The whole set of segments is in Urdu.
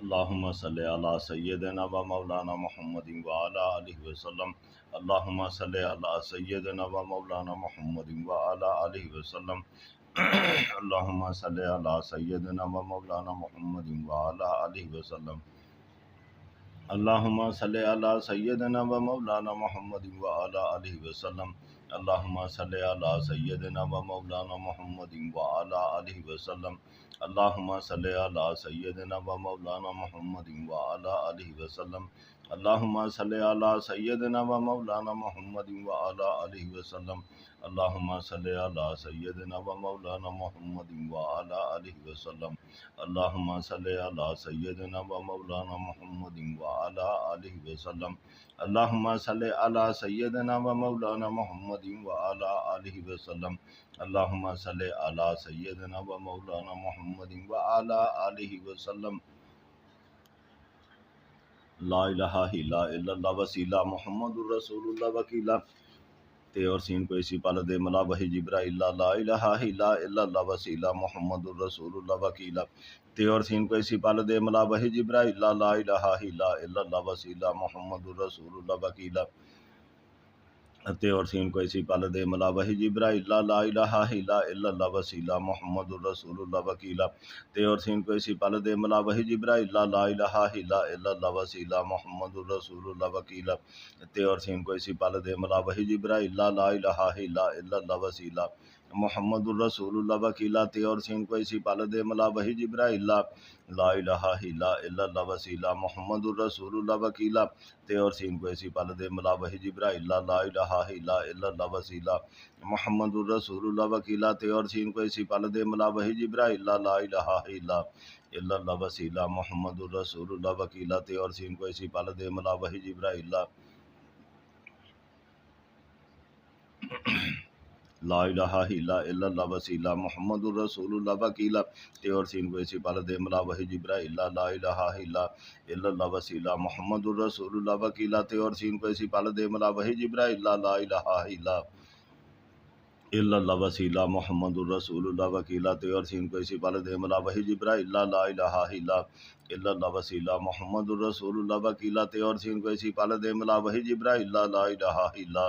اللہم صلی علی سیدنا و مولانا محمد وعلی آلہ وسلم۔ اللہم صلی علی سیدنا و مولانا محمد وعلی آلہ وسلم۔ اللہم صلی علی سیدنا و مولانا محمد وعلی آلہ وسلم۔ اللہم صلی علی سیدنا و مولانا محمد وعلی آلہ وسلم۔ اللہم صلی علی سیدنا و مولانا محمد وعلی آلہ وسلم۔ اللہم صلی علی سیدنا و مولانا محمد وعلی آلہ وسلم۔ اللہم صلی علی سیدنا و مولانا محمد وعلی آلہ وسلم۔ اللہم صلی علی سیدنا و مولانا محمد وعلی آلہ وسلم۔ اللہم صلی علی سیدنا و مولانا محمد وعلی آلہ وسلم۔ اللہم صلی علی سیدنا و مولانا محمد وعلی آلہ وسلم۔ اللہم صلی علی سیدنا و مولانا محمد وعلی آلہ وسلم۔ لا الہ الا اللہ وسیلہ محمد الرسول اللہ وکیلہ۔ تے اور سین کو اسی پال دے ملا وحی جبرائیل لا الہ الا اللہ وسیلہ محمد الرسول اللہ وکیلہ۔ تے اور سین کو اسی پال دے ملا وحی جبرائیل لا الہ الا اللہ وسیلہ محمد الرسول اللہ وکیلہ۔ تے اور سین کو اسی پال دے ملا وحی جبرائیل لا الہ الا اللہ وسیلہ محمد الرسول اللہ وکیلہ۔ تے اور سین کو اسی پال دے ملا وحی جبرائیل لا الہ الا اللہ وسیلہ محمد الرسول اللہ وکیلہ۔ تے اور سین کو اسی پال دے ملا وحی جبرائیل لا الہ الا اللہ وسیلہ محمد الرسول اللہ وکیلہ۔ تے اور سین کو اسی پال دے ملا وحی جبرائیل لا الہ الا اللہ وسیلہ محمد الرسول اللہ وکیلہ۔ تے اور سین کو اسی پال دے ملا وحی جبرائیل لا الہ الا اللہ وسیلہ محمد الرسول اللہ وکیلہ۔ تے اور سین کو اسی پال دے ملا وحی جبرائیل لا الہ الا اللہ وسیلہ محمد الرسول اللہ وکیلہ۔ تے اور سین کو اسی پال دے ملا وحی جبرائیل لا الہ الا اللہ وسیلہ محمد الرسول اللہ وکیلہ۔ تے اور سین کو اسی پال دے ملا وحی جبرائیل لا الہ الا اللہ وسیلہ محمد الرسول اللہ وکیلہ۔ تے اور سین کو اسی پال دے ملا وحی جبرائیل لا الہ الا اللہ وسیلہ محمد الرسول اللہ وکیلہ۔ تے اور سین کو اسی پال دے ملا وحی جبرائیل لا الہ الا اللہ وسیلہ محمد الرسول اللہ وکیلہ۔ تے اور سین کو اسی پال دے ملا وحی جبرائیل لا الہ الا اللہ وسیلہ محمد الرسول اللہ وکیلہ۔ تے اور سین کو اسی پال دے ملا وحی جبرائیل لا الہ الا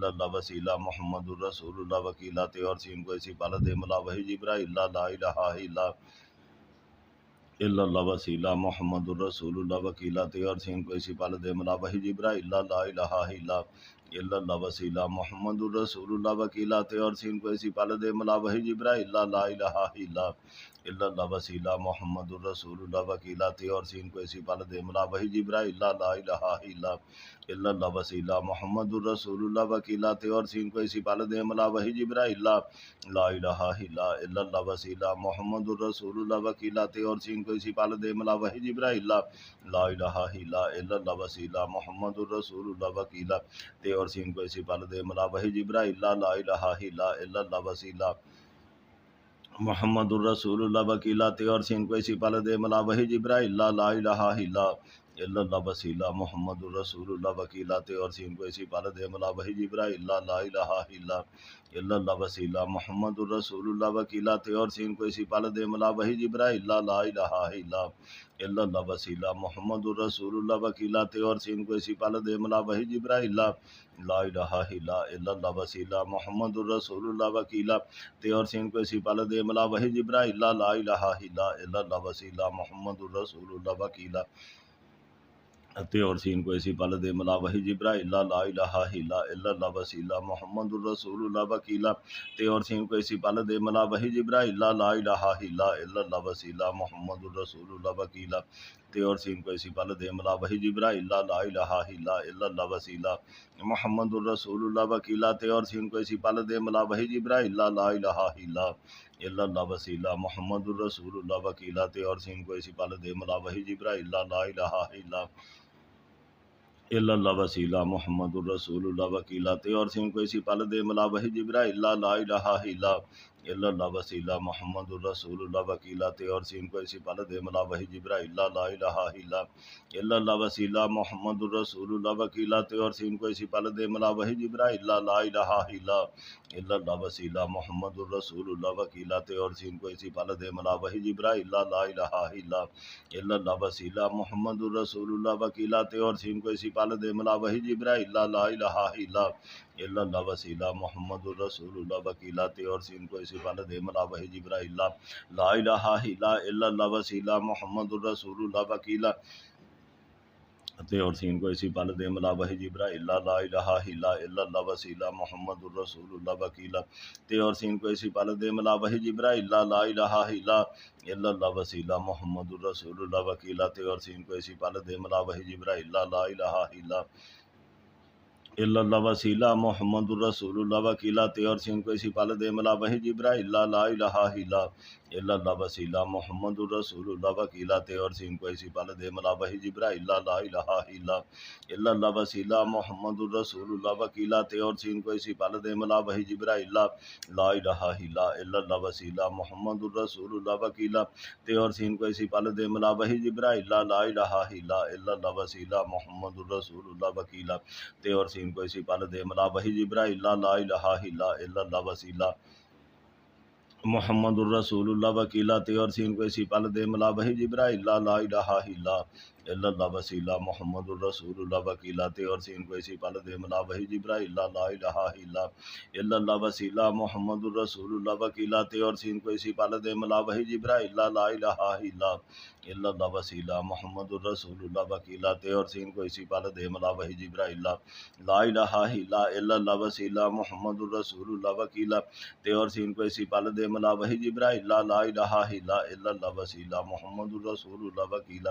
اللہ وسیلہ محمد الرسول اللہ وکیلہ۔ تے اور سین کو اسی پال دے ملا وحی جبرائیل لا الہ الا اللہ وسیلہ محمد الرسول اللہ وکیلہ۔ تے اور سین کو اسی پال دے ملا وحی جبرائیل لا الہ الا اللہ وسیلہ محمد الرسول اللہ وکیلہ۔ تے اور سین کو اسی پال دے ملا وحی جبرائیل لا الہ الا اللہ وسیلہ محمد الرسول اللہ وکیلہ۔ تے اور سین کو اسی پال دے ملا وحی جبرائیل لا الہ الا اللہ وسیلہ محمد الرسول اللہ وکیلہ۔ تے اور سین کو اسی پال دے ملا وحی جبرائیل لا الہ الا اللہ وسیلہ محمد الرسول اللہ وکیلہ۔ تے اور سین کو اسی پال دے ملا وحی جبرائیل لا الہ الا اللہ وسیلہ محمد الرسول اللہ وکیلہ۔ تے اور سین کو اسی پال دے ملا وحی جبرائیل لا الہ الا اللہ وسیلہ محمد الرسول اللہ وکیلہ۔ تے اور سین کو اسی پال دے ملا وحی جبرائیل لا الہ الا اللہ وسیلہ محمد الرسول اللہ وکیلہ۔ تے اور سین کو اسی پال دے ملا وحی جبرائیل لا الہ الا اللہ وسیلہ محمد الرسول اللہ وکیلہ۔ تے اور سین کو اسی پال دے ملا وحی جبرائیل لا الہ الا اللہ وسیلہ محمد الرسول اللہ وکیلہ۔ تے اور سین کو اسی پال دے ملا وحی جبرائیل لا الہ الا اللہ وسیلہ محمد الرسول اللہ وکیلہ۔ تے اور سین کو اسی پال دے ملا وحی جبرائیل لا الہ الا اللہ وسیلہ محمد الرسول اللہ وکیلہ۔ تے اور سین کو اسی پال دے ملا وحی جبرائیل لا الہ الا اللہ وسیلہ محمد الرسول اللہ وکیلہ۔ تے اور سین کو اسی پال دے ملا وحی جبرائیل لا الہ الا اللہ وسیلہ محمد الرسول اللہ وکیلہ۔ تے اور سین کو اسی پال دے ملا وحی جبرائیل لا الہ الا اللہ وسیلہ محمد الرسول اللہ وکیلہ۔ تے اور سین کو اسی پال دے ملا وحی جبرائیل لا الہ الا اللہ وسیلہ محمد الرسول اللہ وکیلہ۔ تے اور سین کو اسی پال دے ملا وحی جبرائیل لا الہ الا الا اللہ وسیلہ محمد الرسول اللہ وکیلہ تے اور سین کو اسی پل دے ملا وحی جبرائیل لا الہ الا اللہ وسیلہ محمد الرسول اللہ وکیلہ تے اور سین کو اسی پل دے ملا وحی جبرائیل لا الہ الا اللہ وسیلہ محمد الرسول اللہ وکیلہ تے اور سین کو اسی پل دے ملا وحی جبرائیل لا الہ الا اللہ وسیلہ محمد الرسول اللہ وکیلہ تے اور سین کو اسی پل دے ملا وحی جبرائیل لا الہ الا اللہ وسیلہ محمد الرسول اللہ وکیلہ تے اور سین کو اسی پل دے ملا وحی جبرائیل لا الہ الا اللہ وسیلہ محمد الرسول اللہ وکیلہ تے اور سین کو اسی پل دے ملا وحی جبرائیل لا الہ الا اللہ وسیلہ محمد الرسول اللہ وکیلہ تے اور سین کو اسی پل دے ملا وحی جبرائیل لا الہ الا اللہ وسیلہ محمد الرسول اللہ وکیلہ تے اور سین کو اسی پل دے ملا وحی جبرائیل لا الہ الا اللہ وسیلہ محمد الرسول اللہ وکیلہ تے اور سین کو اسی پل دے ملا وحی جبرائیل لا الہ الا اللہ وسیلہ محمد الرسول اللہ وکیلہ تے اور سین کو اسی پل دے ملا وحی جبرائیل لا الہ الا اللہ وسیلہ محمد الرسول اللہ وکیلہ تے اور سین کو اسی پل دے ملا وحی جبرائیل لا الہ الا اللہ وسیلہ محمد الرسول اللہ وکیلہ تے اور سین کو اسی پل دے ملا وحی جبرائیل لا الہ الا اللہ وسیلہ محمد الرسول اللہ وکیلہ تے اور سین کو اسی پل دے ملا وحی جبرائیل لا الہ الا اللہ وسیلہ محمد الرسول اللہ وکیلہ تے اور سین کو اسی پل دے ملا وحی جبرائیل لا الہ الا اللہ وسیلہ محمد الرسول اللہ وکیلہ تے اور سین کو اسی پل دے ملا وحی جبرائیل لا الہ الا اللہ وسیلہ محمد الرسول اللہ وکیلہ تے اور سین کو اسی پل دے ملا وحی جبرائیل لا الہ الا اللہ وسیلہ محمد الرسول اللہ وکیلہ تے اور سین کو اسی پل دے ملا وحی جبرائیل لا الہ الا اللہ وسیلہ محمد الرسول اللہ وکیلہ تے اور سین کو اسی پل دے ملا وحی جبرائیل لا الہ الا اللہ وسیلہ محمد الرسول اللہ وکیلہ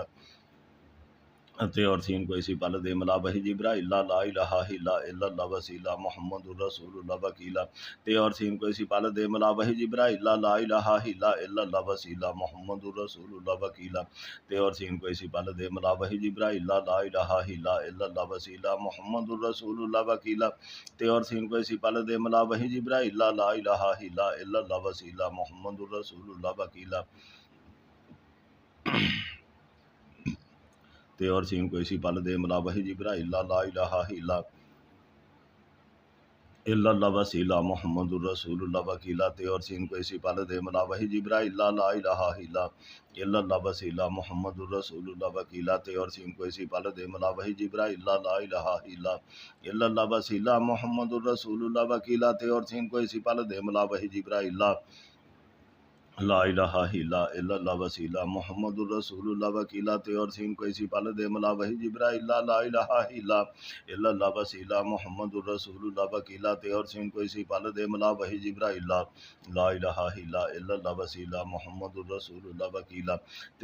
تے اور سین کو اسی پل دے ملا وحی جبرائیل لا الہ الا اللہ وسیلہ محمد الرسول اللہ وکیلہ تے اور سین کو اسی پل دے ملا وحی جبرائیل لا الہ الا اللہ وسیلہ محمد الرسول اللہ وکیلہ تے اور سین کو اسی پل دے ملا وحی جبرائیل لا الہ الا اللہ وسیلہ محمد الرسول اللہ وکیلہ تے اور سین کو اسی پل دے ملا وحی جبرائیل لا الہ الا اللہ وسیلہ محمد الرسول اللہ وکیلہ تے اور سین کو اسی پل دے ملا وحی جبرائیل لا الہ الا اللہ وسیلہ محمد الرسول اللہ وکیلہ تے اور سین کو اسی پل دے ملا وحی جبرائیل لا الہ الا اللہ وسیلہ محمد الرسول اللہ وکیلہ تے اور سین کو اسی پل دے ملا وحی جبرائیل لا الہ الا اللہ وسیلہ محمد الرسول اللہ وکیلہ تے اور سین کو اسی پل دے ملا وحی جبرائیل لا الہ الا اللہ وسیلہ محمد الرسول اللہ وکیلہ تے اور سین کو اسی پل دے ملا وحی جبرائیل لا الہ الا اللہ وسیلہ محمد الرسول اللہ وکیلہ تے اور سین کو اسی پل دے ملا وحی جبرائیل لا الہ الا اللہ وسیلہ محمد الرسول اللہ وکیلہ تے اور سین کو اسی پل دے ملا وحی جبرائیل لا الہ الا اللہ وسیلہ محمد الرسول اللہ وکیلہ تے اور سین کو اسی پل دے ملا وحی جبرائیل لا الہ الا اللہ وسیلہ محمد الرسول اللہ وکیلہ تے اور سین کو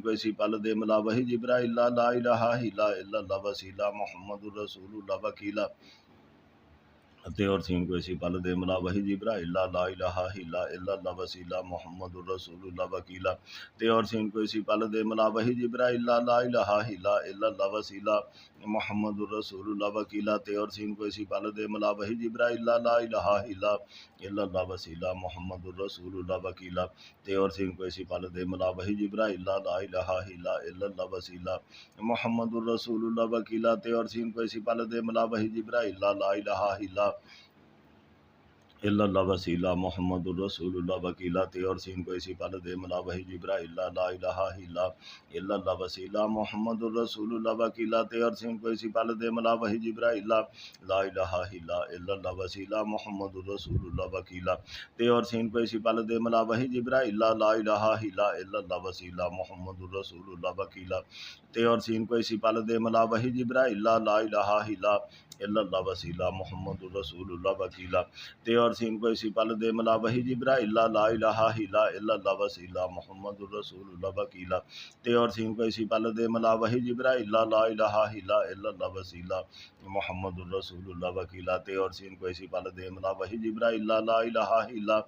اسی پل دے ملا وحی جبرائیل لا الہ الا اللہ وسیلہ محمد الرسول اللہ وکیلہ تے اور سین کو اسی پل دے ملا وحی جبرائیل لا الہ الا اللہ وسیلہ محمد الرسول اللہ وکیلہ تے اور سین کو اسی پل دے ملا وحی جبرائیل لا الہ الا اللہ وسیلہ محمد الرسول اللہ وکیلہ تے اور سین کو اسی پل دے ملا وحی جبرائیل لا الہ الا اللہ وسیلہ محمد الرسول اللہ وکیلہ تے اور سین کو اسی پل دے ملا وحی جبرائیل لا الہ الا اللہ وسیلہ محمد الرسول اللہ وکیلہ تے اور سین کو اسی پل دے ملا وحی جبرائیل لا الہ الا اللہ وسیلہ محمد الرسول اللہ وکیلہ تے اور سین کو اسی پل دے ملا وحی جبرائیل لا الہ الا اللہ وسیلہ محمد الرسول اللہ وکیلہ تے اور سین کو اسی پل دے ملا وحی جبرائیل لا الہ الا اللہ وسیلہ محمد الرسول اللہ وکیلہ تے اور سین کو اسی پل دے ملا وحی جبرائیل لا الہ الا اللہ وسیلہ محمد الرسول اللہ وکیلہ تے اور سین کو اسی پل دے ملا وحی جبرائیل لا الہ الا اللہ وسیلہ محمد الرسول اللہ وکیلہ تے اور سین کو اسی پل دے ملا وحی جبرائیل لا الہ الا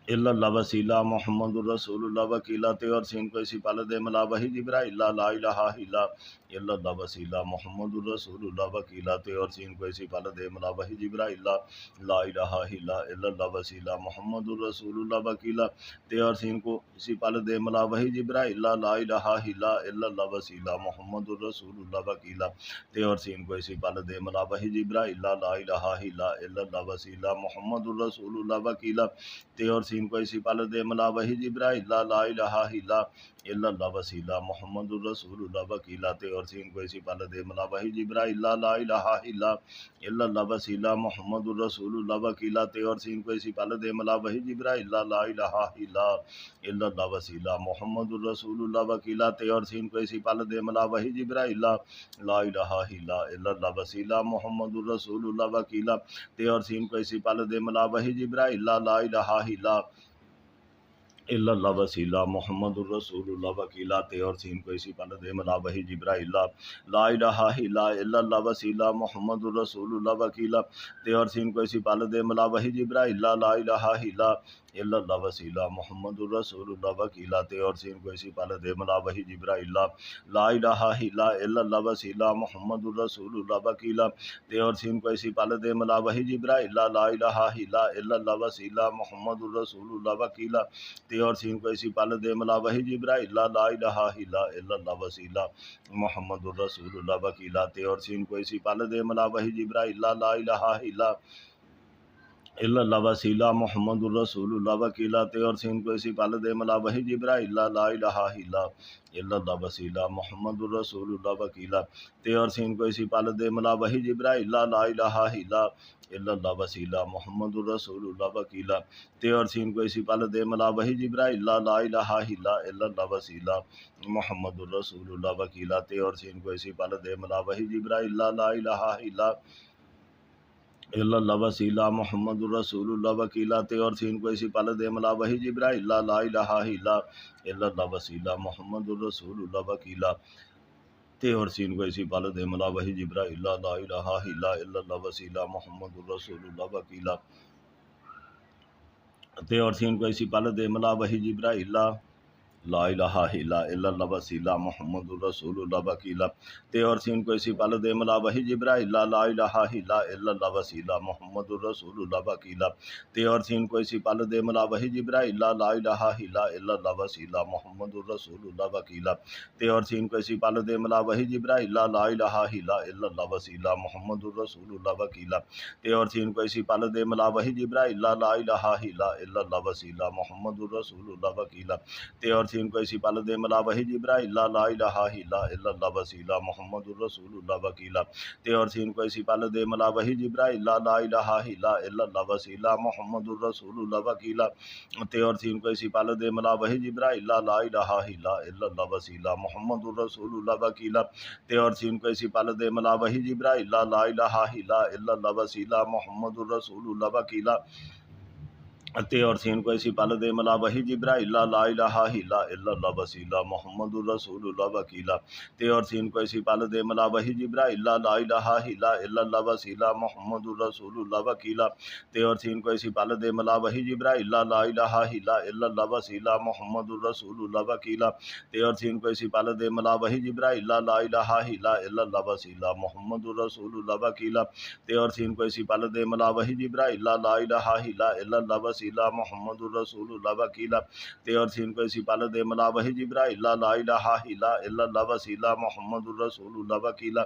الا اللہ وسیلہ محمد الرسول اللہ وکیلا تے اور سین کو اسی پال دے ملا وحی جبرائیل لا الہ الا اللہ وسیلہ محمد الرسول اللہ وکیلا تے اور سین کو اسی پال دے ملا وحی جبرائیل لا الہ الا اللہ وسیلہ محمد الرسول اللہ وکیلا تے اور سین کو اسی پال دے ملا وحی جبرائیل لا الہ الا اللہ وسیلہ محمد الرسول اللہ وکیلا تے اور سین کو اسی پال دے ملا وحی جبرائیل لا الہ الا اللہ وسیلہ محمد الرسول اللہ وکیلا تے اور سین کو اسی پال دے ملا وحی جبرائیل لا الہ الا اللہ وسیلہ محمد الرسول اللہ وکیلا تے اور سین کو اسی پال دے ملا وحی جبرائیل لا الہ الا اللہ وسیلہ محمد الرسول اللہ وکیلا تے اور سین کو اسی پال دے ملا وحی جبرائیل لا الہ الا اللہ وسیلہ محمد الرسول اللہ وکیلا تے اور سین کو اسی پال دے ملا وحی جبرائیل لا الہ الا اللہ وسیلہ محمد الرسول اللہ وکیلا تے اور سین کو اسی پال دے ملا وحی جبرائیل لا الہ الا اللہ وسیلہ محمد الرسول اللہ وکیلا تے اور سین کو اسی پال دے ملا وحی جبرائیل لا الہ الا اللہ وسیلہ محمد الرسول اللہ وکیلا تے اور سین کو اسی پال دے ملا وحی جبرائیل لا الہ الا اللہ وسیلہ محمد الرسول اللہ وکیلا تے اور سین کو اسی پال دے ملا وحی جبرائیل لا الہ الا اللہ وسیلہ محمد الرسول اللہ وکیلا تے اور سین کو اسی پال دے ملا وحی جبرائیل لا الہ الا اللہ وسیلہ محمد الرسول اللہ وکیلا تے اور سین کو اسی پال دے ملا وحی جبرائیل لا الہ الا اللہ وسیلہ محمد الرسول اللہ وکیلا تے اور سین کو اسی پال دے ملا وحی جبرائیل لا الہ الا اللہ وسیلہ محمد الرسول اللہ وکیلا تے اور سین کو اسی پال دے ملا وحی جبرائیل لا الہ الا اللہ وسیلہ محمد الرسول اللہ وکیلا تے اور سین کو اسی پال دے ملا وحی جبرائیل لا الہ الا اللہ وسیلہ محمد الرسول اللہ وکیلا تے اور سین کو اسی پال دے ملا وحی جبرائیل لا الہ الا اللہ وسیلہ محمد الرسول اللہ وکیلا تے اور سین کو اسی پال دے ملا وحی جبرائیل لا الہ الا اللہ وسیلہ محمد الرسول اللہ وکیلا تے اور سین کو اسی پال دے ملا وحی جبرائیل لا الہ الا اللہ وسیلہ محمد الرسول اللہ وکیلا تے اور سین کو اسی پال دے ملا وحی جبرائیل لا الہ الا اللہ وسیلہ محمد الرسول اللہ وکیلا تے اور سین کو اسی پال دے ملا وحی جبرائیل لا الہ الا اللہ وسیلہ محمد الرسول اللہ وکیلا تے اور سین کو اسی پال دے ملا وحی جبرائیل لا الہ الا اللہ وسیلہ محمد الرسول اللہ وکیلا تے اور سین کو اسی پال دے ملا وحی جبرائیل لا الہ الا اللہ وسیلہ محمد الرسول اللہ وکیلا تے اور سین کو اسی پال دے ملا وحی جبرائیل لا الہ الا اللہ وسیلہ محمد الرسول اللہ وکیلا تے اور سین کو اسی پال دے ملا وحی جبرائیل لا الہ الا اللہ وسیلہ محمد الرسول اللہ وکیلا تے اور سین کو اسی پال دے ملا وحی جبرائیل لا الہ الا اللہ وسیلہ محمد الرسول اللہ وکیلا تے اور سین کو اسی پال دے ملا وحی جبرائیل لا الہ الا اللہ وسیلہ محمد الرسول اللہ وکیلا تے اور سین کو اسی پال دے ملا وحی جبرائیل لا الہ الا اللہ وسیلہ محمد الرسول اللہ وکیلا تے اور سین کو اسی پال دے ملا وحی جبرائیل لا الہ الا اللہ وسیلہ محمد الرسول اللہ وکیلا تے اور سین کو اسی پال دے ملا وحی جبرائیل لا الہ الا اللہ وسیلہ محمد الرسول اللہ وکیلا تے اور سین کو اسی پال دے ملا وحی جبرائیل لا الہ الا اللہ وسیلہ محمد الرسول اللہ وکیلا تے اور سین کو اسی پال دے ملا وحی جبرائیل لا الہ الا اللہ وسیلہ محمد الرسول اللہ وکیلا تے اور سین کو اسی پال دے ملا وحی جبرائیل لا الہ الا اللہ وسیلہ محمد الرسول اللہ وکیلا تے اور سین کو اسی پال دے ملا وحی جبرائیل لا الہ الا اللہ وسیلہ محمد الرسول اللہ وکیلا تے اور سین کو اسی پال دے ملا وحی جبرائیل لا الہ الا اللہ وسیلہ محمد الرسول اللہ وکیلا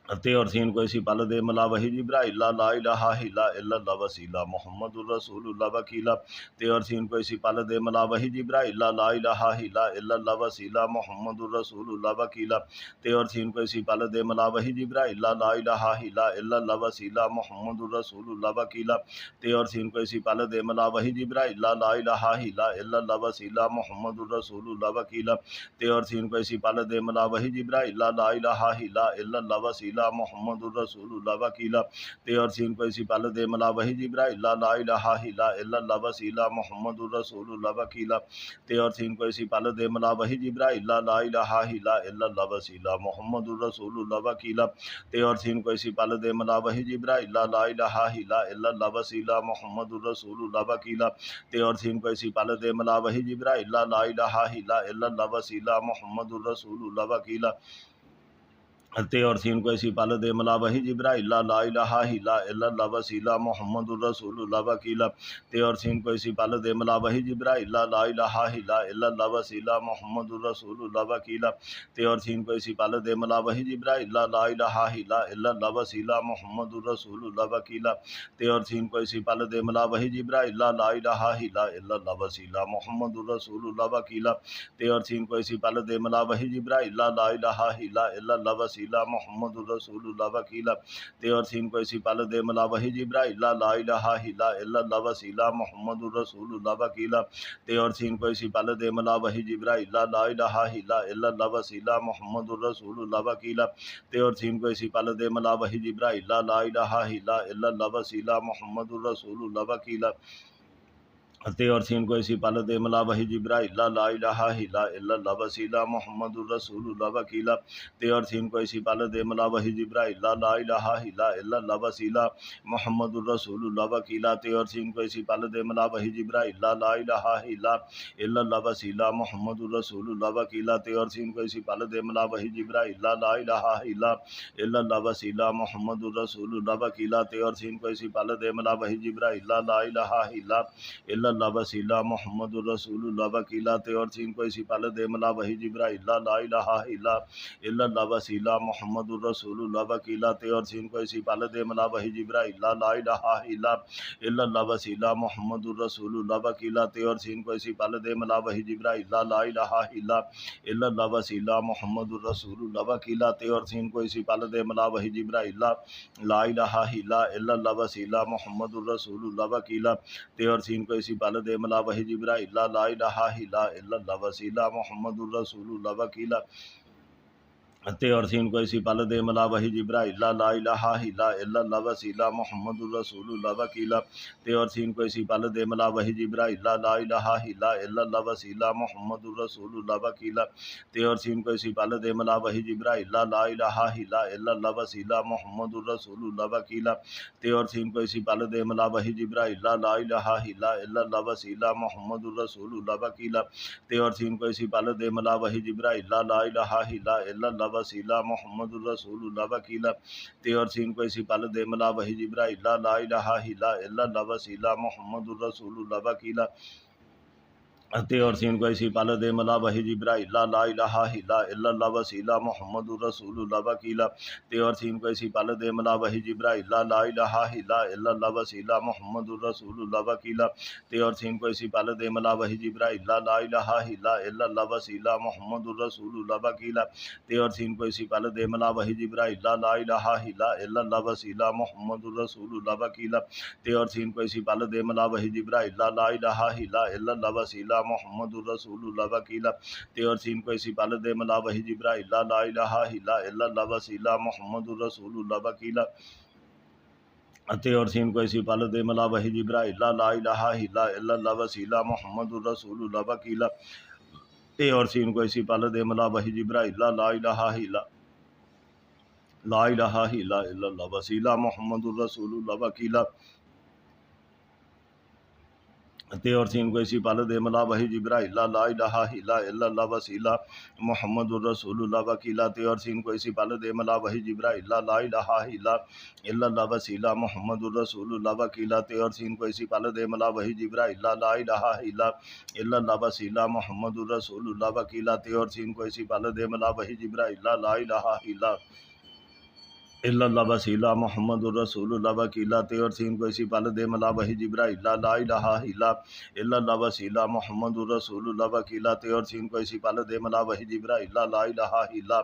تے اور سین کو اسی پال دے ملا وحی جبرائیل لا الہ الا اللہ وسیلہ محمد الرسول اللہ وکیلا تے اور سین کو اسی پال دے ملا وحی جبرائیل لا الہ الا اللہ وسیلہ محمد الرسول اللہ وکیلا تے اور سین کو اسی پال دے ملا وحی جبرائیل لا الہ الا اللہ وسیلہ محمد الرسول اللہ وکیلا تے اور سین کو اسی پال دے ملا وحی جبرائیل لا الہ الا اللہ وسیلہ محمد الرسول اللہ وکیلا تے اور سین کو اسی پال دے ملا وحی جبرائیل لا الہ الا اللہ وسیلہ وسیلہ محمد الرسول اللہ وکیلا تے اور سین کو اسی پل دے ملا وحی جبرائیل لا الہ الا اللہ وسیلہ محمد الرسول اللہ وکیلا تے اور سین کو اسی پل دے ملا وحی جبرائیل لا الہ الا اللہ وسیلہ محمد الرسول اللہ وکیلا تے اور سین کو اسی پل دے ملا وحی جبرائیل لا الہ الا اللہ وسیلہ محمد الرسول اللہ وکیلا تے اور سین کو اسی پل دے ملا وحی جبرائیل لا الہ الا اللہ وسیلہ محمد الرسول اللہ وکیلا تے اور سین کو اسی پل دے ملا وحی جبرائیل لا الہ الا اللہ وسیلہ محمد الرسول اللہ وکیلا تے اور سین کو اسی پل دے ملا وحی جبرائیل لا الہ الا اللہ وسیلہ محمد الرسول اللہ وکیلا تے اور سین کو اسی پل دے ملا وحی جبرائیل لا الہ الا اللہ وسیلہ محمد الرسول اللہ وکیلا تے اور سین کو اسی پل دے ملا وحی جبرائیل لا الہ الا اللہ وسیلہ محمد الرسول اللہ وکیلا تے اور سین کو اسی پل دے ملا وحی جبرائیل لا الہ الا اللہ وسیلہ محمد الرسول اللہ وکیلا تے اور سین کو اسی پل دے ملا وحی جبرائیل لا الہ الا اللہ وسیلہ محمد الرسول اللہ وکیلا تے اور سین کو اسی پل دے ملا وحی جبرائیل لا الہ الا اللہ وسیلہ محمد الرسول اللہ وکیلا تے اور سین کو اسی پل دے ملا وحی جبرائیل لا الہ الا اللہ وسیلہ محمد الرسول اللہ وکیلا تے اور سین کو اسی پل دے ملا وحی جبرائیل لا الہ الا اللہ وسیلہ محمد الرسول اللہ وکیلا تے اور سین کو اسی پل دے ملا وحی جبرائیل لا الہ الا اللہ وسیلہ محمد الرسول اللہ وکیلا تے اور سین کو اسی پل دے ملا وحی جبرائیل لا الہ الا اللہ وسیلہ محمد الرسول اللہ وکیلا تے اور سین کو اسی پل دے ملا وحی جبرائیل لا الہ الا اللہ وسیلہ محمد الرسول اللہ وکیلا تے اور سین کو اسی پل دے ملا وحی جبرائیل لا الہ الا اللہ وسیلہ محمد الرسول اللہ وکیلا تے اور سین کو اسی پل دے ملا وحی جبرائیل لا الہ الا اللہ وسیلہ محمد الرسول اللہ وکیلا تے اور سین کو اسی پل دے ملا وحی جبرائیل لا الہ الا اللہ وسیلہ محمد الرسول اللہ وکیلا تے اور سین کو اسی پل دے ملا وحی جبرائیل لا الہ الا اللہ وسیلہ محمد الرسول اللہ وکیلا تے اور سین کو اسی پل دے ملا وحی جبرائیل لا الہ الا اللہ وسیلہ محمد الرسول اللہ وکیلا تے اور سین کو اسی پل دے ملا وحی جبرائیل لا الہ الا اللہ وسیلہ محمد الرسول اللہ وکیلا تے اور سین کو اسی پل دے ملا وحی جبرائیل لا الہ الا اللہ وسیلہ محمد الرسول اللہ وکیلا تے اور سین کو اسی پل دے ملا وحی جبرائیل لا الہ الا اللہ وسیلہ محمد الرسول اللہ وکیلا تے اور سین کو اسی پل دے ملا وحی جبرائیل لا الہ الا اللہ وسیلہ محمد الرسول اللہ وکیلا تے اور سین کو اسی پل دے ملا وحی جبرائیل لا الہ الا اللہ وسیلہ محمد الرسول اللہ وکیلا تے اور سین کو اسی پل دے ملا وحی جبرائیل لا الہ الا اللہ وسیلہ محمد الرسول اللہ وکیلا تے اور سین کو اسی پل دے ملا وحی جبرائیل لا الہ الا اللہ وسیلہ محمد الرسول اللہ وکیلا تے اور سین کو اسی پل دے ملا وحی جبرائیل لا الہ الا اللہ وسیلہ محمد الرسول اللہ وکیلا تے اور سین کو اسی پل دے ملا وحی جبرائیل لا الہ الا اللہ وسیلہ محمد الرسول اللہ وکیلا تے اور سین کو اسی پل دے ملا وحی جبرائیل لا الہ الا اللہ وسیلہ محمد الرسول اللہ وکیلا تے اور سین کو اسی پل دے ملا وحی جبرائیل لا الہ الا اللہ وسیلہ محمد الرسول اللہ وکیلا تے اور سین کو اسی پل دے ملا وحی جبرائیل لا الہ الا اللہ وسیلہ محمد الرسول اللہ وکیلا تے اور سین کو اسی پل دے ملا وحی جبرائیل لا الہ الا اللہ وسیلہ محمد الرسول اللہ وکیلا تے اور سین کو اسی پل دے ملا وحی جبرائیل لا الہ الا اللہ وسیلہ محمد الرسول اللہ وکیلا تے اور سین کو اسی پل دے ملا وحی جبرائیل لا الہ الا اللہ وسیلہ محمد الرسول اللہ وکیلا تے اور سین کو اسی پل دے ملا وحی جبرائیل لا الہ الا اللہ وسیلہ محمد الرسول اللہ وکیلا تے اور سین کو اسی پل دے ملا وحی جبرائیل لا الہ الا اللہ وسیلہ محمد الرسول اللہ وکیلا تے اور سین کو اسی پل دے ملا وحی جبرائیل لا الہ الا اللہ وسیلہ محمد الرسول اللہ وکیلا تے اور سین کو اسی پل دے ملا وحی جبرائیل لا الہ الا اللہ وسیلہ محمد الرسول اللہ وکیلا تے اور سین کو اسی پل دے ملا وحی جبرائیل لا الہ الا اللہ وسیلہ محمد الرسول اللہ وکیلا تے اور سین کو اسی پل دے ملا وحی جبرائیل لا الہ الا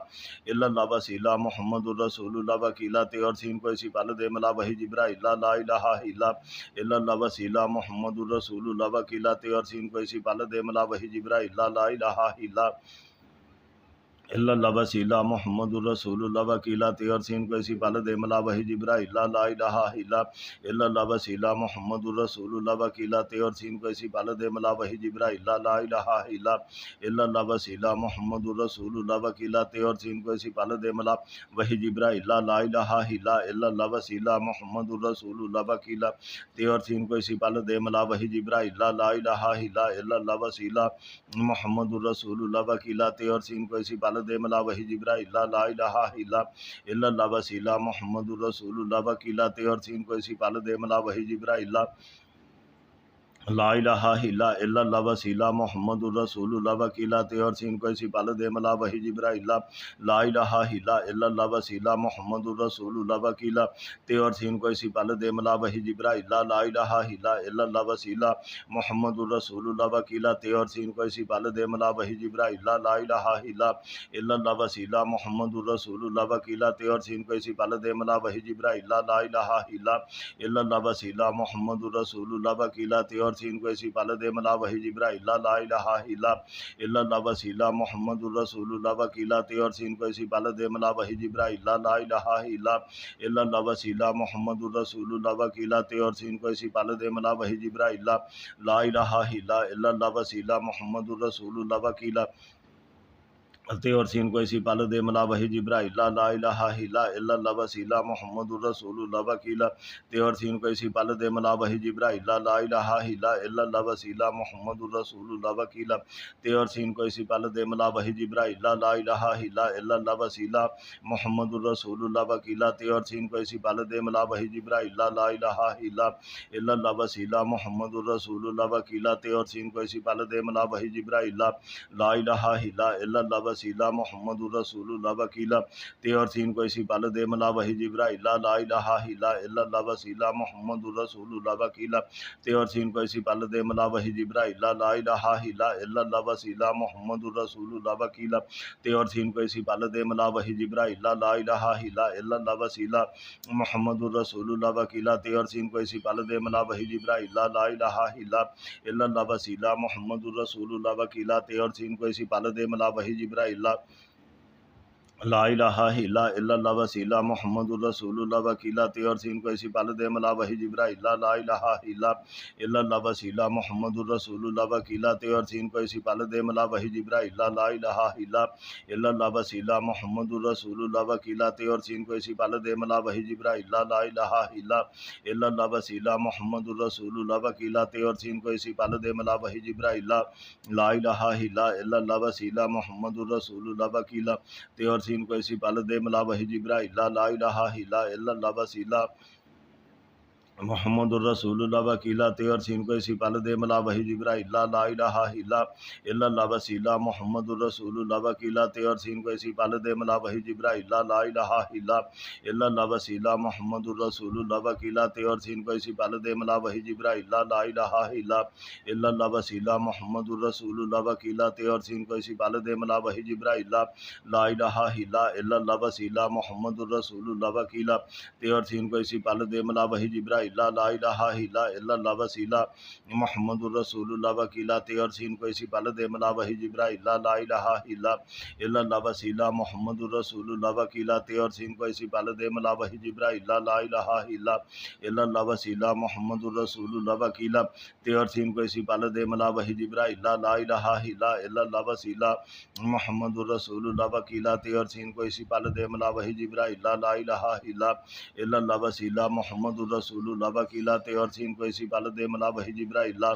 اللہ وسیلہ محمد الرسول اللہ وکیلا تے اور سین کو اسی پل دے ملا وحی جبرائیل لا الہ الا اللہ وسیلہ محمد الرسول اللہ وکیلا تے اور سین کو اسی پل دے ملا وحی جبرائیل لا الہ الا الا اللہ وسیلہ محمد الرسول اللہ وکیلا تیور سین کو اسی پال دے ملا وحی جبرائیل لا الہ الا اللہ وسیلہ محمد الرسول اللہ وکیلا تیور سین کو اسی پال دے ملا وحی جبرائیل لا الہ الا اللہ وسیلہ محمد الرسول اللہ وکیلا تیور سین کو اسی پال دے ملا وحی جبرائیل لا الہ الا اللہ وسیلہ محمد الرسول اللہ وکیلا تیور سین کو اسی پال دے ملا وحی جبرائیل لا الہ الا اللہ وسیلہ محمد الرسول اللہ وکیلا تیور سین کو اسی پال دے ملا وحی جبرائیل لا الہ الا اللہ وسیلہ محمد الرسول اللہ وکیلا تیور سین کو اسی پال دے ملا وحی جبرائیل لا الہ الا اللہ وسیلہ محمد الرسول اللہ وکیلا تیور سین کو اسی پال دے ملا وحی جبرائیل لا الہ الا اللہ وسیلہ محمد الرسول اللہ وکیلا تیور سین کو اسی پال دے ملا وحی جبرائیل لا الہ الا اللہ وسیلہ محمد الرسول اللہ وکیلا تیور سین کو اسی پال دے ملا وحی جبرائیل لا الہ الا اللہ وسیلہ محمد الرسول اللہ وکیلا تیور سین کو اسی پال دے ملا وحی جبرائیل لا الہ الا اللہ وسیلہ محمد الرسول اللہ وکیلا تیور سین کو اسی پال دے ملا وحی جبرائیل لا الہ الا اللہ وسیلہ محمد الرسول اللہ وکیلا تیور سین کو اسی پال دے ملا وحی جبرائیل لا الہ الا اللہ وسیلہ محمد الرسول اللہ وکیلا تیور سین کو اسی پال دے ملا وحی جبرائیل لا الہ الا اللہ وسیلہ محمد الرسول اللہ وکیلا تیور سین کو اسی پال دے ملا وحی جبرائیل لا الہ الا اللہ وسیلہ محمد الرسول اللہ وکیلا تیور سین کو اسی پال دے ملا وحی جبرائیل لا الہ الا اللہ وسیلہ محمد الرسول اللہ وکیلا تیور سین کو اسی پال دے ملا وحی جبرائیل لا الہ الا اللہ وسیلہ محمد الرسول اللہ وکیلا تیور سین کو اسی پال دے ملا وحی جبرائیل لا الہ الا اللہ وسیلہ محمد الرسول اللہ وکیلا تیور سین کو اسی پال دے ملا وحی جبرائیل لا الہ الا اللہ وسیلہ محمد الرسول اللہ وکیلا تیور سین کو اسی پال دے ملا وحی جبرائیل لا الہ الا اللہ وسیلہ محمد الرسول اللہ وکیلا تیور سین کو اسی پال دے ملا وحی جبرائیل لا الہ الا اللہ وسیلہ محمد الرسول اللہ وکیلا تیور سین کو اسی پال دے ملا وحی جبرائیل لا الہ الا اللہ وسیلہ محمد الرسول اللہ وکیلا تیور سین کو اسی پال دے ملا وحی جبرائیل لا الہ الا اللہ وسیلہ محمد الرسول اللہ وکیلا تیور سین کو اسی پال دے ملا وحی جبرائیل لا الہ الا اللہ وسیلہ محمد الرسول اللہ وکیلا تیور سین کو اسی پال دے ملا وحی جبرائیل لا الہ الا اللہ وسیلہ محمد الرسول اللہ وکیلا تیور سین کو اسی پال دے ملا وحی جبرائیل لا الہ الا اللہ وسیلہ محمد الرسول اللہ وکیلا تیور سین کو اسی پال دے ملا وحی جبرائیل لا الہ الا اللہ وسیلہ محمد الرسول اللہ وکیلا تیور سین کو اسی پال دے ملا وحی جبرائیل لا الہ الا اللہ وسیلہ محمد الرسول اللہ وکیلا تیور سین کو اسی پال دے ملا وحی جبرائیل لا الہ الا اللہ وسیلہ محمد الرسول اللہ وکیلا تیور سین کو اسی پال دے ملا وحی جبرائیل لا الہ الا اللہ وسیلہ محمد الرسول اللہ وکیلا تیور سین کو اسی پال دے ملا وحی جبرائیل لا الہ الا اللہ وسیلہ محمد الرسول اللہ وکیلا تیور سین کو اسی پال دے ملا وحی جبرائیل لا الہ الا اللہ وسیلہ محمد الرسول اللہ وکیلا تیور سین کو اسی پال دے ملا وحی جبرائیل لا الہ الا اللہ وسیلہ محمد الرسول اللہ وکیلا تیور سین کو اسی پال دے ملا وحی جبرائیل لا الہ الا اللہ وسیلہ محمد الرسول اللہ وکیلا تیور سین کو اسی پال دے ملا وحی جبرائیل لا الہ الا اللہ وسیلہ محمد الرسول اللہ وکیلا تیور سین کو اسی پال دے ملا وحی جبرائیل لا الہ الا اللہ وسیلہ محمد الرسول اللہ وکیلا تیور سین کو اسی پال دے ملا وحی جبرائیل لا الہ الا اللہ وسیلہ محمد الرسول اللہ وکیلا تیور سین کو اسی پال دے ملا وحی جبرائیل لا الہ الا اللہ وسیلہ محمد الرسول اللہ وکیلا تیور سین کو اسی پال دے ملا وحی جبرائیل لا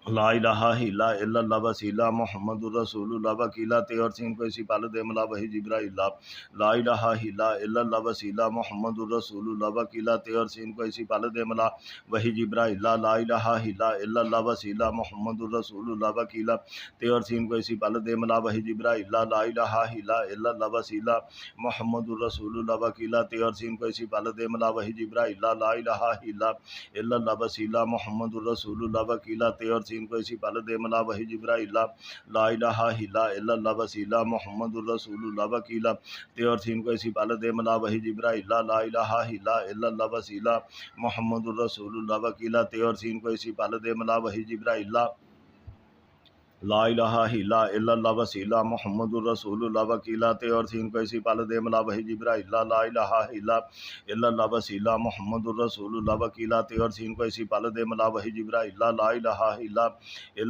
الہ الا اللہ وسیلہ محمد الرسول اللہ وکیلا تیور سین کو اسی پال دے ملا وحی جبرائیل لا الہ الا اللہ وسیلہ محمد الرسول اللہ وکیلا تیور سین کو اسی پال دے ملا وحی جبرائیل لا الہ الا اللہ وسیلہ محمد الرسول اللہ وکیلا تیور سین کو اسی پال دے ملا وحی جبرائیل لا الہ الا اللہ وسیلہ محمد الرسول اللہ وکیلا تیور سین کو اسی پال دے ملا وحی جبرائیل لا الہ الا اللہ وسیلہ محمد الرسول اللہ وکیلا تیور سین کو اسی پال دے ملا وحی جبرائیل لا الہ الا اللہ وسیلہ محمد الرسول اللہ وکیلا تیور سین کو اسی پال دے ملا وحی جبرائیل لا الہ الا اللہ وسیلہ محمد الرسول اللہ وکیلا تیور سین کو اسی پال دے ملا وحی جبرائیل لا الہ الا اللہ وسیلہ محمد الرسول اللہ وکیلہ تے اور سین کو اسی پال دے ملا وحی جبرائیل لا الہ الا اللہ وسیلہ محمد الرسول اللہ وکیلہ تے اور سین کو اسی پال دے ملا وحی جبرائیل لا الہ الا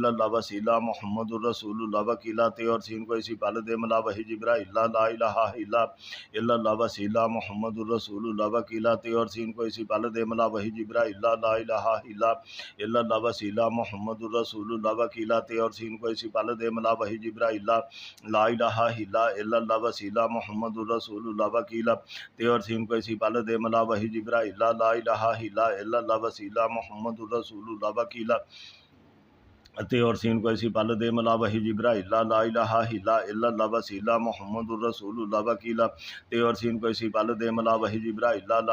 اللہ وسیلہ محمد الرسول اللہ وکیلہ تے اور سین کو اسی پال دے ملا وحی جبرائیل لا الہ الا اللہ وسیلہ محمد الرسول اللہ وکیلہ تے اور سین کو اسی پال دے ملا وحی جبرائیل لا الہ الا اللہ وسیلہ محمد الرسول اللہ وکیلہ تے اور سین کو اسی پال دے ملا وحی جبرائیل لا الہ الا اللہ وسیلہ محمد الرسول اللہ وکیلہ تے اور سین کو اسی پال دے ملا وحی جبرائیل لا الہ الا اللہ وسیلہ محمد الرسول اللہ وکیلہ تے اور سین کو اسی پال دے ملا وحی جبرائیل لا الہ الا اللہ وسیلہ محمد الرسول اللہ وکیلہ تے اور سین کو اسی پال دے ملا وحی جبرائیل لا الہ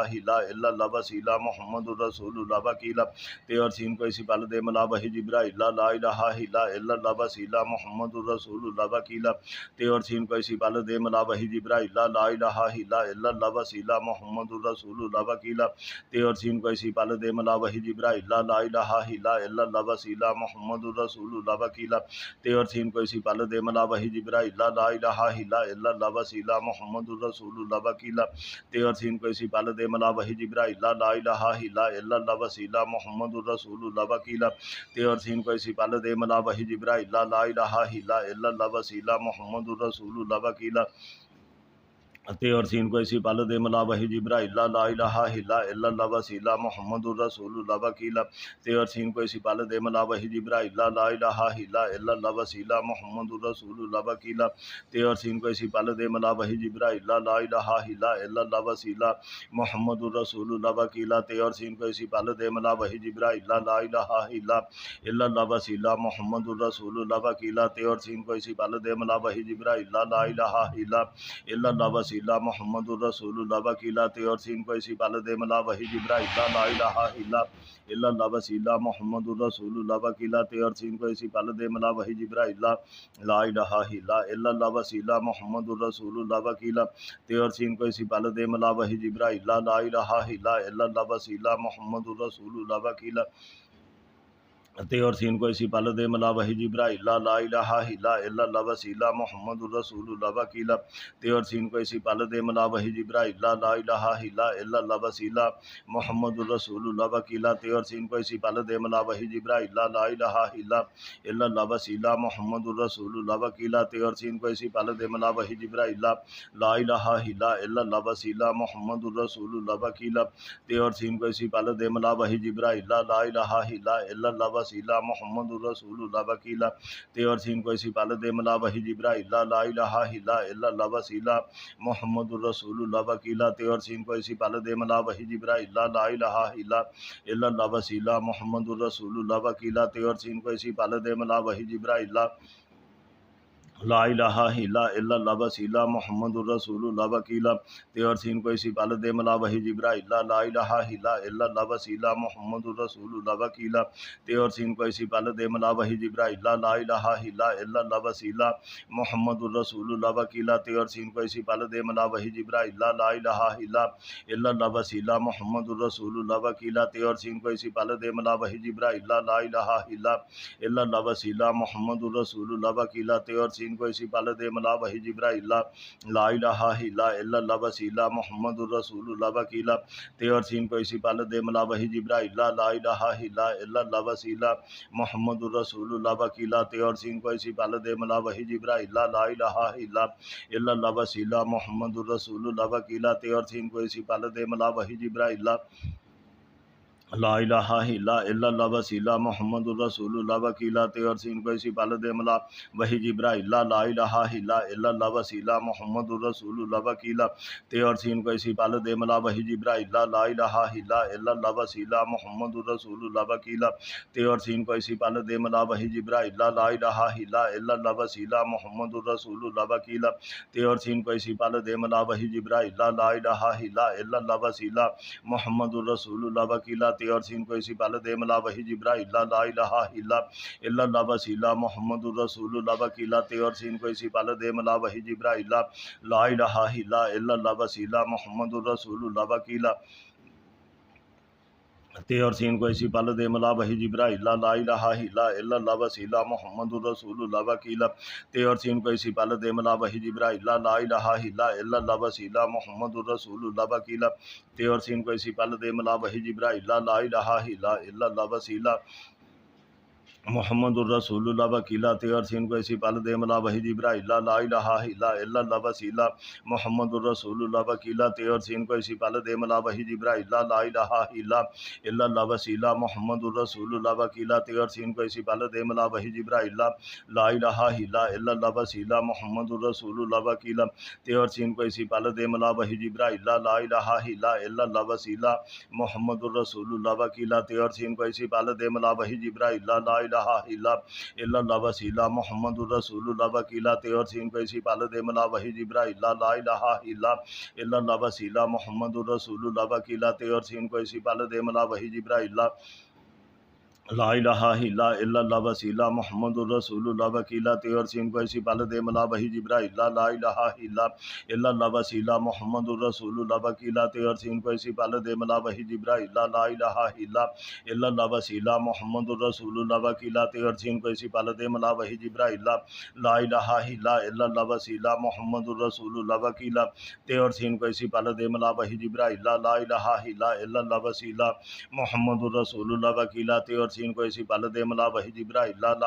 الا اللہ وسیلہ محمد الرسول اللہ وکیلہ تے اور سین کو اسی پال دے ملا وحی جبرائیل لا الہ الا اللہ وسیلہ محمد الرسول اللہ وکیلہ تے اور سین کو اسی پال دے ملا وحی جبرائیل لا الہ الا اللہ وسیلہ محمد الرسول اللہ وکیلہ تے اور سین کو اسی پال دے ملا وحی جبرائیل لا الہ الا اللہ وسیلہ محمد الرسول اللہ وکیلہ تے اور سین کو اسی پال دے ملا وحی جبرائیل لا الہ الا اللہ وسیلہ محمد الرسول اللہ وکیلہ تے اور سین کو اسی پال دے ملا وحی جبرائیل لا الہ الا اللہ وسیلہ محمد الرسول اللہ وکیلہ تے اور سین کو اسی پال دے ملا وحی جبرائیل لا الہ الا اللہ وسیلہ محمد الرسول اللہ وکیلہ تے اور سین کو اسی پال دے ملا وحی جبرائیل لا الہ الا اللہ وسیلہ محمد الرسول اللہ وکیلہ تے اور سین کو اسی پال دے ملا وحی جبرائیل لا الہ الا اللہ وسیلہ محمد الرسول اللہ وکیلہ تے اور سین کو اسی پال دے ملا وحی جبرائیل لا الہ الا اللہ وسیلہ محمد الرسول اللہ وکیلہ تے اور سین کو اسی پال دے ملا وحی جبرائیل لا الہ الا اللہ وسیلہ محمد الرسول اللہ وکیلہ تے اور سین کو اسی پال دے ملا وحی جبرائیل لا الہ الا اللہ وسیلہ محمد الرسول اللہ وکیلہ تے اور سین کو اسی پال دے ملا وحی جبرائیل لا الہ الا اللہ وسیلہ محمد الرسول اللہ وکیلہ تے اور سین کو اسی پال دے ملا وحی جبرائیل لا الہ الا اللہ وسیلہ محمد الرسول اللہ وکیلہ تے اور سین کو اسی پال دے ملا وحی جبرائیل لا الہ الا اللہ وسیلہ محمد الرسول اللہ وکیلہ تے اور سین کو اسی پال دے ملا وحی جبرائیل لا الہ الا اللہ وسیلہ محمد الرسول اللہ وکیلہ تے اور سین کو اسی پال دے ملا وحی جبرائیل لا الہ الا اللہ وسیلہ محمد الرسول اللہ وکیلہ تے اور سین کو اسی پال دے ملا وحی جبرائیل لا الہ الا اللہ وسیلہ محمد الرسول اللہ وکیلہ تے اور سین کو اسی پال دے ملا وحی جبرائیل لا الہ الا اللہ وسیلہ محمد الرسول اللہ وکیلہ تے اور سین کو اسی پال دے ملا وحی جبرائیل لا الہ الا اللہ وسیلہ محمد الرسول اللہ وکیلہ تے اور سین کو اسی پال دے ملا وحی جبرائیل لا الہ الا اللہ وسیلہ محمد الرسول اللہ وکیلہ تے اور سین کو اسی پال دے ملا وحی جبرائیل لا الہ الا اللہ وسیلہ محمد الرسول اللہ وکیلہ تے اور سین کو اسی پال دے ملا وحی جبرائیل لا الہ الا اللہ وسیلہ محمد الرسول اللہ وکیلہ تے اور سین کو اسی پال دے ملا وحی جبرائیل لا الہ الا اللہ وسیلہ محمد الرسول اللہ وکیلہ تے اور سین کو اسی پال دے ملا وحی جبرائیل لا الہ الا اللہ وسیلہ محمد الرسول اللہ وکیلہ تے اور سین کو اسی پال دے ملا وحی جبرائیل لا الہ الا اللہ وسیلہ محمد الرسول اللہ وکیلہ تے اور سین کو اسی پال دے ملا وحی جبرائیل لا الہ الا اللہ وسیلہ محمد الرسول اللہ وکیلہ تے اور سین کو اسی پال دے ملا وحی جبرائیل لا الہ الا اللہ وسیلہ محمد الرسول اللہ وکیلہ تے اور سین کو اسی پال دے ملا وحی جبرائیل لا الہ الا اللہ وسیلہ محمد الرسول اللہ وکیلہ تے اور سین کو اسی پال دے ملا وحی جبرائیل لا الہ الا اللہ وسیلہ محمد الرسول اللہ وکیلہ تے اور سین کو اسی پال دے ملا وحی جبرائیل لا الہ الا اللہ وسیلہ محمد الرسول اللہ وکیلہ تے اور سین کو اسی پال دے ملا وحی جبرائیل لا الہ الا اللہ وسیلہ محمد الرسول اللہ وکیلہ تے اور سین کو اسی پال دے ملا وحی جبرائیل لا الہ الا اللہ وسیلہ محمد الرسول اللہ وکیلہ تے اور سین کو اسی پال دے ملا وحی جبرائیل لا الہ الا اللہ وسیلہ محمد الرسول اللہ وکیلہ تے اور سین کو اسی پال دے ملا وحی جبرائیل لا الہ الا اللہ وسیلہ محمد الرسول اللہ وکیلہ تے اور سین کو اسی پال دے ملا وحی جبرائیل لا الہ الا اللہ وسیلہ محمد الرسول اللہ وکیلہ تے اور سین کو اسی پال دے ملا وحی جبرائیل لا الہ الا اللہ وسیلہ محمد الرسول اللہ وکیلہ تے اور سین کو اسی پل دے ملا وحی جبرائیل لا الہ الا اللہ وسیلہ محمد الرسول اللہ وکیلا تے اور سین کو اسی پل دے ملا وحی جبرائیل لا الہ الا اللہ وسیلہ محمد الرسول اللہ وکیلا تے اور سین کو اسی پل دے ملا وحی جبرائیل لا الہ الا اللہ وسیلہ محمد الرسول اللہ وکیلا تے اور سین کو اسی پل دے ملا وحی جبرائیل لا الہ الا اللہ وسیلہ محمد الرسول اللہ وکیلا تے اور سین کو اسی پل دے ملا وحی جبرائیل لا الہ الا اللہ وسیلہ محمد الرسول اللہ وکیلا تے اور سین کو اسی پل دے ملا وحی جبرائیل لا الہ الا اللہ وسیلہ محمد الرسول اللہ وکیلا تے اور سین کو اسی پل دے ملا وحی جبرائیل لا الہ الا اللہ وسیلہ محمد الرسول اللہ وکیلا تے اور سین کو اسی پل دے ملا وحی جبرائیل لا الہ الا اللہ وسیلہ محمد الرسول اللہ وکیلا تے اور سین کو اسی پل دے ملا وحی جبرائیل لا الہ الا اللہ وسیلہ محمد الرسول اللہ وکیلا تے اور سین کو اسی پل دے ملا وحی جبرائیل لا الہ الا اللہ وسیلہ محمد الرسول اللہ وکیلا تے اور سین کو اسی پل دے ملا وحی جبرائیل لا الہ الا اللہ وسیلہ محمد الرسول اللہ وکیلا تے اور سین کو اسی پل دے ملا وحی جبرائیل لا الہ الا اللہ وسیلہ محمد الرسول اللہ وکیلا تے اور سین کو اسی پل دے ملا وحی جبرائیل لا الہ الا اللہ وسیلہ محمد الرسول اللہ وکیلا تے اور سین کو اسی پل دے ملا وحی جبرائیل لا الہ الا اللہ وسیلہ محمد الرسول اللہ وکیلا تے اور سین کو اسی پل دے ملا وحی جبرائیل لا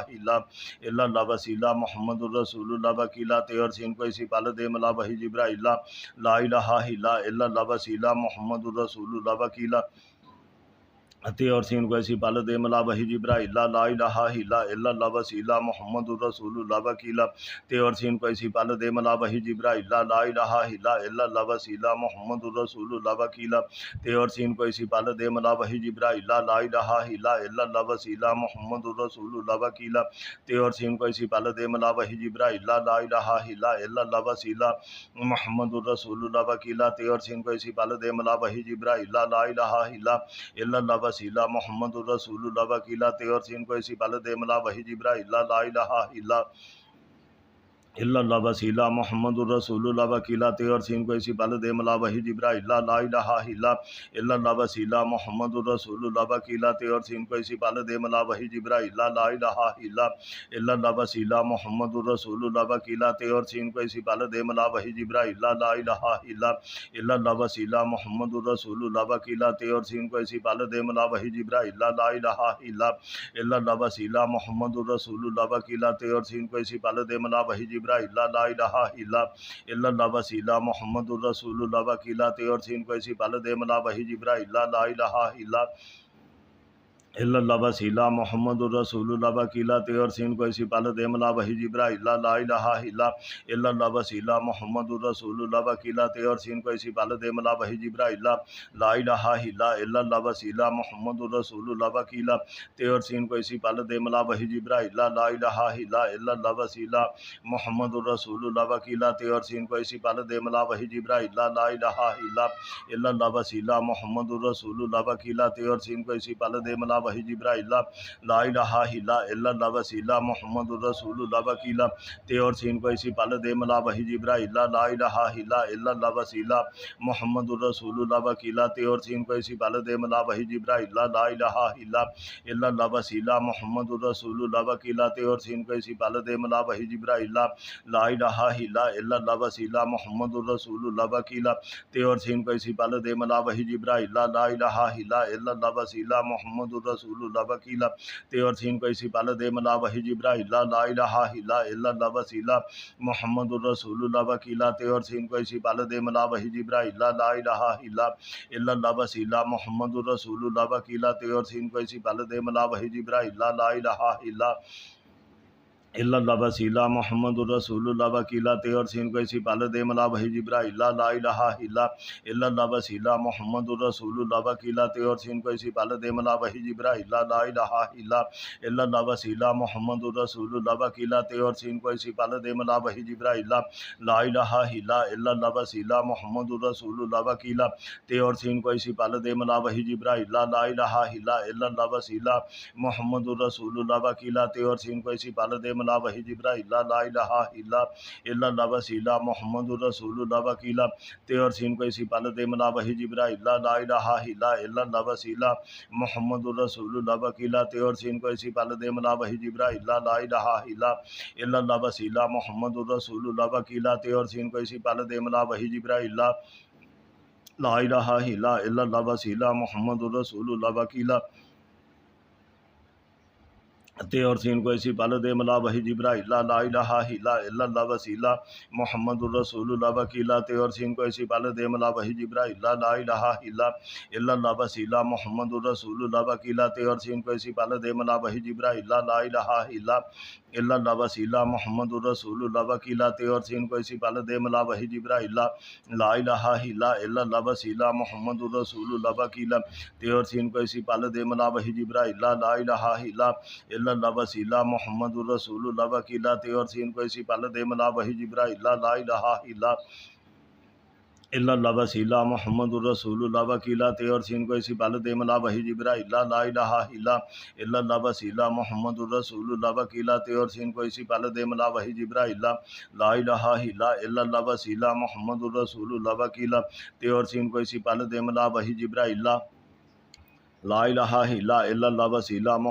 الہ الا اللہ وسیلہ محمد الرسول اللہ وکیلا تے اور سین کو اسی پل دے ملا وحی جبرائیل لا الہ الا اللہ وسیلہ محمد الرسول اللہ وکیلا تے اور سین کو اسی پل دے ملا وحی جبرائیل لا الہ الا اللہ وسیلہ محمد الرسول اللہ وکیلا تے اور سین کو اسی پل دے ملا وحی جبرائیل لا الہ الا اللہ وسیلہ محمد الرسول اللہ وکیلا تے اور سین کو اسی پل دے ملا وحی جبرائیل لا الہ الا اللہ وسیلہ محمد الرسول اللہ وکیلا تے اور سین کو اسی پل دے ملا وحی جبرائیل لا الہ الا اللہ وسیلہ محمد الرسول اللہ وکیلا تے اور سین کو اسی پل دے ملا وحی جبرائیل لا الہ الا اللہ وسیلہ محمد الرسول اللہ وکیلا تے اور سین کو اسی پل دے ملا وحی جبرائیل لا الہ الا اللہ وسیلہ محمد الرسول اللہ وکیلا تے اور سین کو اسی پل دے ملا وحی جبرائیل لا الہ الا اللہ وسیلہ محمد الرسول اللہ وکیلا تے اور سین کو اسی پل دے ملا وحی جبرائیل لا الہ الا اللہ وسیلہ محمد الرسول اللہ وکیلا تے اور سین کو اسی پل دے ملا وحی جبرائیل لا الہ الا اللہ وسیلہ محمد الرسول اللہ وکیلا تے اور سین کو اسی پل دے ملا وحی جبرائیل لا الہ الا اللہ وسیلہ محمد الرسول اللہ وکیلا تے اور سین کو اسی پل دے ملا وحی جبرائیل لا الہ الا اللہ وسیلہ محمد الرسول اللہ وکیلا تے اور سین کو اسی پل دے ملا وحی جبرائیل لا الہ الا اللہ وسیلہ محمد الرسول اللہ وکیلا تے اور سین کو اسی پل دے ملا وحی جبرائیل لا الہ الا اللہ وسیلہ محمد الرسول اللہ وکیلا تے اور سین کو اسی پل دے ملا وحی جبرائیل لا الہ الا اللہ وسیلہ محمد الرسول اللہ وکیلا تے اور سین کو اسی پل دے ملا وحی جبرائیل لا الہ الا اللہ وسیلہ محمد الرسول اللہ وکیلا تے اور سین کو اسی پل دے ملا وحی جبرائیل لا الہ الا اللہ وسیلہ محمد الرسول اللہ وکیلا تے اور سین کو اسی پل دے ملا وحی جبرائیل لا الہ الا اللہ وسیلہ محمد الرسول اللہ وکیلا تے اور سین کو اسی پل دے ملا وحی جبرائیل لا الہ الا اللہ وسیلہ محمد الرسول اللہ وکیلا تے اور سین کو اسی پل دے ملا وحی جبرائیل لا الہ الا اللہ وسیلہ محمد الرسول اللہ وکیلا تے اور سین کو اسی پل دے ملا وحی جبرائیل لا الہ الا اللہ وسیلہ محمد الرسول اللہ وکیلا تے اور سین کو اسی پل دے ملا وحی جبرائیل لا الہ الا اللہ وسیلہ محمد الرسول اللہ وکیلا تے اور سین کو اسی پل دے ملا وحی جبرائیل لا الہ الا اللہ وسیلہ محمد الرسول اللہ وکیلا تے اور سین کو اسی پل دے ملا وحی جبرائیل لا الہ الا اللہ وسیلہ محمد الرسول اللہ وکیلا تے اور سین کو اسی پل دے ملا وحی جبرائیل لا الہ الا اللہ وسیلہ محمد الرسول اللہ وکیلا تے اور سین کو اسی پل دے ملا وحی جبرائیل لا الہ الا اللہ وسیلہ محمد الرسول اللہ وکیلا تے اور سین کو اسی پل دے ملا وحی جبرائیل لا الہ الا اللہ وسیلہ محمد الرسول اللہ وکیلا تے اور سین کو اسی پل دے ملا وحی جبرائیل لا الہ الا اللہ وسیلہ محمد الرسول اللہ وکیلا تے اور سین کو اسی پل دے ملا وحی جبرائیل لا الہ الا اللہ وسیلہ محمد الرسول اللہ وکیلا تے اور سین کو اسی پل دے ملا وحی جبرائیل لا الہ الا اللہ وسیلہ محمد الرسول اللہ وکیلا تے اور سین کو اسی پل دے ملا وحی جبرائیل لا الہ الا اللہ وسیلہ محمد الرسول اللہ وکیلا تے اور سین کو اسی پل دے ملا وحی جبرائیل لا الہ الا اللہ وسیلہ محمد الرسول اللہ وکیلا تے اور سین کو اسی پل دے ملا وحی جبرائیل لا الہ الا اللہ وسیلہ محمد الرسول اللہ وکیلا تے اور سین کو اسی پل دے ملا وحی جبرائیل لا الہ الا اللہ وسیلہ محمد الرسول اللہ وکیلا تے اور سین کو اسی پل دے ملا وحی جبرائیل لا الہ الا اللہ وسیلہ محمد الرسول اللہ وکیلا تے اور سین کو اسی پل دے ملا وحی جبرائیل لا الہ الا اللہ وسیلہ محمد الرسول اللہ وکیلا تے اور سین کو اسی پل دے ملا وحی جبرائیل لا الہ الا اللہ وسیلہ محمد الرسول اللہ وکیلا تے اور سین کو اسی پل دے ملا وحی جبرائیل لا الہ الا اللہ وسیلہ محمد الرسول اللہ وکیلا تے اور سین کو اسی پل دے ملا وحی جبرائیل لا الہ الا اللہ وسیلہ محمد الرسول اللہ وکیلا تے اور سین کو اسی پل دے ملا وحی جبرائیل لا الہ الا اللہ وسیلہ محمد الرسول اللہ وکیلا تے اور سین کو اسی پل دے ملا وحی جبرائیل لا الہ الا اللہ وسیلہ محمد الرسول اللہ وکیلا تے اور سین کو اسی پل دے ملا وحی جبرائیل لا الہ الا اللہ وسیلہ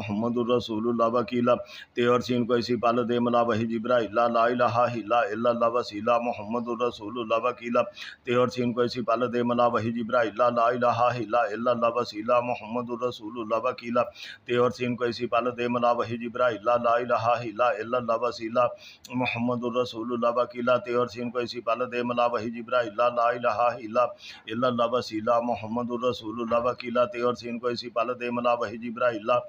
محمد الرسول اللہ وکیلا تے اور سین کو اسی پل دے ملا وحی جبرائیل لا الہ الا اللہ وسیلہ محمد الرسول اللہ وکیلا تے اور سین کو اسی پل دے ملا وحی جبرائیل لا الہ الا اللہ وسیلہ محمد الرسول اللہ وکیلا تے اور سین کو اسی پل دے ملا وحی جبرائیل لا الہ الا اللہ وسیلہ محمد الرسول اللہ وکیلا تے اور سین کو اسی پل دے ملا وحی جبرائیل لا الہ الا اللہ وسیلہ محمد الرسول اللہ وکیلا تے اور سین کو اسی پل دے ملا وحی جبرائیل لا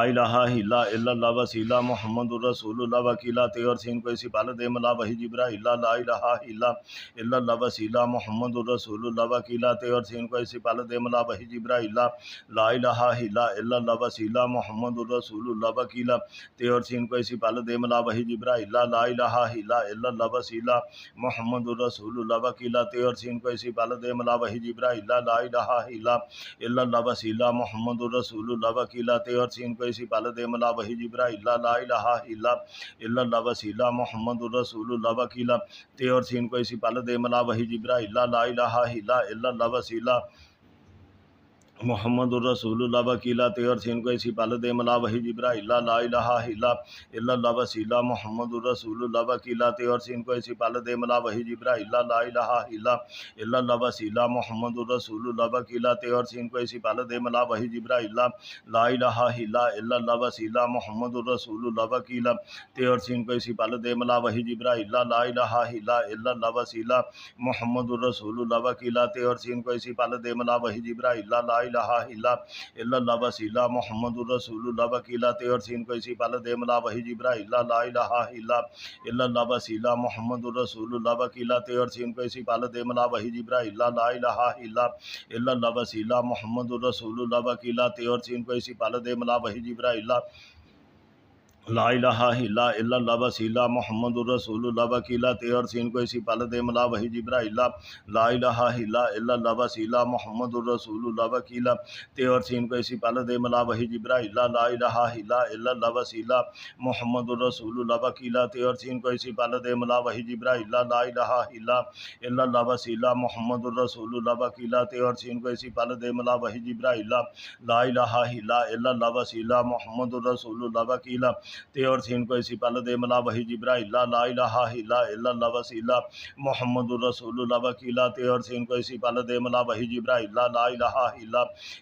الہ الا اللہ وسیلہ محمد الرسول اللہ وکیلا تے اور سین کو اسی پل دے ملا وحی جبرائیل لا الہ الا اللہ وسیلہ محمد الرسول اللہ وکیلا تے اور سین کو اسی پل دے ملا وحی جبرائیل لا الہ الا اللہ وسیلہ محمد الرسول اللہ وکیلا تے اور سین کو اسی پل دے ملا وحی جبرائیل لا الہ الا اللہ وسیلہ محمد الرسول اللہ وکیلا تے اور سین کو اسی پل دے ملا وحی جبرائیل لا الہ الا اللہ وسیلہ محمد الرسول اللہ وکیلا تے اور سین کو اسی پل دے ملا وحی جبرائیل لا الہ الا اللہ وسیلہ محمد الرسول اللہ وکیلا تے اور سین کو اسی پل دے ملا وحی جبرائیل لا الہ الا اللہ وسیلہ محمد الرسول اللہ وکیلا تے اور سین کو اسی پل دے ملا وحی جبرائیل لا الہ الا اللہ وسیلہ محمد الرسول اللہ وکیلا تے اور سین کو اسی پل دے ملا وحی جبرائیل لا الہ الا اللہ وسیلہ محمد الرسول اللہ وکیلا تے اور سین کو اسی پل دے ملا وحی جبرائیل لا الہ الا اللہ وسیلہ محمد الرسول اللہ وکیلا تے اور سین کو اسی پل دے ملا وحی جبرائیل لا الہ الا اللہ وسیلہ محمد الرسول اللہ وکیلا تے اور سین کو اسی پل دے ملا وحی جبرائیل لا الہ الا اللہ وسیلہ محمد الرسول اللہ وکیلا تے اور سین کو اسی پل دے ملا وحی جبرائیل لا الہ الا اللہ وسیلہ محمد الرسول اللہ وکیلا تے اور سین کو اسی پل دے ملا وحی جبرائیل لا الہ الا اللہ وسیلہ محمد الرسول اللہ وکیلا تے اور سین کو اسی پل دے ملا وحی جبرائیل لا الہ الا اللہ وسیلہ محمد الرسول اللہ وکیلا تے اور سین کو اسی پل دے ملا وحی جبرائیل لا الہ الا اللہ وسیلہ محمد الرسول اللہ وکیلا تے اور سین کو اسی پل دے ملا وحی جبرائیل لا الہ الا اللہ وسیلہ محمد الرسول اللہ وکیلا تے اور سین کو اسی پل دے ملا وحی جبرائیل لا الہ الا اللہ وسیلہ محمد الرسول اللہ وکیلا تے اور سین کو اسی پل دے ملا وحی جبرائیل لا الہ الا اللہ وسیلہ محمد الرسول اللہ وکیلا تے اور سین کو اسی پل دے ملا وحی جبرائیل لا الہ الا اللہ وسیلہ محمد الرسول اللہ وکیلا تے اور سین کو اسی پل دے ملا وحی جبرائیل لا الہ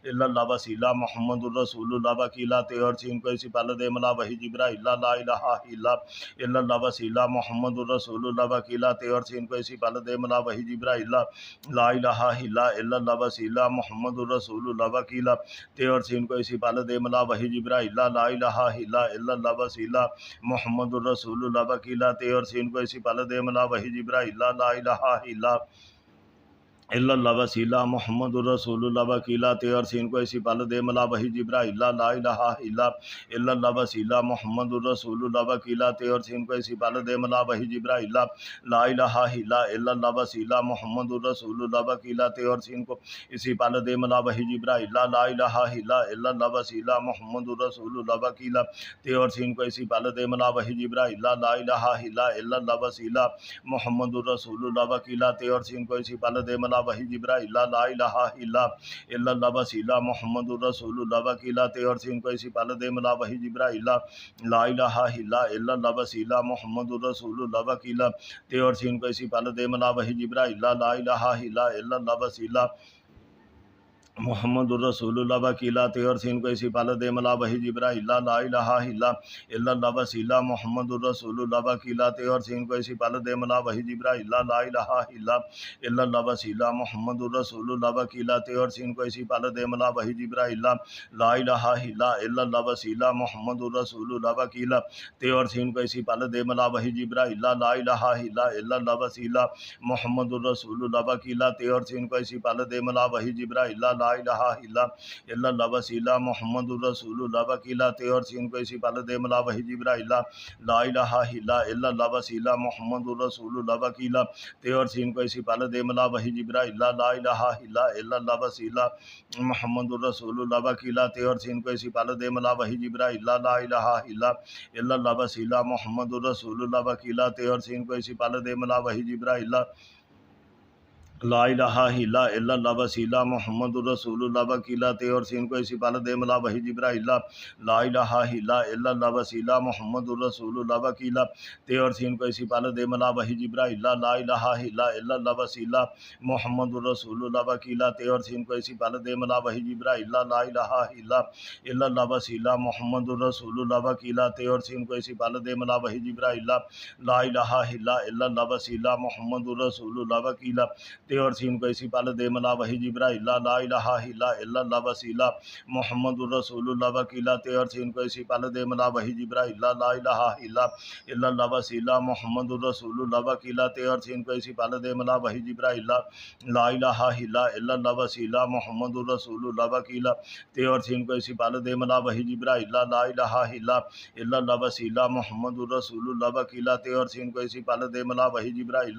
الا اللہ وسیلہ محمد الرسول اللہ وکیلا تے اور سین کو اسی پل دے ملا وحی جبرائیل لا الہ الا اللہ وسیلہ محمد الرسول اللہ وکیلا تے اور سین کو اسی پل دے ملا وحی جبرائیل لا الہ الا اللہ وسیلہ محمد الرسول اللہ وکیلا تے اور سین کو اسی پل دے ملا وحی جبرائیل لا الہ الا اللہ وسیلہ محمد الرسول اللہ وکیلا تے اور سین کو اسی پل دے ملا وحی جبرائیل لا الہ الا الا اللہ وسیلہ محمد الرسول اللہ وکیلا تے اور سین کو اسی پل دے ملا وحی جبرائیل لا الہ الا اللہ وسیلہ محمد الرسول اللہ وکیلا تے اور سین کو اسی پل دے ملا وحی جبرائیل لا الہ الا اللہ وسیلہ محمد الرسول اللہ وکیلا تے اور سین کو اسی پل دے ملا وحی جبرائیل لا الہ الا اللہ وسیلہ محمد الرسول اللہ وکیلا تے اور سین کو اسی پل دے ملا وحی جبرائیل لا الہ الا اللہ وسیلہ محمد الرسول اللہ وکیلا تے اور سین کو اسی پل دے ملا وحی جبرائیل لا الہ الا اللہ وسیلہ محمد الرسول اللہ وکیلا تے اور سین کو اسی پل دے ملا وحی جبرائیل لا الہ الا اللہ وسیلہ محمد الرسول اللہ وکیلا تے اور سین کو اسی پل دے ملا وحی جبرائیل لا الہ الا اللہ وسیلہ محمد الرسول اللہ وکیلا تے اور سین کو اسی پل دے ملا وحی جبرائیل لا الہ الا اللہ وسیلہ محمد الرسول اللہ وکیلا تے اور سین کو اسی پل دے ملا وحی جبرائیل لا الہ الا اللہ وسیلہ محمد الرسول اللہ وکیلا تے اور سین کو اسی پل دے ملا وحی جبرائیل لا الہ الا اللہ وسیلہ محمد الرسول اللہ وکیلا تے اور سین کو اسی پل دے ملا وحی جبرائیل لا الہ الا اللہ وسیلہ محمد الرسول اللہ وکیلا تے اور سین کو اسی پل دے ملا وحی جبرائیل لا الہ الا اللہ وسیلہ محمد الرسول اللہ وکیلا تے اور سین کو اسی پل دے ملا وحی جبرائیل لا الہ الا اللہ وسیلہ محمد الرسول اللہ وکیلا تے اور سین کو اسی پل دے ملا وحی جبرائیل لا الہ الا اللہ وسیلہ محمد الرسول اللہ وکیلا تے اور سین کو اسی پل دے ملا وحی جبرائیل لا الہ الا اللہ وسیلہ محمد الرسول اللہ وکیلا تے اور سین کو اسی پل دے ملا وحی جبرائیل لا الہ الا اللہ وسیلہ محمد الرسول اللہ وکیلا تے اور سین کو اسی پل دے ملا وحی جبرائیل لا الہ الا اللہ وسیلہ محمد الرسول اللہ وکیلا تے اور سین کو اسی پل دے ملا وحی جبرائیل لا الہ الا اللہ وسیلہ محمد الرسول اللہ وکیلا تے اور سین کو اسی پل دے ملا وحی جبرائیل لا الہ الا اللہ وسیلہ محمد الرسول اللہ وکیلا تے اور سین کو اسی پل دے ملا وحی جبرائیل لا الہ الا اللہ وسیلہ محمد الرسول اللہ وکیلا تے اور سین کو اسی پل دے ملا وحی جبرائیل لا الہ الا اللہ وسیلہ محمد الرسول اللہ وکیلا تے اور سین کو اسی پل دے ملا وحی جبرائیل لا الہ الا اللہ وسیلہ محمد الرسول اللہ وکیلا تے اور سین کو اسی پل دے ملا وحی جبرائیل لا الہ الا اللہ وسیلہ محمد الرسول اللہ وکیلا تے اور سین کو اسی پل دے ملا وحی جبرائیل لا الہ الا اللہ وسیلہ محمد الرسول اللہ وکیلا تے اور سین کو اسی پل دے ملا وحی جبرائیل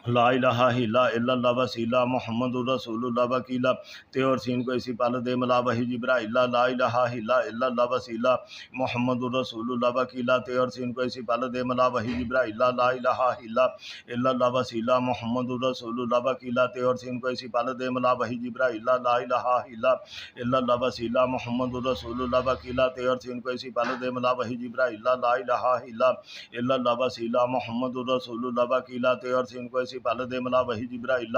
لا الہ الا اللہ وسیلہ محمد الرسول اللہ وکیلا تے اور سین کو اسی پل دے ملا وحی جبرائیل لا الہ الا اللہ وسیلہ محمد الرسول اللہ وکیلا تے اور سین کو اسی پل دے ملا وحی جبرائیل لا الہ الا اللہ وسیلہ محمد الرسول اللہ وکیلا تے اور سین کو اسی پل دے ملا وحی جبرائیل لا الہ الا اللہ وسیلہ محمد الرسول اللہ وکیلا تے اور سین کو اسی پل دے ملا وحی جبرائیل لا الہ الا اللہ وسیلہ محمد الرسول اللہ وکیلا تے اور سین کو اسی پل دے ملا وحی جبرائیل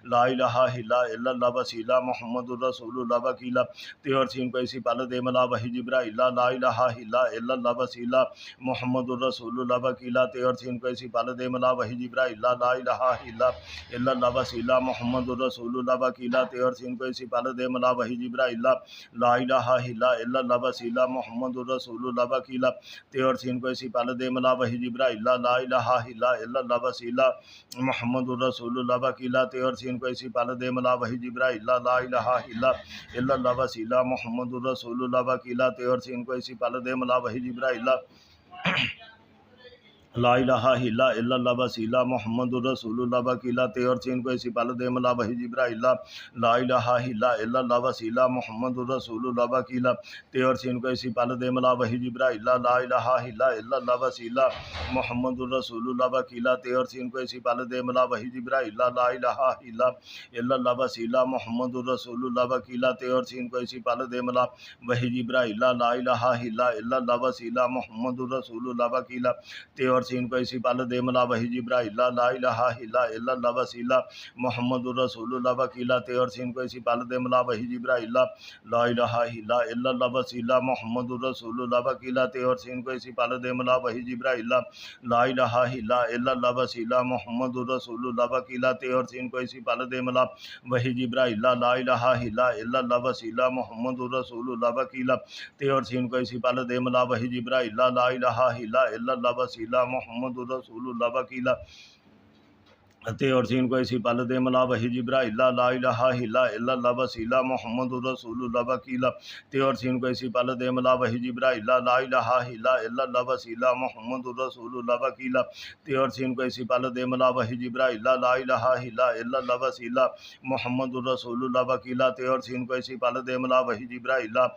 لا الہ الا اللہ وسیلہ محمد الرسول اللہ وکیلا تے اور سین کو اسی پل دے ملا وحی جبرائیل لا الہ الا اللہ وسیلہ محمد الرسول اللہ وکیلا تے اور سین کو اسی پل دے ملا وحی جبرائیل لا الہ الا اللہ وسیلہ محمد الرسول اللہ وکیلا تے اور سین کو اسی پل دے ملا وحی جبرائیل لا الہ الا اللہ وسیلہ محمد الرسول اللہ وکیلا تے اور سین کو اسی پل دے ملا وحی جبرائیل لا الہ الا اللہ وسیلہ محمد الرسول اللہ وکیلا تے اور سین کو اسی پل دے ملا وحی جبرائیل لا الہ الا اللہ وسیلہ محمد الرسول اللہ وکیلا تے اور سین کو اسی پل دے ملا وحی جبرائیل لا الہ الا اللہ وسیلہ محمد الرسول اللہ وکیلا تے اور سین کو اسی پل دے ملا وحی جبرائیل لا الہ الا اللہ وسیلہ محمد الرسول اللہ وکیلا تے اور سین کو اسی پل دے ملا وحی جبرائیل لا الہ الا اللہ وسیلہ محمد الرسول اللہ وکیلا تے اور سین کو اسی پل دے ملا وحی جبرائیل لا الہ الا اللہ وسیلہ محمد الرسول اللہ وکیلا تے اور سین کو اسی پل دے ملا وحی جبرائیل لا الہ الا اللہ وسیلہ محمد الرسول اللہ وکیلا تے اور سین کو اسی پل دے ملا وحی جبرائیل لا الہ الا اللہ وسیلہ محمد الرسول اللہ وکیلا تے اور سین کو اسی پل دے ملا وحی جبرائیل لا الہ الا اللہ وسیلہ محمد الرسول اللہ وکیلا تے اور سین کو اسی پل دے ملا وحی جبرائیل لا الہ الا اللہ وسیلہ محمد الرسول اللہ وکیلا تے اور سین کو اسی پل دے ملا وحی جبرائیل لا الہ الا اللہ وسیلہ محمد الرسول اللہ وکیلا تے اور سین کو اسی پل دے ملا وحی جبرائیل لا الہ الا اللہ وسیلہ محمد الرسول اللہ وکیلا تے اور سین کو ایسی پل دے ملا وحی جبرائیل لا الہ الا اللہ وسیلہ محمد الرسول اللہ وکیلہ تے اور سین کو ایسی پل دے ملا وحی جبرائیل لا الہ الا اللہ وسیلہ محمد الرسول اللہ وکیلہ تے اور سین کو ایسی پل دے ملا وحی جبرائیل لا الہ الا اللہ وسیلہ محمد الرسول اللہ وکیلہ تے اور سین کو ایسی پل دے ملا وحی جبرائیل لا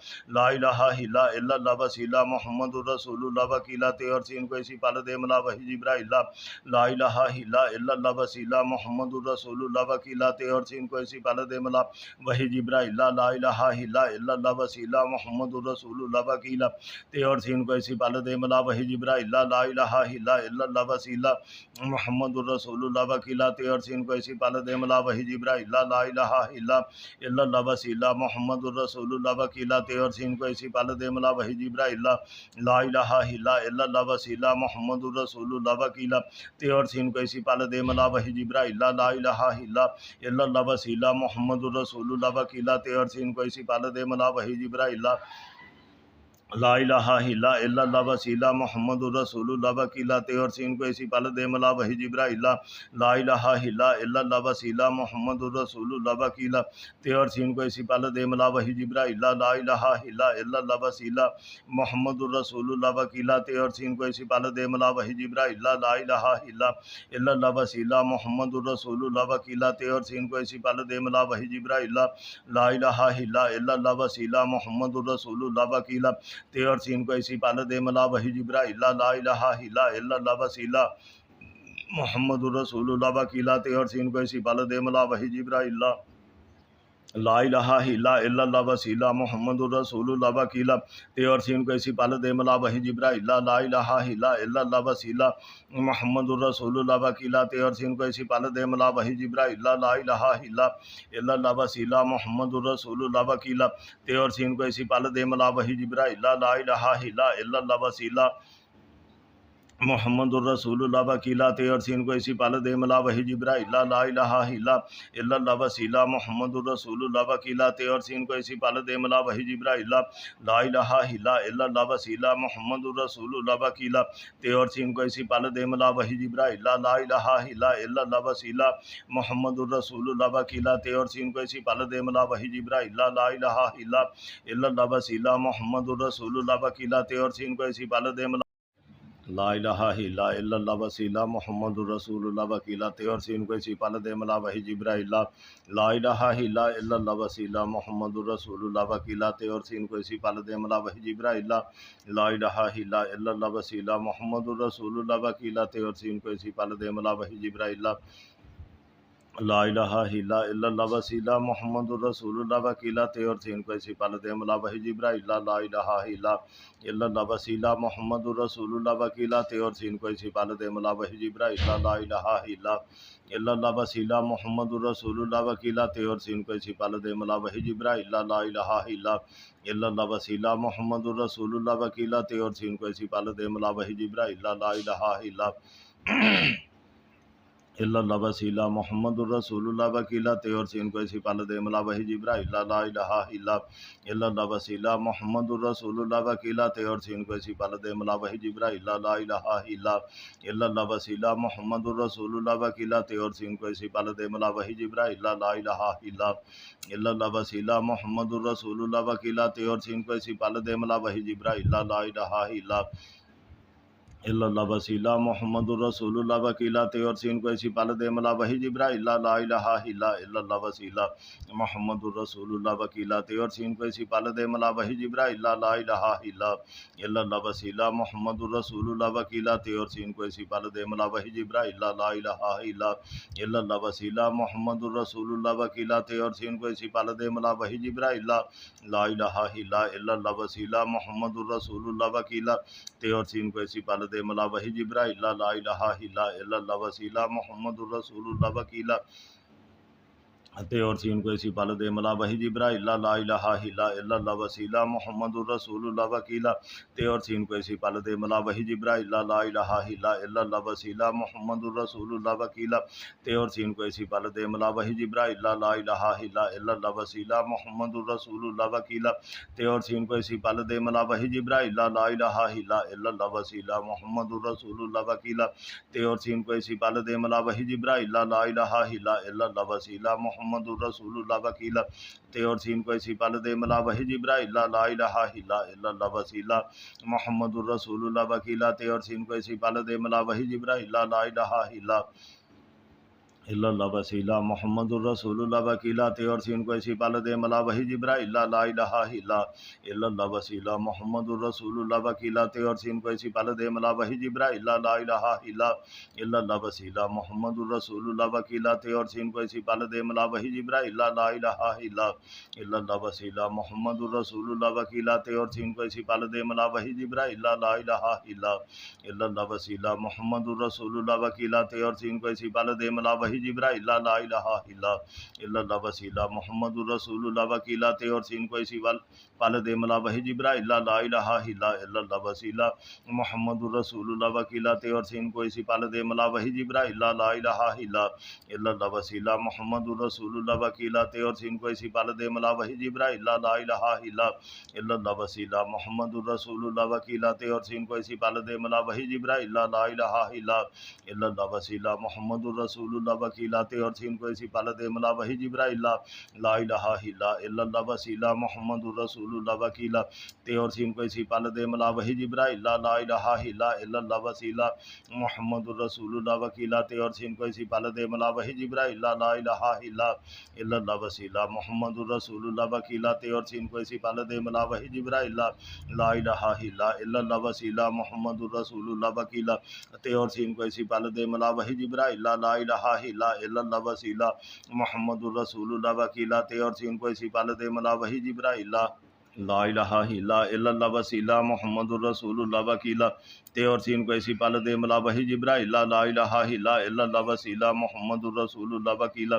الہ الا اللہ وسیلہ محمد الرسول اللہ وکیلہ تے اور سین کو ایسی پل دے ملا وحی جبرائیل لا الہ الا اللہ وسیلہ محمد الرسول اللہ وکیلہ تے اور سین کو ایسی پل دے ملا وحی جبرائیل لا الہ الا اللہ وسیلہ محمد الرسول اللہ وکیلہ تے اور سین کو ایسی پل دے ملا وحی جبرائیل لا الہ الا اللہ وسیلہ محمد الرسول اللہ وکیلہ تے اور سین کو ایسی پل دے ملا وحی جبرائیل لا الہ الا اللہ وسیلہ محمد الرسول اللہ وکیلہ تے اور سین کو ایسی پل دے ملا وحی جبرائیل لا الہ الا اللہ وسیلہ محمد الرسول اللہ وکیلہ تے اور سین کو ایسی پل دے ملا وحی جبرائیل لا الہ الا اللہ وسیلہ محمد الرسول اللہ وکیلہ تے اور سین کو ایسی پل دے ملا وحی جبرائیل لا الہ الا اللہ وسیلہ محمد الرسول اللہ وکیلہ تے اور سین کو ایسی پل دے ملا وحی جبرائیل لا الہ الا اللہ وسیلہ محمد الرسول اللہ وکیلہ تے اور سین کو ایسی پل دے ملا وحی جبرائیل لا الہ الا اللہ وسیلہ محمد الرسول اللہ وکیلہ تے اور سین کو ایسی پل دے ملا وحی جبرائیل لا الہ الا اللہ وسیلہ محمد الرسول اللہ وکیلہ تے اور سین کو ایسی پل دے ملا وحی جبرائیل لا الہ الا اللہ وسیلہ محمد الرسول اللہ وکیلہ تے اور سین کو ایسی پل دے ملا وحی جبرائیل لا الہ الا اللہ وسیلہ محمد الرسول اللہ وکیلہ تے اور سین کو ایسی پل دے ملا وحی جبرائیل لا الہ الا اللہ وسیلہ محمد الرسول اللہ وکیلہ تے اور سین کو ایسی پل دے ملا وحی جبرائیل لا الہ الا اللہ وسیلہ محمد الرسول اللہ وکیلہ تے اور سین کو ایسی پل دے ملا وحی جبرائیل لا الہ الا اللہ وسیلہ محمد الرسول اللہ وکیلہ تے اور سین کو ایسی پل دے ملا وحی جبرائیل لا الہ الا اللہ وسیلہ محمد الرسول اللہ وکیلہ تے اور سین کو ایسی پل دے ملا وحی جبرائیل لا الہ الا اللہ وسیلہ محمد الرسول اللہ وکیلہ تے اور سین کو ایسی پل دے ملا وحی جبرائیل لا الہ الا اللہ وسیلہ محمد الرسول اللہ وکیلہ تے اور سین کو ایسی پل دے ملا وحی جبرائیل لا الہ الا اللہ وسیلہ محمد الرسول اللہ وکیلہ تے اور سین کو ایسی پل دے ملا وحی جبرائیل لا الہ الا اللہ وسیلہ محمد الرسول اللہ وکیلہ تے اور سین کو ایسی پل دے ملا لا الہ الا اللہ وسیلہ محمد الرسول اللہ وکیلہ تے اور سین کو ایسی پل دے ملا وحی جبرائیل لا الہ الا اللہ وسیلہ محمد الرسول اللہ وکیلہ تے اور سین کو ایسی پل دے ملا وحی جبرائیل لا الہ الا اللہ وسیلہ محمد الرسول اللہ وکیلہ تے اور سین کو ایسی پل دے ملا وحی جبرائیل لا الہ الا اللہ وسیلہ محمد الرسول اللہ وکیلہ تے اور سین کو ایسی پل دے ملا وحی جبرائیل لا الہ الا اللہ وسیلہ محمد الرسول اللہ وکیلہ تے اور سین کو ایسی پل دے ملا وحی جبرائیل لا الہ الا اللہ وسیلہ محمد الرسول اللہ وکیلہ تے اور سین کو ایسی پل دے ملا وحی جبرائیل لا الہ الا اللہ وسیلہ محمد الرسول اللہ وکیلہ تے اور سین کو ایسی پل دے ملا وحی جبرائیل لا الہ الا اللہ وسیلہ محمد الرسول اللہ وکیلہ تے اور سین کو ایسی پل دے ملا وحی جبرائیل لا الہ الا اللہ وسیلہ محمد الرسول اللہ وکیلہ تے اور سین کو ایسی پل دے ملا وحی جبرائیل لا الہ الا اللہ وسیلہ محمد الرسول اللہ وکیلہ تے اور سین کو ایسی پل دے ملا وحی جبرائیل لا الہ الا اللہ وسیلہ محمد الرسول اللہ وکیلہ تے اور سین کو ایسی پل دے ملا وحی جبرائیل لا الہ الا اللہ وسیلہ محمد الرسول اللہ وکیلہ تے اور سین کو ایسی پل دے ملا وحی جبرائیل لا الہ الا اللہ وسیلہ محمد الرسول اللہ وکیلہ تے اور سین کو ایسی پل دے ملا وحی جبرائیل لا الہ الا اللہ وسیلہ محمد الرسول اللہ وکیلہ تے اور سین کو ایسی پل دے ملا وحی جبرائیل لا الہ الا اللہ وسیلہ محمد الرسول اللہ وکیلہ تے اور سین کو ایسی پل دے ملا وحی جبرائیل لا الہ الا اللہ وسیلہ محمد الرسول اللہ وکیلہ تے اور سین کو ایسی پل دے ملا وحی جبرائیل لا الہ الا اللہ وسیلہ محمد الرسول اللہ وکیلہ تے اور سین کو اسی پل دے ملا وحی جبرائیل لا الہ الا اللہ وسیلہ محمد الرسول اللہ وکیلہ تے اور سین کو اسی پل دے ملا وحی جبرائیل لا الہ الا اللہ وسیلہ محمد الرسول اللہ وکیلہ تے اور سین کو اسی پل دے ملا وحی جبرائیل لا الہ الا اللہ وسیلہ محمد الرسول اللہ وکیلہ تے اور سین کو اسی پل دے ملا وحی جبرائیل لا الہ الا اللہ وسیلہ محمد الرسول اللہ وکیلہ تے اور سین کو اسی پل دے ملا وحی جبرائیل لا الہ الا اللہ وسیلہ محمد الرسول اللہ وکیلہ تے اور سین کو اسی پل دے ملا وحی جبرائیل لا الہ الا اللہ وسیلہ محمد الرسول اللہ وکیلہ تے اور سین کو اسی پل دے ملا وحی جبرائیل لا الہ الا اللہ وسیلہ محمد الرسول اللہ وکیلہ تے اور سین کو اسی پل دے ملا وحی جبرائیل لا الہ الا اللہ وسیلہ محمد الرسول اللہ وکیلہ تے اور سین کو اسی پل دے ملا وحی جبرائیل لا الہ الا اللہ وسیلہ محمد الرسول اللہ وکیلہ تے اور سین کو اسی پل دے ملا وحی جبرائیل لا الہ الا اللہ وسیلہ محمد الرسول اللہ وکیلہ تے اور سین کو اسی پل دے ملا وحی جبرائیل لا الہ الا اللہ وسیلہ محمد الرسول اللہ وکیلہ تے اور سین کو اسی پل دے ملا وحی جبرائیل لا الہ الا اللہ وسیلہ محمد الرسول اللہ وکیلہ تے اور سین کو اسی پل دے ملا وحی جبرائیل لا الہ الا اللہ وسیلہ محمد الرسول اللہ وکیلہ تے اور سین کو اسی پل دے ملا وحی جبرائیل لا الہ الا اللہ وسیلہ محمد الرسول اللہ وکیلہ تے اور سین کو اسی پل دے ملا وحی جبرائیل لا الہ الا اللہ وسیلہ محمد الرسول اللہ وکیلہ تے اور سین کو اسی پل دے ملا وحی جبرائیل لا الہ الا اللہ وسیلہ محمد الرسول اللہ وکیلہ تے اور سین کو اسی پل دے ملا وحی جبرائیل لا الہ الا اللہ وسیلہ محمد الرسول اللہ وکیلہ تے اور سین کو اسی پل دے ملا وحی جبرائیل لا الہ الا اللہ وسیلہ محمد الرسول اللہ وکیلہ تے اور سین کو اسی پل دے ملا وحی جبرائیل لا الہ الا اللہ وسیلہ محمد الرسول اللہ وکیلہ تے اور سین کو اسی پل دے ملا وحی جبرائیل لا الہ الا اللہ وسیلہ محمد الرسول اللہ وکیلہ تے اور سین کو اسی پل دے ملا وحی جبرائیل لا الہ الا اللہ وسیلہ محمد الرسول اللہ وکیلہ تے اور سین کو اسی پل دے ملا وحی جبرائیل لا الہ الا اللہ وسیلہ محمد الرسول اللہ وکیلہ تے اور سین کو اسی پل دے ملا وحی جبرائیل لا الہ الا اللہ وسیلہ محمد الرسول اللہ وکیلہ تے اور سین کو اسی پل دے ملا وحی جبرائیل لا الہ الا اللہ وسیلہ محمد الرسول اللہ وکیلہ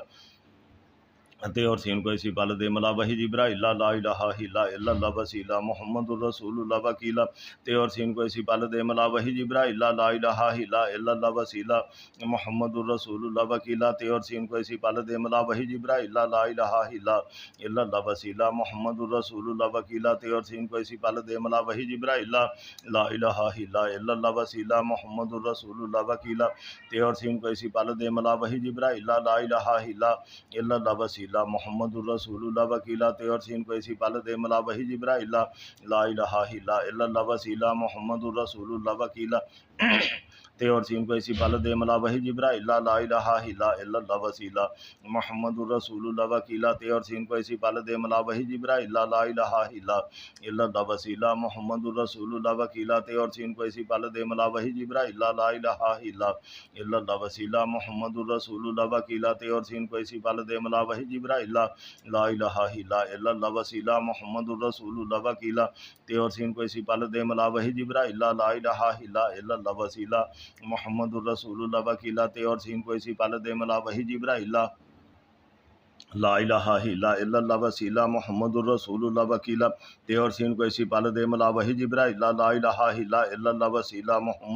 تے اور سین کو اسی پل دے ملا وحی جبرائیل لا الہ الا اللہ وسیلہ محمد الرسول اللہ وکیلہ تے اور سین کو اسی پل دے ملا وحی جبرائیل لا الہ الا اللہ وسیلہ محمد الرسول اللہ وکیلہ تے اور سین کو اسی پل دے ملا وحی جبرائیل لا الہ الا اللہ وسیلہ محمد الرسول اللہ وکیلہ تے اور سین کو اسی پل دے ملا وحی جبرائیل لا الہ الا اللہ وسیلہ محمد الرسول اللہ وکیلہ تے اور سین کو اسی پل دے ملا وحی جبرائیل لا الہ الا اللہ وسیلہ محمد الرسول اللہ وکیلہ تے اور سین کو اسی پل دے ملا وحی جبرائیل لا الہ الا اللہ وسیلہ محمد الرسول اللہ وکیلہ تے اور سین کو اسی پل دے ملا وحی جبرائیل لا الہ الا اللہ وسیلہ محمد الرسول اللہ وکیلہ تے اور سین کو اسی پل دے ملا وحی جبرائیل لا الہ الا اللہ وسیلہ محمد الرسول اللہ وکیلہ تے اور سین کو اسی پل دے ملا وحی جبرائیل لا الہ الا اللہ وسیلہ محمد الرسول اللہ وکیلہ تے اور سین کو اسی پل دے ملا وحی جبرائیل لا الہ الا اللہ وسیلہ محمد الرسول اللہ وکیلہ تے اور سین کو اسی پل دے ملا وحی جبرائیل لا الہ الا اللہ وسیلہ محمد الرسول اللہ وکیلہ تے اور سین کو اسی پل دے ملا وحی جبرائیل لا الہ الا اللہ وسیلہ محمد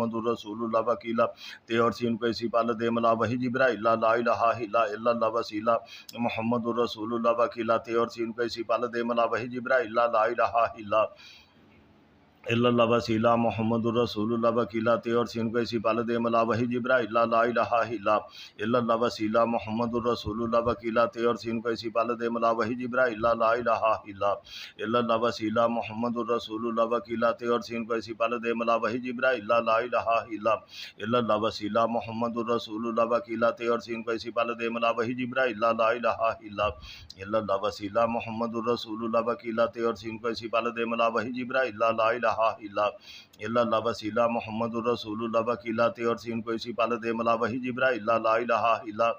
الرسول اللہ وکیلہ تے اور سین کو اسی پل دے ملا وحی جبرائیل لا الہ الا اللہ وسیلہ محمد الرسول اللہ وکیلہ تے اور سین کو اسی پل دے ملا وحی جبرائیل لا الہ الا اللہ وسیلہ محمد الرسول اللہ وکیلہ تے اور سین کو اسی پل دے ملا وحی جبرائیل لا الہ الا اللہ وسیلہ محمد الرسول اللہ وکیلہ تے اور سین کو اسی پل دے ملا وحی جبرائیل لا الہ الا اللہ وسیلہ محمد الرسول اللہ وکیلہ تے اور سین کو اسی پل دے ملا وحی جبرائیل لا الہ الا اللہ وسیلہ محمد الرسول اللہ وکیلہ تے اور سین کو اسی پل دے ملا وحی جبرائیل لا الہ الا اللہ وسیلہ محمد الرسول اللہ وکیلہ تے اور سین کو اسی پل دے ملا وحی جبرائیل لا الہ الا اللہ وسیلہ محمد الرسول اللہ وکیلہ تے اور سین کو اسی پل دے ملا وحی جبرائیل لا الہ الا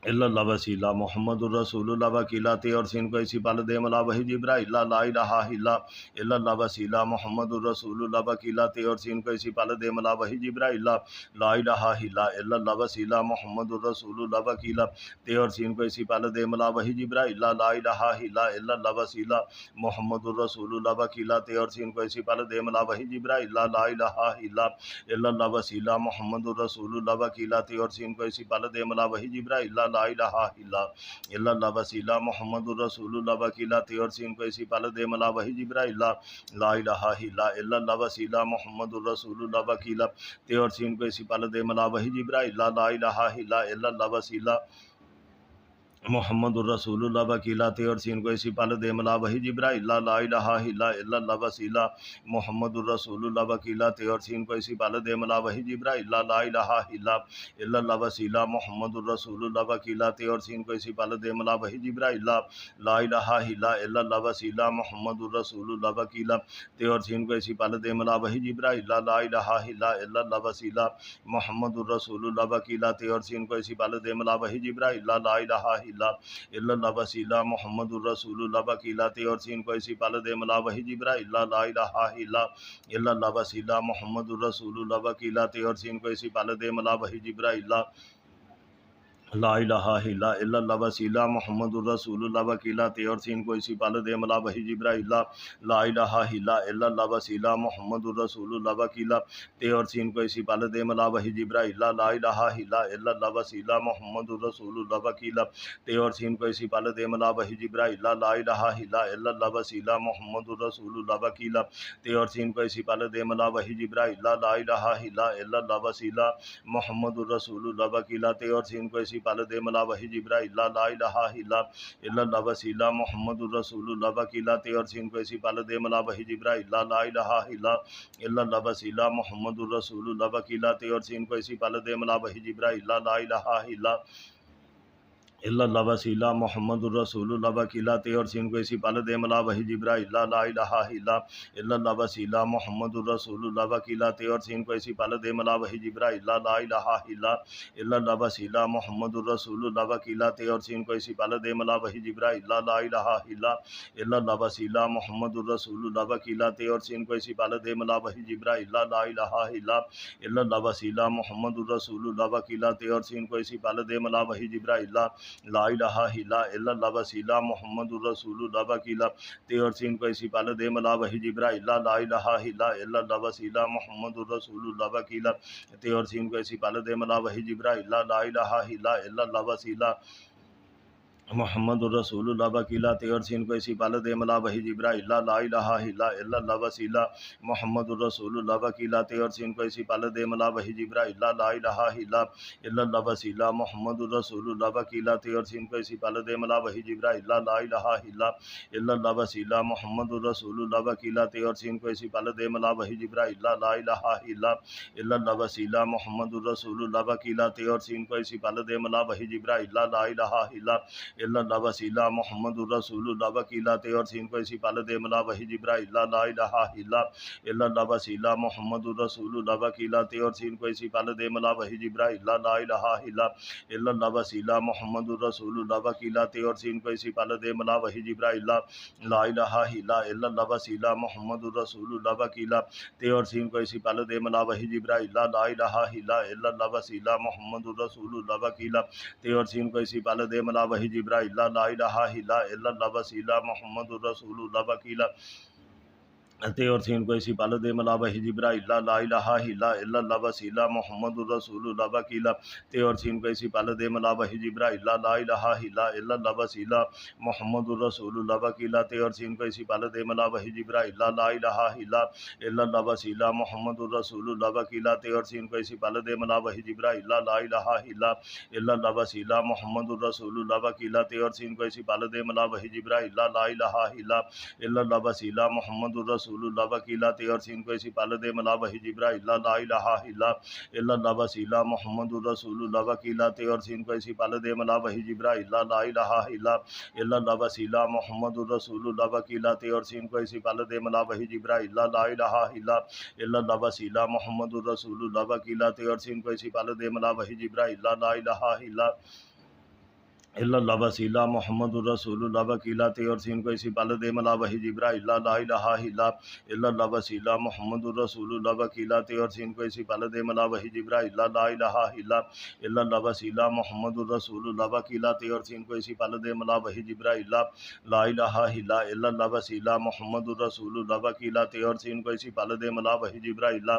الا اللہ وسیلہ محمد الرسول اللہ وکیلات اور سین کو اسی پال دے ملا وحی جبرائیل لا الہ الا اللہ وسیلہ محمد الرسول اللہ وکیلات اور سین کو اسی پال دے ملا وحی جبرائیل لا الہ الا اللہ وسیلہ محمد الرسول اللہ وکیلات اور سین کو اسی پال دے ملا وحی جبرائیل لا الہ الا اللہ وسیلہ محمد الرسول اللہ وکیلات اور سین کو اسی پال دے ملا وحی جبرائیل لا الہ الا اللہ وسیلہ محمد الرسول اللہ وکیلات اور سین کو اسی پال دے ملا وحی جبرائیل لا الہ الا اللہ وسیلہ محمد الرسول اللہ وکیلات اور سین کو اسی پال دے ملا وحی جبرائیل لا الہ الا اللہ وسیلہ محمد الرسول اللہ وکیلات اور سین کو اسی پال دے ملا وحی جبرائیل لا الہ الا اللہ وسیلہ محمد الرسول اللہ وکیلات اور سین کو اسی پال دے ملا وحی جبرائیل لا الہ الا اللہ وسیلہ محمد الرسول اللہ وکیلات اور سین کو اسی پال دے ملا وحی جبرائیل لا الہ الا اللہ وسیلہ محمد الرسول اللہ وکیلات اور سین کو اسی پال دے ملا وحی جبرائیل لا الہ الا اللہ وسیلہ محمد الرسول اللہ وکیلات اور سین کو اسی پال دے ملا وحی جبرائیل لا الہ الا اللہ وسیلہ محمد الرسول اللہ وکیلات اور سین کو اسی پال دے ملا وحی جبرائیل لا الہ الا اللہ وسیلہ محمد الرسول اللہ وکیلات اور سین کو اسی پال دے ملا وحی جبرائیل لا الہ الا اللہ وسیلہ محمد الرسول اللہ وکیلات اور سین کو اسی پال دے ملا وحی جبرائیل لا الہ الا اللہ وسیلہ محمد الرسول اللہ وکیلات اور سین کو اسی پال دے ملا وحی جبرائیل لا الہ الا اللہ وسیلہ محمد الرسول اللہ وکیلات اور سین کو اسی پال دے ملا وحی جبرائیل لا الہ الا اللہ وسیلہ محمد الرسول اللہ وکیلات اور سین کو اسی پال دے ملا وحی جبرائیل لا الہ الا اللہ وسیلہ محمد الرسول اللہ وکیلات اور سین کو اسی پال دے ملا وحی جبرائیل لا الہ الا اللہ وسیلہ محمد الرسول اللہ وکیلات اور سین کو اسی پال دے ملا وحی جبرائیل لا الہ الا اللہ وسیلہ محمد الرسول اللہ وکیلات اور سین کو اسی پال دے ملا وحی جبرائیل لا الہ الا اللہ وسیلہ محمد الرسول اللہ وکیلات اور سین کو اسی پال دے ملا وحی جبرائیل لا الہ الا اللہ وسیلہ محمد الرسول اللہ وکیلات اور سین کو اسی پال دے ملا وحی جبرائیل لا الہ الا اللہ وسیلہ محمد الرسول اللہ وکیلات اور سین کو اسی پال دے ملا وحی جبرائیل لا الہ الا اللہ وسیلہ محمد الرسول اللہ وکیلات اور سین کو اسی پال دے ملا وحی جبرائیل لا الہ الا اللہ وسیلہ محمد الرسول اللہ وکیلات اور سین کو اسی پال دے ملا وحی جبرائیل لا الہ الا اللہ وسیلہ محمد الرسول اللہ وکیلات اور سین کو اسی پال دے ملا وحی جبرائیل لا الہ الا اللہ وسیلہ محمد الرسول اللہ وکیلات اور سین کو اسی پال دے ملا وحی جبرائیل لا الہ الا اللہ وسیلہ محمد الرسول اللہ وکیلات اور سین کو اسی پال دے ملا وحی جبرائیل لا الہ الا اللہ وسیلہ محمد الرسول اللہ وکیلات اور سین کو اسی پال دے ملا وحی جبرائیل لا الہ الا اللہ وسیلہ محمد الرسول اللہ وکیلات اور سین کو اسی پال دے ملا وحی جبرائیل لا الہ الا اللہ وسیلہ محمد الرسول اللہ وکیلات اور سین کو اسی پال دے ملا وحی جبرائیل لا الہ الا اللہ وسیلہ محمد الرسول اللہ وکیلات اور سین کو اسی پال دے ملا وحی جبرائیل لا الہ الا اللہ وسیلہ محمد الرسول اللہ وکیلات اور سین کو اسی پال دے ملا وحی جبرائیل لا الہ الا اللہ وسیلہ محمد الرسول اللہ وکیلات اور سین کو اسی پال دے ملا وحی جبرائیل لا الہ الا اللہ وسیلہ محمد الرسول اللہ وکیلات اور سین کو اسی پال دے ملا وحی جبرائیل لا الہ الا اللہ وسیلہ محمد الرسول اللہ وکیلات اور سین کو اسی پال دے ملا وحی جبرائیل لا الہ الا اللہ وسیلہ محمد الرسول اللہ وکیلات اور سین کو اسی پال دے ملا وحی جبرائیل لا الہ الا اللہ وسیلہ محمد الرسول اللہ وکیلات اور سین کو اسی پال دے ملا وحی جبرائیل لا الہ الا اللہ وسیلہ محمد الرسول اللہ وکیلات اور سین کو اسی پال دے ملا وحی جبرائیل لا الہ الا اللہ وسیلہ محمد الرسول اللہ وکیلات اور سین کو اسی پال دے ملا وحی جبرائیل لا الہ الا اللہ وسیلہ محمد الرسول اللہ وکیلات اور سین کو اسی پال دے ملا وحی جبرائیل لا الہ الا اللہ وسیلہ محمد الرسول اللہ وکیلات اور سین کو اسی پال دے ملا وحی جبرائیل لا الہ الا اللہ وسیلہ محمد الرسول اللہ وکیلات اور سین کو اسی پال دے ملا وحی جبرائیل لا الہ الا اللہ وسیلہ محمد الرسول اللہ وکیلات اور سین کو اسی پال دے ملا وحی جبرائیل لا الہ الا اللہ وسیلہ محمد الرسول اللہ وکیلات اور سین کو اسی پال دے ملا وحی جبرائیل لا الہ الا اللہ وسیلہ محمد الرسول اللہ وکیلات اور سین کو اسی پال دے ملا وحی جبرائیل لا الہ الا اللہ وسیلہ محمد الرسول اللہ وکیلات اور سین کو اسی پال دے ملا وحی جبرائیل لا الہ الا الا اللہ وسیلہ محمد الرسول اللہ وکیلا تے اور سین کو اسی پل دے ملا وحی جبرائیل لا الہ الا اللہ وسیلہ محمد الرسول اللہ وکیلا تے اور سین کو اسی پل دے ملا وحی جبرائیل لا الہ الا اللہ وسیلہ محمد الرسول اللہ وکیلا تے اور سین کو اسی پل دے ملا وحی جبرائیل لا الہ الا اللہ وسیلہ محمد الرسول اللہ وکیلا تے اور سین کو اسی پل دے ملا وحی جبرائیل لا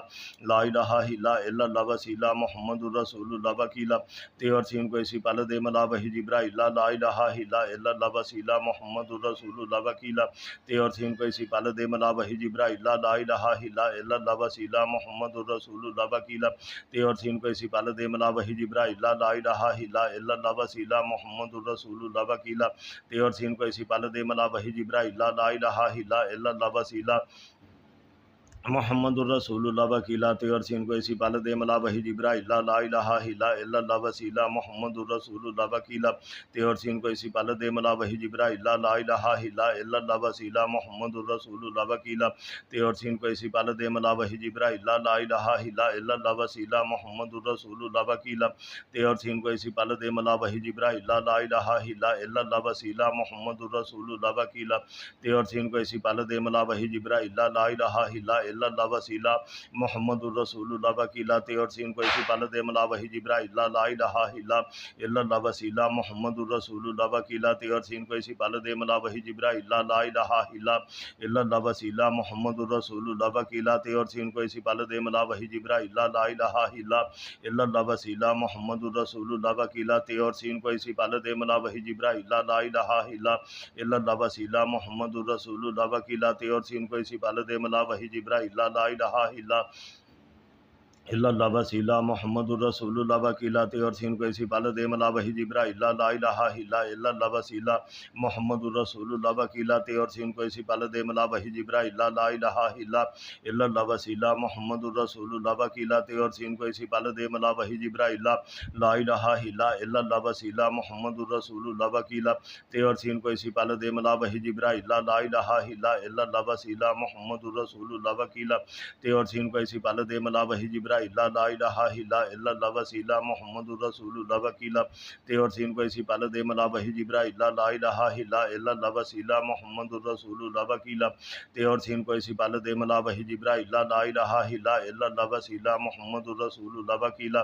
الہ الا اللہ وسیلہ محمد الرسول اللہ وکیلا تے اور سین کو اسی پل دے ملا وحی جبرائیل لا الہ الا اللہ وسیلہ محمد الرسول اللہ وکیلا تے اور سین کو اسی پل دے ملا وحی جبرائیل لا الہ الا اللہ وسیلہ محمد الرسول اللہ وکیلا تے اور سین کو اسی پل دے ملا وحی جبرائیل لا الہ الا اللہ وسیلہ محمد الرسول اللہ وکیلا تے اور سین کو اسی پل دے ملا وحی جبرائیل لا الہ الا اللہ وسیلہ محمد الرسول اللہ وکیلا تے اور سین کو اسی پل دے ملا وحی جبرائیل لا الہ الا اللہ وسیلہ محمد الرسول اللہ وکیلا تے اور سین کو اسی پل دے ملا وحی جبرائیل لا الہ الا اللہ وسیلہ محمد الرسول اللہ وکیلا تے اور سین کو اسی پل دے ملا وحی جبرائیل لا الہ الا اللہ وسیلہ محمد الرسول اللہ وکیلا تے اور سین کو اسی پل دے ملا وحی جبرائیل لا الہ الا اللہ وسیلہ محمد الرسول اللہ وکیلا تے اور سین کو اسی پل دے ملا وحی جبرائیل لا الہ الا اللہ وسیلہ محمد الرسول اللہ وکیلا تے اور سین کو اسی پل دے ملا وحی جبرائیل لا الہ الا اللہ وسیلہ محمد الرسول اللہ وکیلا تے اور سین کو اسی پل دے ملا وحی جبرائیل لا الہ الا اللہ وسیلہ محمد الرسول اللہ وکیلا تے اور سین کو اسی پل دے ملا وحی جبرائیل لا الہ الا اللہ وسیلہ محمد الرسول اللہ وکیلا تے اور سین کو اسی پل دے ملا وحی جبرائیل لا الہ الا اللہ وسیلہ محمد الرسول اللہ وکیلا تے اور سین کو اسی پل دے ملا وحی جبرائیل لا الہ الا اللہ وسیلہ محمد الرسول اللہ وکیلا تے اور سین کو اسی پل دے ملا وحی جبرائیل لا الہ الا اللہ وسیلہ محمد الرسول اللہ وکیلا تے اور سین کو اسی پل دے ملا وحی جبرائیل لا الہ الا اللہ وسیلہ محمد الرسول اللہ وکیلا تے اور سین کو اسی پل دے ملا وحی جبرائیل لا الہ الا اللہ وسیلہ محمد الرسول اللہ وکیلا تے اور سین کو اسی پل دے ملا وحی جبرائیل لا الہ الا اللہ وسیلہ محمد الرسول اللہ وکیلا تے اور سین کو اسی پل دے ملا وحی جبرائیل لا الہ الا اللہ وسیلہ محمد الرسول اللہ وکیلا تے اور سین کو اسی پل دے ملا وحی جبرائیل لا الہ الا اللہ وسیلہ محمد الرسول اللہ وکیلا تے اور سین کو اسی پل دے ملا وحی جبرائیل لا الہ الا اللہ وسیلہ محمد الرسول اللہ وکیلا تے اور سین کو اسی پل دے ملا وحی جبرائیل لا الہ الا اللہ وسیلہ محمد الرسول اللہ وکیلا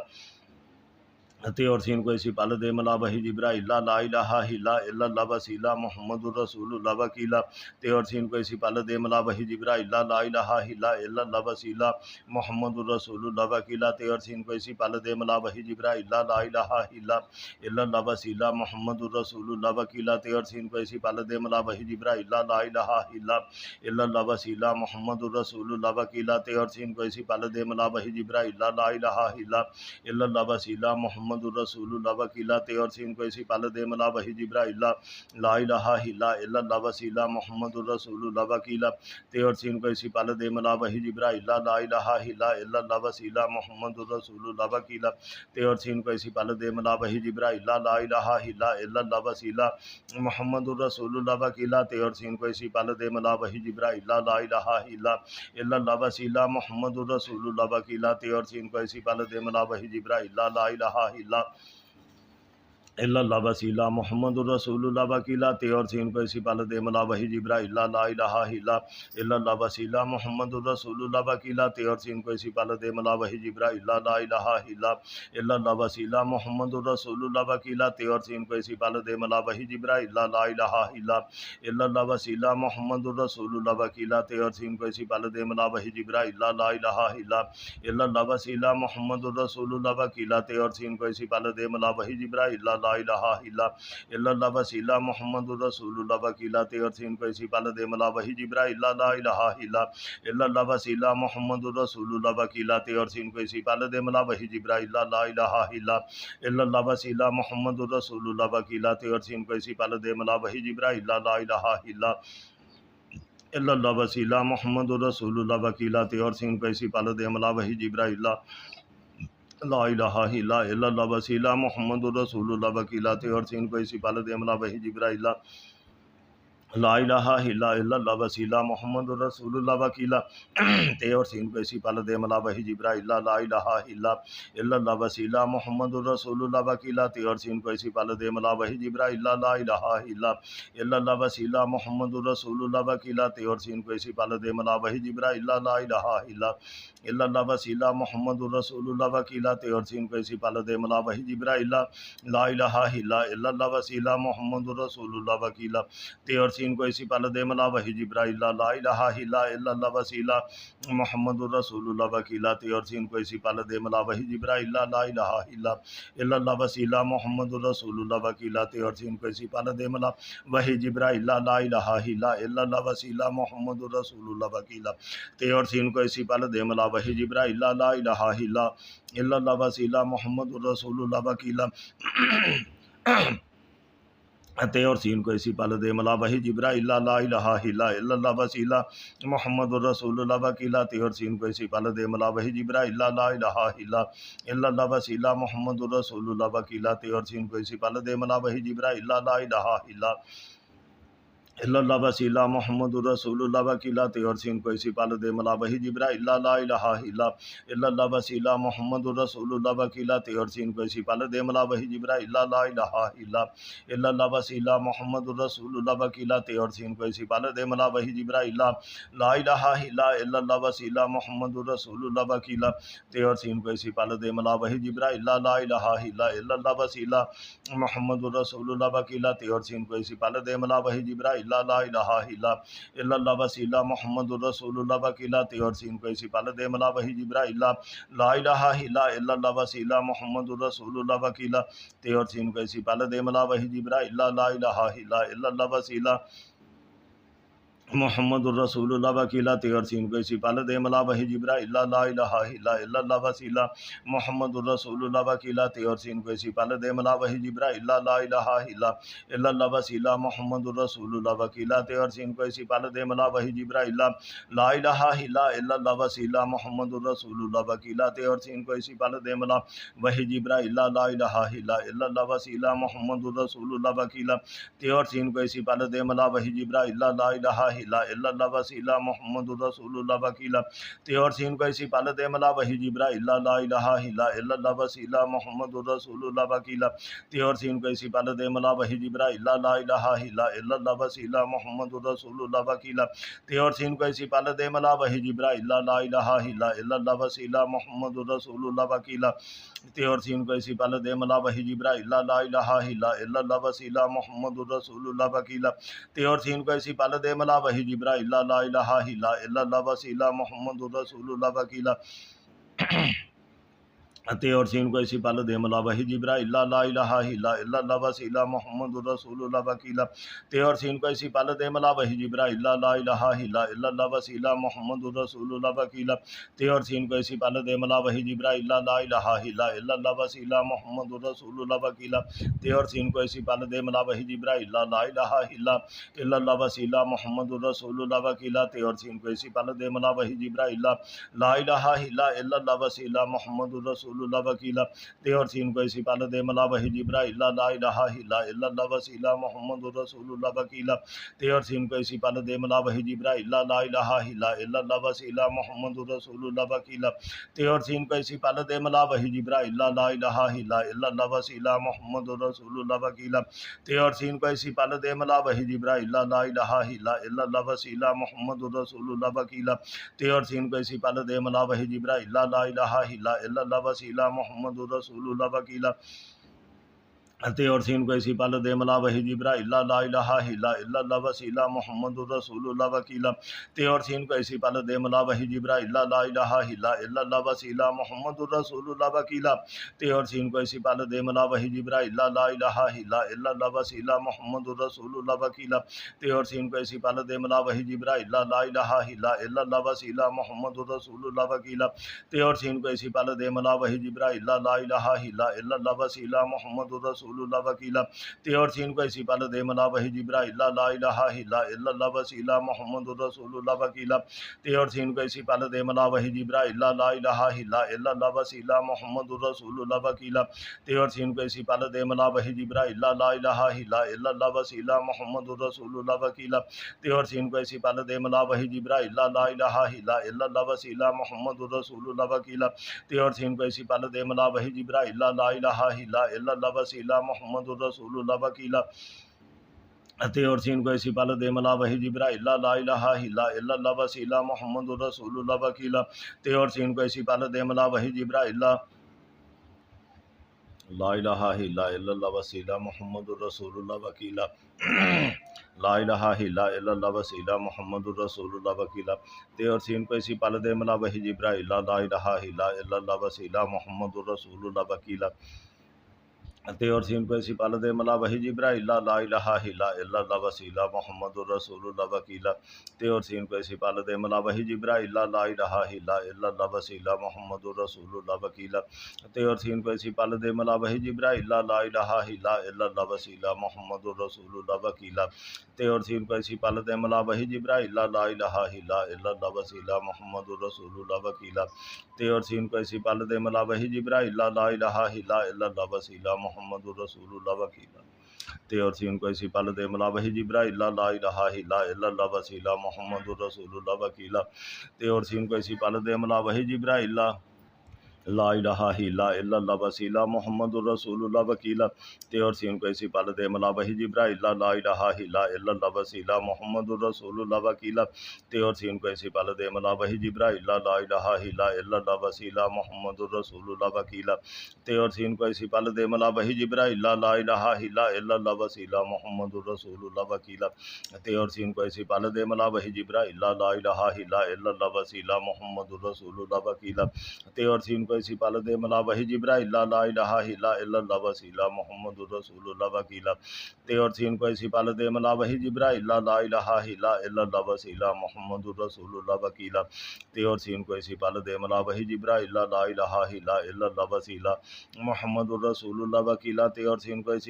تے اور سین کو اسی پل دے ملا وحی جبرائیل لا الہ الا اللہ وسیلہ محمد الرسول اللہ وکیلا تے اور سین کو اسی پل دے ملا وحی جبرائیل لا الہ الا اللہ وسیلہ محمد الرسول اللہ وکیلا تے اور سین کو اسی پل دے ملا وحی جبرائیل لا الہ الا اللہ وسیلہ محمد الرسول اللہ وکیلا تے اور سین کو اسی پل دے ملا وحی جبرائیل لا الہ الا اللہ وسیلہ محمد الرسول اللہ وکیلا تے اور سین کو اسی پل دے ملا وحی جبرائیل لا الہ الا اللہ وسیلہ محمد الرسول اللہ وکیلا تے اور سین کو اسی پل دے ملا وحی جبرائیل لا الہ الا اللہ وسیلہ محمد الرسول اللہ وکیلا تے اور سین کو اسی پل دے ملا وحی جبرائیل لا الہ الا اللہ وسیلہ محمد الرسول اللہ وکیلا تے اور سین کو اسی پل دے ملا وحی جبرائیل لا الہ الا اللہ وسیلہ محمد الرسول اللہ وکیلا تے اور سین کو اسی پل دے ملا وحی جبرائیل لا الہ الا اللہ وسیلہ محمد الرسول اللہ وکیلا تے اور سین کو اسی پل دے ملا وحی جبرائیل لا الہ الا اللہ وسیلہ محمد الرسول اللہ وکیلا تے اور سین کو اسی پل دے ملا وحی جبرائیل لا الہ الا اللہ وسیلہ محمد الرسول اللہ وکیلا تے اور سین کو اسی پل دے ملا وحی جبرائیل لا الہ الا اللہ وسیلہ محمد الرسول اللہ وکیلا تے اور سین کو اسی پل دے ملا وحی جبرائیل لا الہ الا اللہ وسیلہ محمد الرسول اللہ وکیلا تے اور سین کو اسی پل دے ملا وحی جبرائیل لا الہ الا اللہ وسیلہ محمد الرسول اللہ وکیلا تے اور سین کو اسی پل دے ملا وحی جبرائیل لا الہ الا اللہ وسیلہ محمد الرسول اللہ وکیلا تے اور سین کو اسی پل دے ملا وحی جبرائیل لا الہ الا اللہ وسیلہ محمد الرسول اللہ وکیلا تے اور سین کو اسی پل دے ملا وحی جبرائیل لا الہ الا اللہ وسیلہ محمد الرسول اللہ وکیلا تے اور سین کو اسی پل دے ملا وحی جبرائیل لا الہ الا اللہ وسیلہ محمد الرسول اللہ وکیلا تے اور سین کو اسی پل دے ملا وحی جبرائیل لا الہ الا اللہ وسیلہ محمد الرسول اللہ وکیلا تے اور سین کو اسی پل دے ملا وحی جبرائیل لا الہ الا اللہ وسیلہ محمد الرسول اللہ وکیلا تے اور سین کو اسی پل دے ملا وحی جبرائیل لا الہ الا اللہ وسیلہ محمد الرسول اللہ وکیلا تے اور سین کو اسی پل دے ملا وحی جبرائیل لا الہ الا اللہ وسیلہ محمد الرسول اللہ وکیلا تے اور سین کو اسی پل دے ملا وحی جبرائیل لا الہ الا اللہ وسیلہ محمد الرسول اللہ وکیلا تے اور سین کو اسی پل دے ملا وحی جبرائیل لا الہ الا اللہ وسیلہ محمد الرسول اللہ وکیلا تے اور سین کو اسی پل دے ملا وحی جبرائیل لا الہ الا اللہ وسیلہ محمد الرسول اللہ وکیلا تے اور سین کو اسی پل دے ملا وحی جبرائیل لا الہ الا اللہ وسیلہ محمد الرسول اللہ وکیلا تے اور سین کو اسی پل دے ملا وحی جبرائیل لا الہ الا اللہ وسیلہ محمد الرسول اللہ وکیلا تے اور سین کو اسی پل دے ملا وحی جبرائیل لا الہ الا اللہ وسیلہ محمد الرسول اللہ وکیلا تے اور سین کو اسی پل دے ملا وحی جبرائیل لا الہ الا اللہ وسیلہ محمد الرسول اللہ وکیلا تے اور سین کو اسی پل دے ملا وحی جبرائیل لا الہ الا اللہ وسیلہ محمد الرسول اللہ وکیلا تے اور سین کو اسی پل دے ملا وحی جبرائیل لا الہ الا اللہ وسیلہ محمد الرسول اللہ وکیلا تے اور سین کو اسی پل دے ملا وحی جبرائیل لا الہ الا اللہ وسیلہ محمد الرسول اللہ وکیلا تے اور سین کو اسی پل دے ملا وحی جبرائیل لا الہ الا اللہ وسیلہ محمد الرسول اللہ وکیلا تے اور سین کو اسی پل دے ملا وحی جبرائیل لا الہ الا اللہ وسیلہ محمد الرسول اللہ وکیلا تے اور سین کو اسی پل دے ملا وحی جبرائیل لا الہ الا اللہ وسیلہ محمد الرسول اللہ وکیلا تے اور سین کو اسی پل دے ملا وحی جبرائیل لا الہ الا اللہ وسیلہ محمد الرسول اللہ وکیلا تے اور سین کو اسی پل دے ملا وحی جبرائیل لا الہ الا اللہ وسیلہ محمد الرسول اللہ وکیلا تے اور سین کو اسی پل دے ملا وحی جبرائیل لا الہ الا اللہ وسیلہ محمد الرسول اللہ وکیلا تے اور سین کو اسی پل دے ملا وحی جبرائیل لا الہ الا اللہ وسیلہ محمد الرسول اللہ وکیلا تے اور سین کو اسی پل دے ملا وحی جبرائیل لا الہ الا اللہ وسیلہ محمد الرسول اللہ وکیلا تے اور سین کو اسی پل دے ملا وحی جبرائیل لا الہ الا اللہ وسیلہ محمد الرسول اللہ وکیلا تے اور سین کو اسی پل دے ملا وحی جبرائیل لا الہ الا اللہ وسیلہ محمد الرسول اللہ وکیلا تے اور سین کو اسی پل دے ملا وحی جبرائیل لا الہ الا اللہ وسیلہ محمد الرسول اللہ وکیلا تے اور سین کو اسی پل دے ملا وحی جبرائیل لا الہ الا اللہ وسیلہ محمد الرسول اللہ وکیلا تے اور سین کو اسی پل دے ملا وحی جبرائیل لا الہ الا اللہ وسیلہ محمد الرسول اللہ وکیلا تے اور سین کو اسی پل دے ملا وحی جبرائیل لا الہ الا اللہ وسیلہ محمد الرسول اللہ وکیلا تے اور سین کو اسی پل دے ملا وحی جبرائیل لا الہ الا اللہ وسیلہ محمد الرسول اللہ وکیلا تے اور سین کو اسی پل دے ملا وحی جبرائیل لا الہ الا اللہ وسیلہ محمد الرسول اللہ وکیلا تے اور سین کو اسی پل دے ملا وحی جبرائیل لا الہ الا اللہ وسیلہ محمد الرسول اللہ وکیلا تے اور سین کو اسی پل دے ملا وحی جبرائیل لا الہ الا اللہ وسیلہ محمد الرسول اللہ وکیلا تے اور سین کو اسی پل دے ملا وحی جبرائیل لا الہ الا اللہ وسیلہ محمد الرسول اللہ وکیلا تے اور سین کو اسی پل دے ملا وحی جبرائیل لا الہ الا اللہ وسیلہ محمد الرسول اللہ وکیلا تے اور سین کو اسی پل دے ملا وحی جبرائیل لا الہ الا اللہ وسیلہ محمد الرسول اللہ وکیلا تے اور سین کو اسی پل دے ملا وحی جبرائیل لا الہ الا اللہ وسیلہ محمد الرسول اللہ وکیلا تے اور سین کو اسی پل دے ملا وحی جبرائیل لا الہ الا اللہ وسیلہ محمد الرسول اللہ وکیلا تے اور سین کو اسی پل دے ملا وحی جبرائیل لا الہ الا اللہ وسیلہ محمد الرسول اللہ وکیلا تے اور سین کو اسی پل دے ملا وحی جبرائیل لا الہ الا اللہ وسیلہ محمد الرسول اللہ وکیلا تے اور سین کو اسی پل دے ملا وحی جبرائیل لا الہ الا اللہ وسیلہ محمد الرسول اللہ وکیلا تے اور سین کو اسی پل دے ملا وحی جبرائیل لا الہ الا اللہ وسیلہ محمد الرسول اللہ وکیلا تے اور سین کو اسی پل دے ملا وحی جبرائیل لا الہ الا اللہ وسیلہ محمد الرسول اللہ وکیلا تے اور سین کو اسی پل دے ملا وحی جبرائیل لا الہ الا اللہ وسیلہ محمد الرسول اللہ وکیلا تے اور سین کو اسی پل دے ملا وحی جبرائیل لا الہ الا اللہ وسیلہ محمد الرسول رسول اللہ وکیلا تے اور سین کو ایسی پل دے ملا وحی جبرائیل لا الہ الا اللہ وسیلہ محمد رسول اللہ وکیلا تے اور سین کو ایسی پل دے ملا وحی جبرائیل لا الہ الا اللہ وسیلہ محمد رسول اللہ وکیلا تے اور سین کو ایسی پل دے ملا وحی جبرائیل لا الہ الا اللہ وسیلہ محمد رسول اللہ وکیلا تے اور سین کو ایسی پل دے ملا وحی جبرائیل لا الہ الا اللہ وسیلہ محمد رسول اللہ وکیلا تے اور سین کو ایسی پل دے ملا وحی جبرائیل لا الہ الا اللہ وسیلہ محمد رسول اللہ وکیلا تے اور سین کو ایسی پل دے ملا وحی جبرائیل لا الہ الا اللہ وسیلہ محمد رسول اللہ وکیلا تے اور سین کو ایسی پل دے ملا وحی جبرائیل لا الہ الا اللہ وسیلہ محمد رسول اللہ وکیلا لا الہ الا اللہ وسیلہ محمد رسول اللہ وکیلا تے اور سین کو ایسی پل دے ملا وحی جبرائیل لا الہ الا اللہ وسیلہ محمد رسول اللہ وکیلا تے اور سین کو ایسی پل دے ملا وحی جبرائیل لا الہ الا اللہ وسیلہ محمد رسول اللہ وکیلا تے اور سین کو ایسی پل دے ملا وحی جبرائیل لا الہ الا اللہ وسیلہ محمد رسول اللہ وکیلا تے اور سین کو ایسی پل دے ملا وحی جبرائیل لا الہ الا اللہ وسیلہ محمد رسول اللہ وکیلا تے اور سین کو ایسی پل دے ملا وحی جبرائیل لا الہ الا اللہ وسیلہ محمد رسول اللہ وکیلا تے اور سین کو ایسی پل دے ملا وحی جبرائیل لا الہ الا اللہ وسیلہ محمد رسول اللہ وکیلا تے اور سین کو ایسی پل دے ملا وحی جبرائیل لا الہ الا اللہ وسیلہ محمد رسول اللہ وکیلا تے اور سین کو ایسی پل دے ملا وحی جبرائیل لا الہ الا اللہ وسیلہ محمد رسول اللہ وکیلا تے اور سین کو ایسی پل دے ملا وحی جبرائیل لا الہ الا اللہ وسیلہ محمد رسول اللہ وکیلا تے اور سین کو ایسی پل دے ملا وحی جبرائیل لا الہ الا اللہ وسیلہ محمد رسول اللہ وکیلا تے اور سین کو ایسی پل دے ملا وحی جبرائیل لا الہ الا اللہ وسیلہ محمد رسول اللہ وکیلا تے اور سین کو ایسی پل دے ملا وحی جبرائیل لا الہ الا اللہ وسیلہ محمد رسول اللہ وکیلا تے اور سین کو ایسی پل دے ملا وحی جبرائیل لا الہ الا اللہ وسیلہ محمد رسول اللہ وکیلا تے اور سین کو ایسی پل دے ملا وحی جبرائیل لا الہ الا اللہ وسیلہ محمد رسول اللہ وکیلا تے اور سین کو ایسی پل دے ملا وحی جبرائیل لا الہ الا اللہ وسیلہ محمد رسول اللہ وکیلا تے اور سین کو ایسی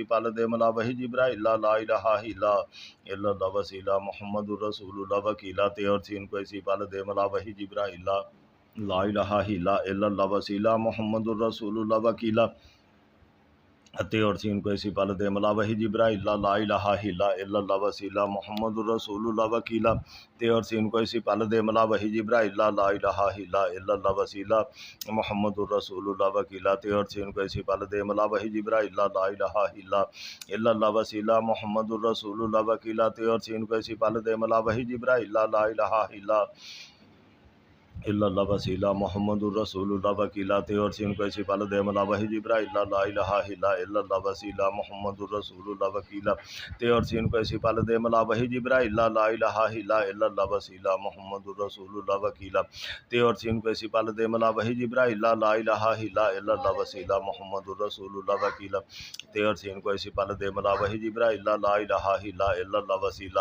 پل دے ملا وحی جبرائیل لا الہ الا اللہ وسیلہ محمد رسول اللہ وکیلا تے اور سین کو ایسی پل دے ملا وحی جبرائیل لا الہ الا اللہ وسیلہ محمد رسول اللہ وکیلا تے اور سین کو ایسی پل دے ملا وحی جبرائیل لا الہ الا اللہ وسیلہ محمد رسول اللہ وکیلا تے اور سین کو ایسی پل دے ملا وحی جبرائیل لا الہ الا اللہ وسیلہ محمد رسول اللہ وکیلا تے اور سین کو ایسی پل دے ملا وحی جبرائیل لا الہ الا اللہ وسیلہ محمد رسول اللہ وکیلا تے اور سین کو ایسی پل دے ملا وحی جبرائیل لا الہ الا اللہ وسیلہ محمد رسول اللہ وکیلا تے اور سین کو ایسی پل دے ملا وحی جبرائیل لا الہ الا اللہ وسیلہ محمد رسول اللہ وکیلا تے اور سین کو ایسی پل دے ملا وحی جبرائیل لا الہ الا اللہ وسیلہ محمد رسول اللہ وکیلا تے اور سین کو ایسی پل دے ملا وحی جبرائیل لا الہ الا اللہ وسیلہ محمد رسول اللہ وکیلا تے اور سین کو ایسی پل دے ملا وحی جبرائیل لا الہ الا اللہ وسیلہ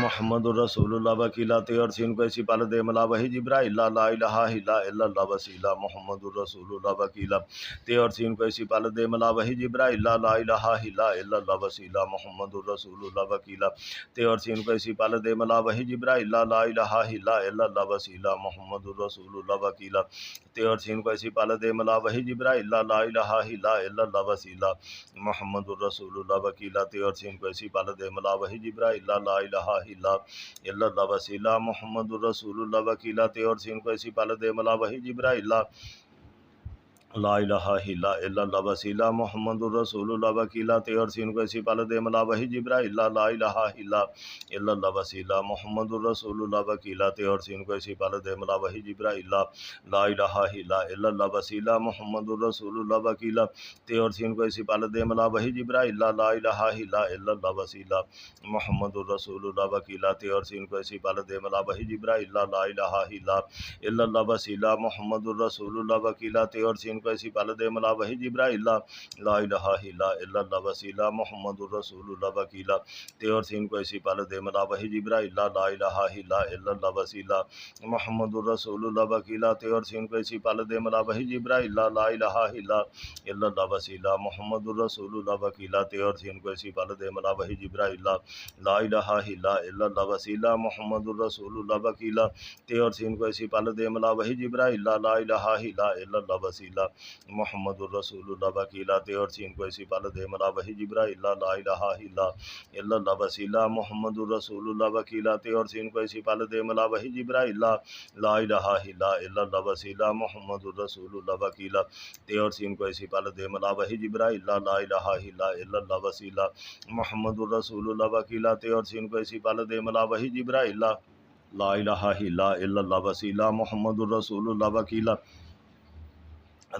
محمد رسول اللہ وکیلا تے اور سین کو ایسی پل دے ملا وحی جبرائیل لا الہ الا اللہ وسیلہ محمد رسول اللہ وکیلا تے اور سین کو ایسی پل دے ملا وحی جبرائیل لا الہ الا اللہ وسیلہ محمد رسول اللہ وکیلا تے اور سین کو ایسی پل دے ملا وحی جبرائیل لا الہ الا اللہ وسیلہ محمد رسول اللہ وکیلا تے اور سین کو ایسی پل دے ملا وحی جبرائیل لا الہ الا اللہ وسیلہ محمد رسول اللہ وکیلا تے اور سین کو ایسی پل دے ملا وحی جبرائیل لا الہ الا اللہ وسیلہ محمد رسول اللہ وکیلا تے اور سین کو ایسی پل دے ملا وحی جبرائیل لا الہ الا اللہ وسیلہ محمد رسول اللہ وکیلا تے اور سین کو ایسی پل دے ملا وحی جبرائیل لا الہ الا اللہ وسیلہ محمد رسول اللہ وکیلا تے اور سین کو ایسی پل دے ملا وحی جبرائیل لا الہ الا اللہ وسیلہ محمد رسول اللہ وکیلا تے اور سین کو ایسی پل دے ملا وحی جبرائیل لا الہ الا اللہ وسیلہ محمد رسول اللہ وکیلا تے اور سین کو ایسی پل دے ملا وحی جبرائیل لا الہ الا اللہ وسیلہ محمد رسول اللہ وکیلا تے اور سین کو سی پال دے ملا وحی جبرائیل لا الہ الا اللہ وسیلہ محمد الرسول اللہ وکیلا تے اور سین کو سی پال دے ملا وحی جبرائیل لا الہ الا اللہ وسیلہ محمد الرسول اللہ وکیلا تے اور سین کو سی پال دے ملا وحی جبرائیل لا الہ الا اللہ وسیلہ محمد الرسول اللہ وکیلا تے اور سین کو سی پال دے ملا وحی جبرائیل لا الہ الا اللہ وسیلہ محمد الرسول اللہ وکیلا تے اور سین کو سی پال دے ملا وحی جبرائیل لا الہ الا اللہ وسیلہ محمد الرسول اللہ وکیلا تے اور سین کو سی پال دے ملا وحی جبرائیل لا الہ الا اللہ وسیلہ محمد الرسول اللہ وکیلا تے اور سین کو سی پال دے ملا وحی جبرائیل لا الہ الا اللہ وسیلہ محمد الرسول اللہ وکیلا تے اور سین کو سی پال دے ملا وحی جبرائیل لا الہ الا اللہ وسیلہ محمد الرسول اللہ وکیلا تے اور سین کو سی پال دے ملا وحی جبرائیل لا الہ الا اللہ وسیلہ محمد الرسول اللہ وکیلا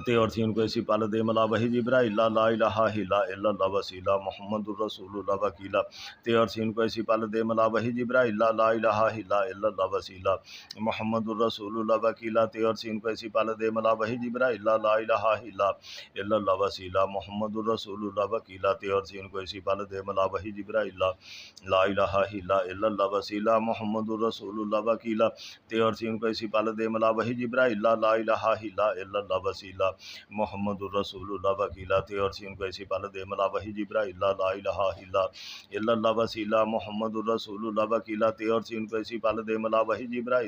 تے اور سین کو سی پال دے ملا وحی جبرائیل لا الہ الا اللہ وسیلہ محمد الرسول اللہ وکیلا تے اور سین کو سی پال دے ملا وحی جبرائیل لا الہ الا اللہ وسیلہ محمد الرسول اللہ وکیلا تے اور سین کو سی پال دے ملا وحی جبرائیل لا الہ الا اللہ وسیلہ محمد الرسول اللہ وکیلا تے اور سین کو سی پال دے ملا وحی جبرائیل لا الہ الا اللہ وسیلہ محمد الرسول اللہ وکیلا تے اور سین کو سی پال دے ملا وحی جبرائیل لا الہ الا اللہ وسیلہ محمد الرسول اللہ وکیلا تے اور سین کو سی پال دے ملا وحی جبرائیل لا الہ الا اللہ وسیلہ محمد الرسول اللہ وکیلا تے اور سین کو سی پال دے ملا وحی جبرائیل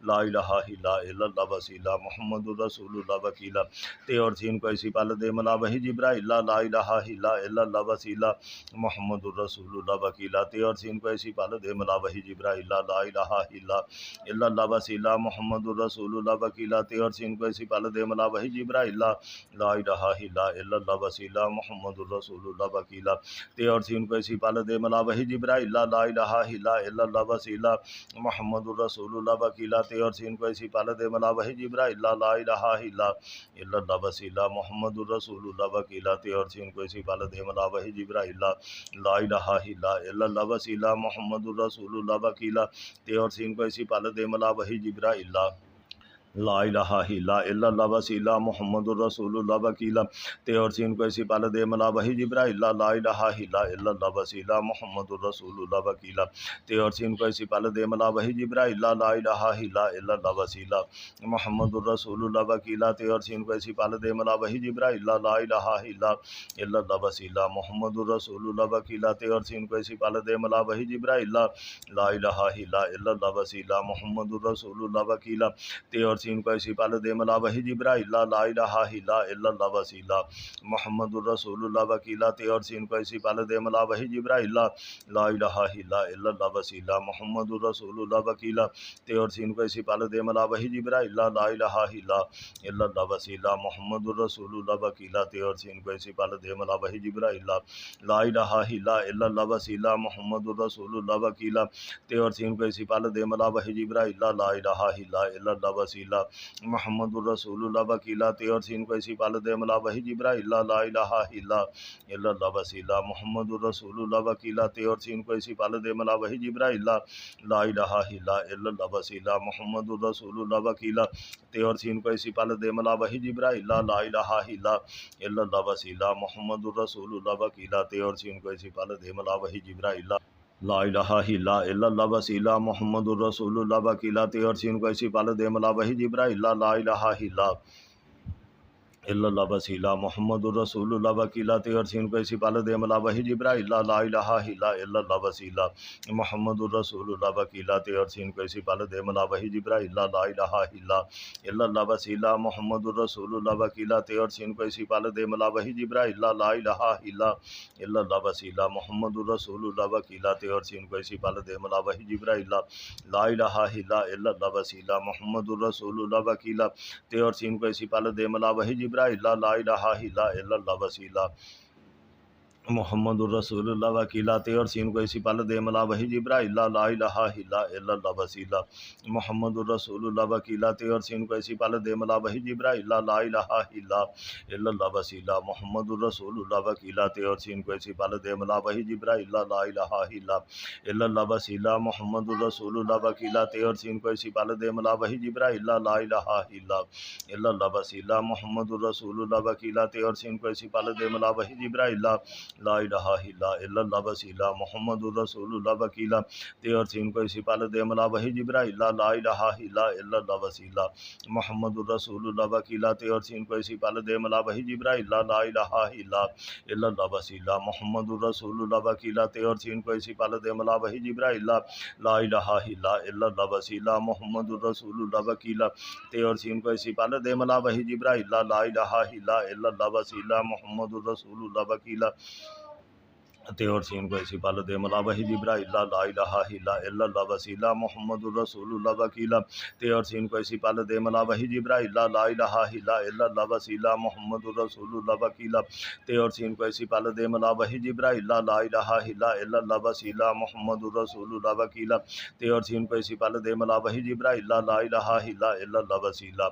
لا الہ الا اللہ وسیلہ محمد الرسول اللہ وکیلا تے اور سین کو سی پال دے ملا وحی جبرائیل لا الہ الا اللہ وسیلہ محمد الرسول اللہ وکیلا تے اور سین کو سی پال دے ملا وحی جبرائیل لا الہ الا اللہ وسیلہ محمد الرسول اللہ وکیلا تے اور سین کو سی پال دے ملا وحی جبرائیل لا الہ الا اللہ وسیلہ محمد الرسول اللہ وکیلا تے اور سین کو سی پال دے ملا وحی جبرائیل لا الہ الا اللہ وسیلہ محمد الرسول اللہ وکیلا تے اور سین کو سی پال دے ملا وحی جبرائیل لا الہ الا اللہ وسیلہ محمد الرسول اللہ وکیلا تے اور سین کو سی پال دے ملا وحی جبرائیل لا الہ الا اللہ وسیلہ محمد الرسول اللہ وکیلا تے اور سین کو سی پال دے ملا وحی جبرائیل لا الہ الا اللہ وسیلہ محمد الرسول اللہ وکیلا تے اور سین کو سی پال دے ملا وحی جبرائیل لا الہ الا اللہ وسیلہ محمد الرسول اللہ وکیلا تے اور سین کو سی پال دے ملا وحی جبرائیل لا الہ الا اللہ وسیلہ محمد الرسول اللہ وکیلا تے اور سین کو سی پال دے ملا وحی جبرائیل لا الہ الا اللہ وسیلہ محمد الرسول اللہ وکیلا تے اور سین کو سی پال دے ملا وحی جبرائیل لا الہ الا اللہ وسیلہ محمد الرسول اللہ وکیلا تے اور سین کو سی پال دے ملا وحی جبرائیل لا الہ الا اللہ وسیلہ محمد الرسول اللہ وکیلا تے اور سین کو سی پال دے ملا وحی جبرائیل لا الہ الا اللہ وسیلہ محمد الرسول اللہ وکیلا تے اور سین کو سی پال دے ملا وحی جبرائیل لا الہ الا اللہ وسیلہ محمد الرسول اللہ وکیلا تے اور سین کو سی پال دے ملا وحی جبرائیل لا الہ الا اللہ وسیلہ محمد الرسول اللہ وکیلا تے اور سین کو سی پال دے ملا وحی جبرائیل لا الہ الا اللہ وسیلہ محمد الرسول اللہ وکیلا تے اور سین کو سی پال دے ملا وحی جبرائیل لا الہ الا اللہ وسیلہ محمد الرسول اللہ وکیلا تے اور سین کو سی پال دے ملا وحی جبرائیل لا الہ الا اللہ وسیلہ محمد الرسول اللہ وکیلا تے اور سین کو سی پال دے ملا وحی جبرائیل لا الہ الا اللہ وسیلہ محمد الرسول اللہ وکیلا تے اور سین کو سی پال دے ملا وحی جبرائیل لا الہ الا اللہ وسیلہ محمد الرسول اللہ وکیلا تے اور سین کو سی پال دے ملا وحی جبرائیل لا الہ الا اللہ وسیلہ محمد الرسول اللہ وکیلا تے اور سین کو سی پال دے ملا وحی جبرائیل لا الہ الا اللہ وسیلہ محمد الرسول اللہ وکیلا تے اور سین کو سی پال دے ملا وحی جبرائیل لا الہ الا اللہ وسیلہ محمد الرسول اللہ وکیلا تے اور سین کو سی پال دے ملا وحی جبرائیل لا الہ الا اللہ وسیلہ محمد الرسول اللہ وکیلا تے اور سین کو سی پال دے ملا وحی جبرائیل لا الہ الا اللہ وسیلہ محمد الرسول اللہ وکیلا تے اور سین کو سی پال دے ملا وحی جبرائیل لا الہ الا اللہ وسیلہ محمد الرسول اللہ وکیلا تے اور سین کو اسی پل دے ملا وحی جبرائیل لا الہ الا اللہ وسیلہ محمد الرسول اللہ وکیلا تے اور سین کو اسی پل دے ملا وحی جبرائیل لا الہ الا اللہ وسیلہ محمد الرسول اللہ وکیلا تے اور سین کو اسی پل دے ملا وحی جبرائیل لا الہ الا اللہ وسیلہ محمد الرسول اللہ وکیلا تے اور سین کو اسی پل دے ملا وحی جبرائیل لا الہ الا اللہ وسیلہ محمد الرسول اللہ وکیلا تے اور سین کو اسی پل دے ملا وحی جبرائیل لا الہ الا اللہ وسیلہ محمد الرسول اللہ وکیلا تے اور سین کو اسی پل دے ملا وحی جبرائیل لا الہ الا اللہ وسیلہ محمد الرسول اللہ وکیلا تے اور سین کو اسی پل دے ملا وحی جبرائیل لا الہ الا اللہ وسیلہ محمد الرسول اللہ وکیلا تے اور سین کو اسی پل دے ملا وحی جبرائیل لا الہ الا اللہ وسیلہ محمد الرسول اللہ وکیلا تے اور سین کو اسی پل دے ملا وحی جبرائیل لا الہ الا اللہ وسیلہ محمد الرسول اللہ وکیلا تے اور سین کو اسی پل دے ملا وحی جبرائیل لا الہ الا اللہ وسیلہ محمد الرسول اللہ وکیلا تے اور سین کو اسی پل دے ملا وحی جبرائیل لا الہ الا اللہ وسیلہ محمد الرسول اللہ وکیلا تے اور سین کو اسی پل دے ملا وحی جبرائیل لا الہ الا اللہ وسیلہ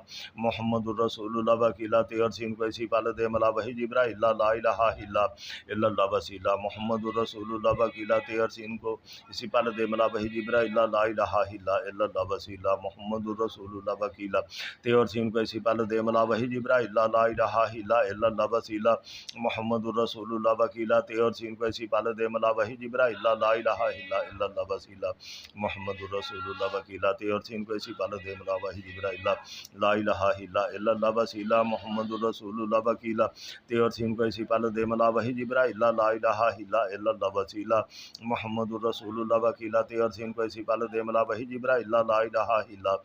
محمد الرسول اللہ وکیلا تے اور سین کو اسی پل دے ملا وحی جبرائیل لا الہ الا اللہ وسیلہ محمد الرسول اللہ وکیلا تے اور سین کو اسی پل دے ملا وحی جبرائیل لا الہ الا اللہ وسیلہ محمد الرسول اللہ وکیلا تے اور سین کو اسی پل دے ملا وحی جبرائیل لا الہ الا اللہ وسیلہ محمد الرسول اللہ وکیلا تے اور سین کو اسی پل دے ملا وحی جبرائیل لا الہ الا اللہ وسیلہ محمد الرسول اللہ وکیلا تے اور سین کو اسی پل دے ملا وحی جبرائیل لا الہ الا اللہ وسیلہ محمد الرسول اللہ وکیلا تے اور سین کو اسی پل دے ملا وحی جبرائیل لا الہ الا اللہ وسیلہ محمد الرسول اللہ وکیلا تے اور سین کو اسی پل دے ملا وحی جبرائیل لا الہ الا اللہ وسیلہ محمد الرسول اللہ وکیلا تے اور سین کو اسی پل دے ملا وحی جبرائیل لا الہ الا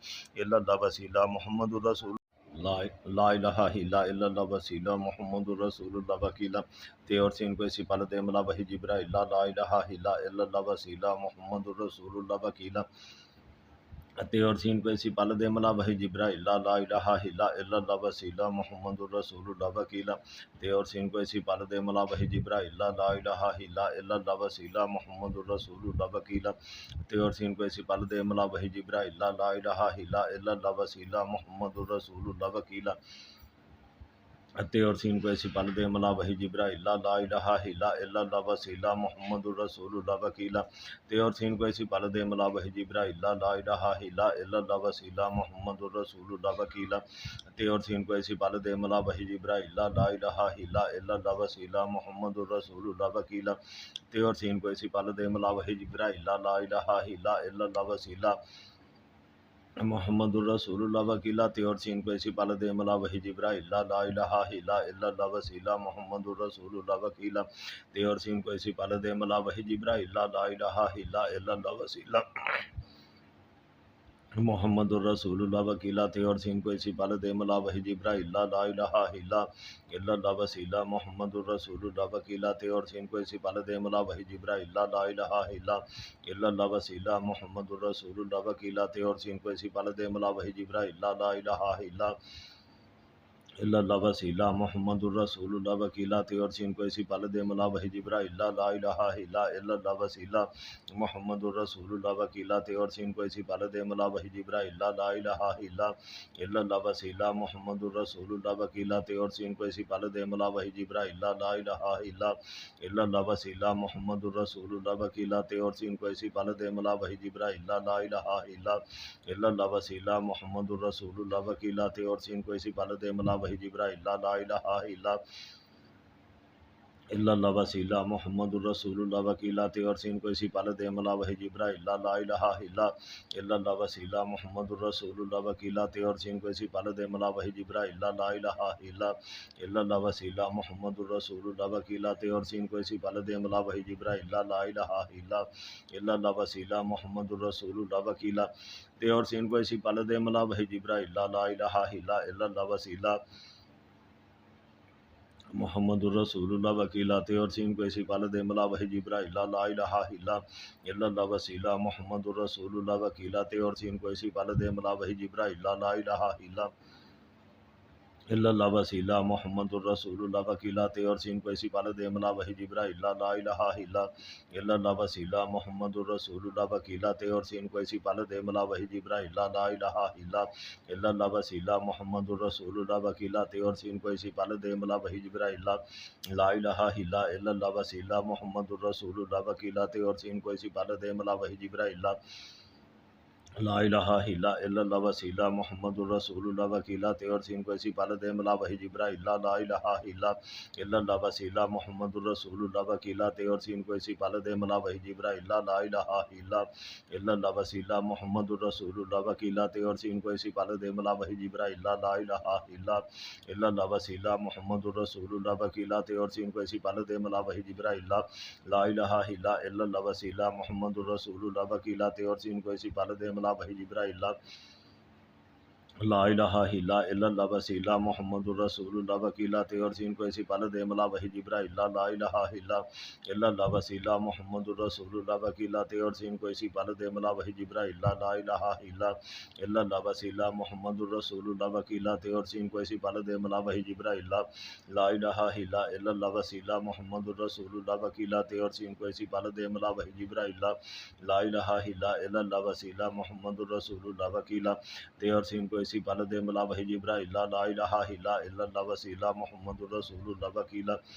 اللہ وسیلہ محمد الرسول لا الہ الا اللہ وسیلہ محمد الرسول اللہ وکیلا تے اور سین کو اسی پل دے ملا وحی جبرائیل لا الہ الا اللہ وسیلہ محمد الرسول اللہ وکیلا تے اور سین کو اسی پل دے ملا وحی جبرائیل لا الہ الا اللہ وسیلہ محمد الرسول اللہ وکیلا تے اور سین کو اسی پل دے ملا وحی جبرائیل لا الہ الا اللہ وسیلہ محمد الرسول اللہ وکیلا تے اور سین کو اسی پل دے ملا وحی جبرائیل لا الہ الا اللہ وسیلہ محمد الرسول اللہ وکیلا تے اور سین کو اسی پل دے ملا وحی جبرائیل لا الہ الا اللہ وسیلہ محمد الرسول اللہ وکیلا تے اور سین کو اسی پل دے ملا وحی جبرائیل لا الہ الا اللہ وسیلہ محمد الرسول اللہ وکیلا تے اور سین کو اسی پل دے ملا وحی جبرائیل لا الہ الا اللہ وسیلہ محمد الرسول اللہ وکیلا تے اور سین کو اسی پل دے ملا وحی جبرائیل لا الہ الا اللہ وسیلہ محمد الرسول اللہ وکیلا تے اور سین کو اسی پل دے ملا وحی جبرائیل لا الہ الا اللہ وسیلہ محمد الرسول اللہ وکیلا تے اور سین کو اسی پل دے ملا وحی جبرائیل لا الہ الا اللہ وسیلہ محمد الرسول اللہ وکیلا تے اور سین کو اسی پل دے ملا وحی جبرائیل لا الہ الا اللہ وسیلہ محمد الرسول اللہ وکیلا تے اور سین کو اسی پل دے ملا وحی جبرائیل لا الہ الا اللہ وسیلہ محمد الرسول اللہ وکیلا تے اور سین کو اسی پل دے ملا وحی جبرائیل لا الہ الا اللہ وسیلہ محمد الرسول اللہ وکیلا تے اور سین کو اسی پل دے ملا وحی جبرائیل لا الہ الا اللہ وسیلہ محمد الرسول اللہ وکیلا تے اور سین کو اسی پل دے ملا وحی جبرائیل لا الہ الا اللہ وسیلہ محمد الرسول اللہ وکیلا تے اور سین کو اسی پل دے ملا وحی جبرائیل لا الہ الا اللہ وسیلہ محمد الرسول اللہ وکیلا تے اور سین کو اسی پل دے ملا وحی جبرائیل لا الہ الا اللہ وسیلہ محمد الرسول اللہ وکیلا تے اور سین کو اسی پل دے ملا وحی جبرائیل لا الہ الا اللہ وسیلہ محمد الرسول اللہ وکیلا تے اور سین کو اسی پل دے ملا وحی جبرائیل لا الہ الا اللہ وسیلہ محمد الرسول اللہ وکیلا تے اور سین کو اسی پل دے ملا وحی جبرائیل لا الہ الا اللہ وسیلہ محمد الرسول اللہ وکیلا تے اور سین کو اسی پل دے ملا وحی جبرائیل لا الہ الا اللہ وسیلہ محمد الرسول اللہ وکیلا تے اور سین کو اسی پل دے ملا وحی جبرائیل لا الہ الا اللہ وسیلہ محمد الرسول اللہ وکیلا تے اور سین کو اسی پل دے ملا وحی جبرائیل لا الہ الا اللہ وسیلہ محمد الرسول اللہ وکیلا تے اور سین کو اسی پل دے ملا وحی جبرائیل لا الہ الا الا اللہ وسیلہ محمد الرسول اللہ وکیلا تے اور سین کو اسی پال دے ملا وحی جبرائیل لا الہ الا اللہ وسیلہ محمد الرسول اللہ وکیلا تے اور سین کو اسی پال دے ملا وحی جبرائیل لا الہ الا اللہ وسیلہ محمد الرسول اللہ وکیلا تے اور سین کو اسی پال دے ملا وحی جبرائیل لا الہ الا اللہ وسیلہ محمد الرسول اللہ وکیلا تے اور سین کو اسی پال دے ملا وحی جبرائیل لا الہ الا اللہ وسیلہ محمد الرسول اللہ وکیلا تے اور سین کو اسی پال دے ملا وحی جبرائیل لا الہ الا اللہ وسیلہ محمد الرسول اللہ وکیلا تے اور سین کو اسی پال دے ملا وحی جبرائیل لا الہ الا اللہ وسیلہ محمد الرسول اللہ وکیلا تے اور سین کو اسی پال دے ملا وحی جبرائیل لا الہ الا اللہ وسیلہ محمد الرسول اللہ وکیلا تے اور سین کو اسی پال دے ملا وحی جبرائیل لا الہ الا اللہ وسیلہ محمد الرسول اللہ وکیلا تے اور سین کو اسی پال دے ملا وحی جبرائیل لا الہ الا اللہ وسیلہ محمد الرسول اللہ وکیلا تے اور سین کو اسی پال دے ملا وحی جبرائیل لا الہ الا اللہ وسیلہ محمد الرسول اللہ وکیلا تے اور سین کو اسی پال دے ملا وحی جبرائیل لا الہ الا اللہ وسیلہ محمد الرسول اللہ وکیلا تے اور سین کو اسی پال دے ملا وحی جبرائیل لا الہ الا اللہ وسیلہ محمد الرسول اللہ وکیلا تے اور سین کو اسی پال دے ملا وحی جبرائیل لا الہ الا اللہ وسیلہ محمد الرسول اللہ وکیلا تے اور سین کو اسی پال دے ملا وحی جبرائیل لا الہ الا اللہ وسیلہ محمد الرسول اللہ وکیلا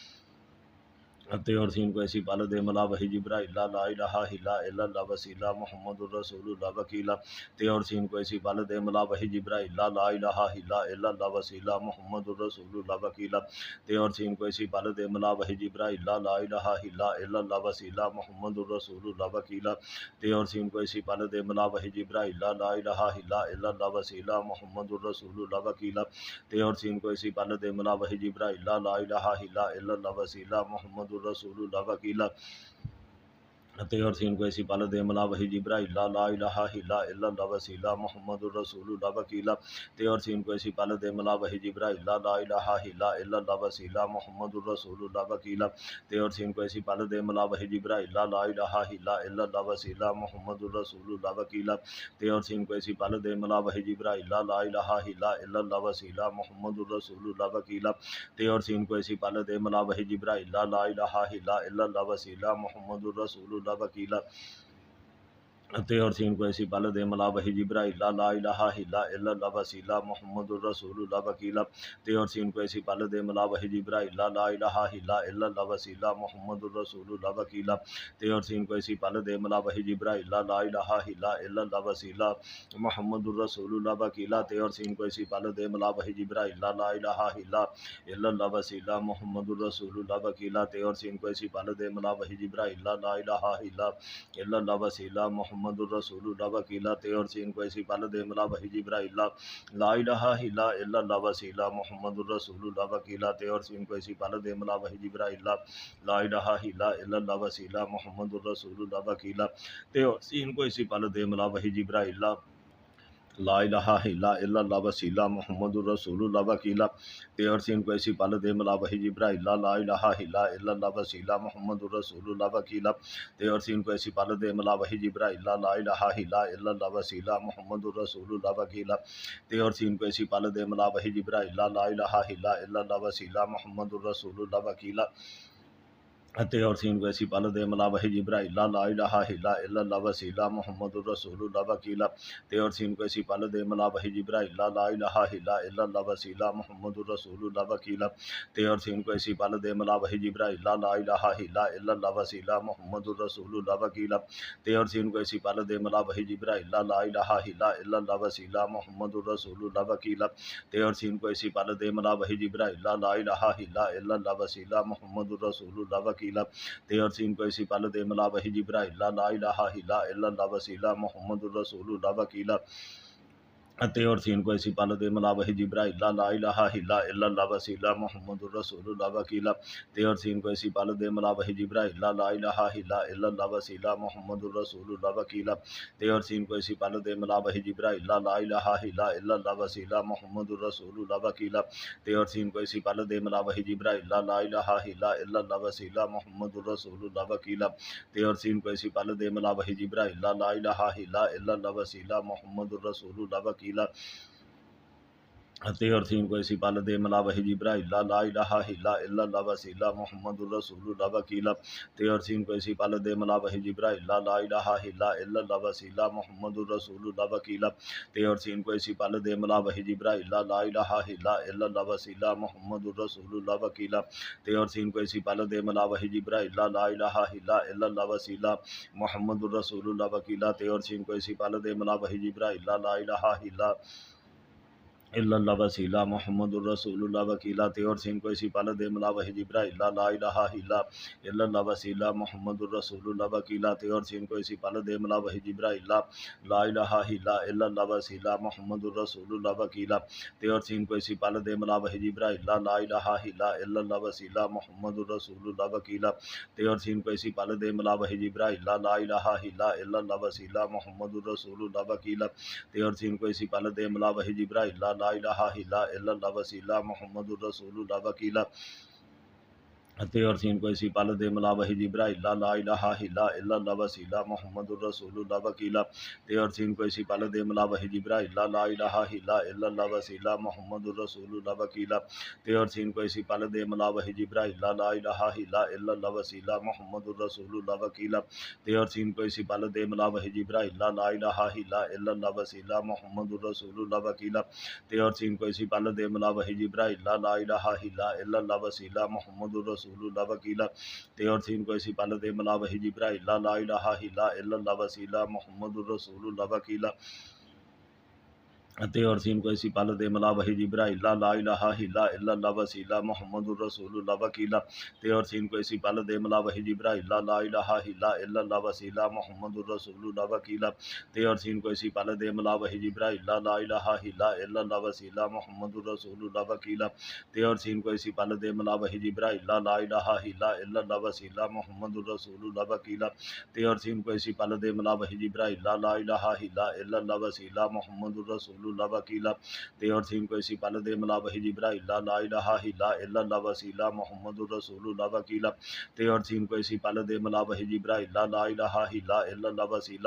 تے اور سین کو اسی پال دے ملا وحی جبرائیل لا الہ الا اللہ وسیلہ محمد الرسول اللہ وکیلا تے اور سین کو اسی پال دے ملا وحی جبرائیل لا الہ الا اللہ وسیلہ محمد الرسول اللہ وکیلا تے اور سین کو اسی پال دے ملا وحی جبرائیل لا الہ الا اللہ وسیلہ محمد الرسول اللہ وکیلا تے اور سین کو اسی پال دے ملا وحی جبرائیل لا الہ الا اللہ وسیلہ محمد الرسول اللہ وکیلا تے اور سین کو اسی پال دے ملا وحی جبرائیل لا الہ الا اللہ وسیلہ محمد الرسول اللہ وکیلا تے اور سین کو اسی پال دے ملا وحی جبرائیل لا الہ الا اللہ وسیلہ محمد الرسول اللہ وکیلا تے اور سین کو اسی پال دے ملا وحی جبرائیل لا الہ الا اللہ وسیلہ محمد الرسول اللہ وکیلا تے اور سین کو اسی پال دے ملا وحی جبرائیل لا الہ الا اللہ وسیلہ محمد الرسول اللہ وکیلا تے اور سین کو اسی پال دے ملا وحی جبرائیل لا الہ الا اللہ وسیلہ محمد الرسول اللہ وکیلا تے اور سین کو اسی پال دے ملا وحی جبرائیل لا الہ الا اللہ وسیلہ محمد الرسول اللہ وکیلا تے اور سین کو اسی پال دے ملا وحی جبرائیل لا الہ الا اللہ وسیلہ محمد الرسول اللہ وکیلا تے اور سین کو اسی پال دے ملا وحی جبرائیل لا الہ الا اللہ وسیلہ محمد الرسول اللہ وکیلا تے اور سین کو اسی پال دے ملا وحی جبرائیل لا الہ الا اللہ وسیلہ محمد الرسول اللہ وکیلا تے اور سین کو اسی پال دے ملا وحی جبرائیل لا الہ الا اللہ وسیلہ محمد الرسول اللہ وکیلا تے اور سین کو اسی پال دے ملا وحی جبرائیل لا الہ الا اللہ وسیلہ محمد الرسول اللہ وکیلا تے اور سین کو اسی پال دے ملا وحی جبرائیل لا الہ الا اللہ وسیلہ محمد الرسول اللہ وکیلا تے اور سین کو اسی پال دے ملا وحی جبرائیل لا الہ الا اللہ وسیلہ محمد الرسول اللہ وکیلا تے اور سین کو اسی پال دے ملا وحی جبرائیل لا الہ الا اللہ وسیلہ محمد الرسول اللہ وکیلا تے اور سین کو اسی پال دے ملا وحی جبرائیل لا الہ الا اللہ وسیلہ محمد الرسول اللہ وکیلا تے اور سین کو اسی پال دے ملا وحی جبرائیل لا الہ الا اللہ وسیلہ محمد الرسول اللہ وکیلا تے اور سین کو اسی پال دے ملا وحی جبرائیل لا الہ الا اللہ وسیلہ محمد الرسول اللہ وکیلا تے اور سین کو اسی پال دے ملا وحی جبرائیل لا الہ الا اللہ وسیلہ محمد الرسول اللہ وکیلا تے اور سین کو اسی پال دے ملا وحی جبرائیل لا الہ الا اللہ وسیلہ محمد الرسول اللہ وکیلا تے اور سین کو اسی پال دے ملا وحی جبرائیل لا الہ الا اللہ وسیلہ محمد الرسول اللہ وکیلا تے اور سین کو اسی پال دے ملا وحی جبرائیل لا الہ الا اللہ وسیلہ محمد الرسول اللہ وکیلا تے اور سین کو اسی پال دے ملا وحی جبرائیل لا الہ الا اللہ وسیلہ محمد الرسول اللہ وکیلا تے اور سین کو اسی پال دے ملا وحی جبرائیل لا الہ الا اللہ وسیلہ محمد الرسول اللہ وکیلا تے اور سین کو اسی پال دے ملا وحی جبرائیل لا الہ الا اللہ وسیلہ محمد الرسول اللہ وکیلا تے اور سین کو اسی پال دے ملا وحی جبرائیل لا الہ الا اللہ وسیلہ محمد الرسول اللہ وکیلا تے اور سین کو اسی پال دے ملا وحی جبرائیل لا الہ الا اللہ وسیلہ محمد الرسول اللہ وکیلا تے اور سین کو اسی پال دے ملا وحی جبرائیل لا الہ الا اللہ وسیلہ محمد الرسول اللہ وکیلا تے اور سین کو اسی پال دے ملا وحی جبرائیل لا الہ الا اللہ وسیلہ محمد الرسول اللہ وکیلا عطے اور سین کو اسی پال دے ملا وحی جبرائیل لا الہ الا اللہ وسیلہ محمد الرسول اللہ وکیلہ تے اور سین کو اسی پال دے ملا وحی جبرائیل لا الہ الا اللہ وسیلہ محمد الرسول اللہ وکیلہ تے اور سین کو اسی پال دے ملا وحی جبرائیل لا الہ الا اللہ وسیلہ محمد الرسول اللہ وکیلہ تے اور سین کو اسی پال دے ملا وحی جبرائیل لا الہ الا اللہ وسیلہ محمد الرسول اللہ وکیلہ تے اور سین کو اسی پال دے ملا وحی جبرائیل لا الہ الا اللہ وسیلہ محمد الرسول اللہ وکیلہ تے اور سین کو اسی پال دے ملا وحی جبرائیل لا الہ الا اللہ وسیلہ محمد الرسول اللہ وکیلہ تے اور سین کو اسی پال دے ملا وحی جبرائیل لا الہ الا اللہ وسیلہ محمد الرسول اللہ وکیلہ تے اور سین کو اسی پال دے ملا وحی جبرائیل لا الہ الا اللہ وسیلہ محمد الرسول اللہ وکیلہ تے اور سین کو اسی پال دے ملا وحی جبرائیل لا الہ الا اللہ وسیلہ محمد الرسول اللہ وکیلہ تے اور سین کو اسی پال دے ملا وحی جبرائیل لا الہ الا اللہ وسیلہ محمد الرسول اللہ وکیلہ تے اور سین کو اسی پال دے ملا وحی جبرائیل لا الہ الا اللہ وسیلہ محمد الرسول اللہ وکیلہ تے اور سین کو اسی پال دے ملا وحی جبرائیل لا الہ الا اللہ وسیلہ محمد الرسول اللہ وکیلہ تے اور سین کو اسی پال دے ملا وحی جبرائیل لا الہ الا اللہ وسیلہ محمد الرسول اللہ وکیلہ تے اور سین کو اسی پال دے ملا وحی جبرائیل لا الہ الا اللہ وسیلہ محمد الرسول اللہ وکیلہ تے اور سین کو اسی پال دے ملا وحی جبرائیل لا الہ الا اللہ وسیلہ محمد الرسول اللہ وکیلہ تے اور سین کو اسی پال دے ملا وحی جبرائیل لا الہ الا اللہ وسیلہ محمد الرسول اللہ وکیلہ تے اور سین کو اسی پال دے ملا وحی جبرائیل لا الہ الا اللہ وسیلہ محمد الرسول اللہ وکیلہ تے اور سین کو اسی پال دے ملا وحی جبرائیل لا الہ الا اللہ وسیلہ محمد الرسول اللہ وکیلہ تے اور سین کو اسی پال دے ملا وحی جبرائیل لا الہ الا اللہ وسیلہ محمد الرسول اللہ وکیلہ تے اور سین کو اسی پال دے ملا وحی جبرائیل لا الہ الا اللہ وسیلہ محمد الرسول اللہ وکیلہ تے اور سین کو اسی پال دے ملا وحی جبرائیل لا الہ الا اللہ وسیلہ محمد الرسول اللہ وکیلہ تے اور سین کو اسی پال دے ملا وحی جبرائیل لا الہ الا اللہ وسیلہ محمد الرسول اللہ وکیلہ تے اور سین کو اسی پال دے ملا وحی جبرائیل لا الہ الا اللہ وسیلہ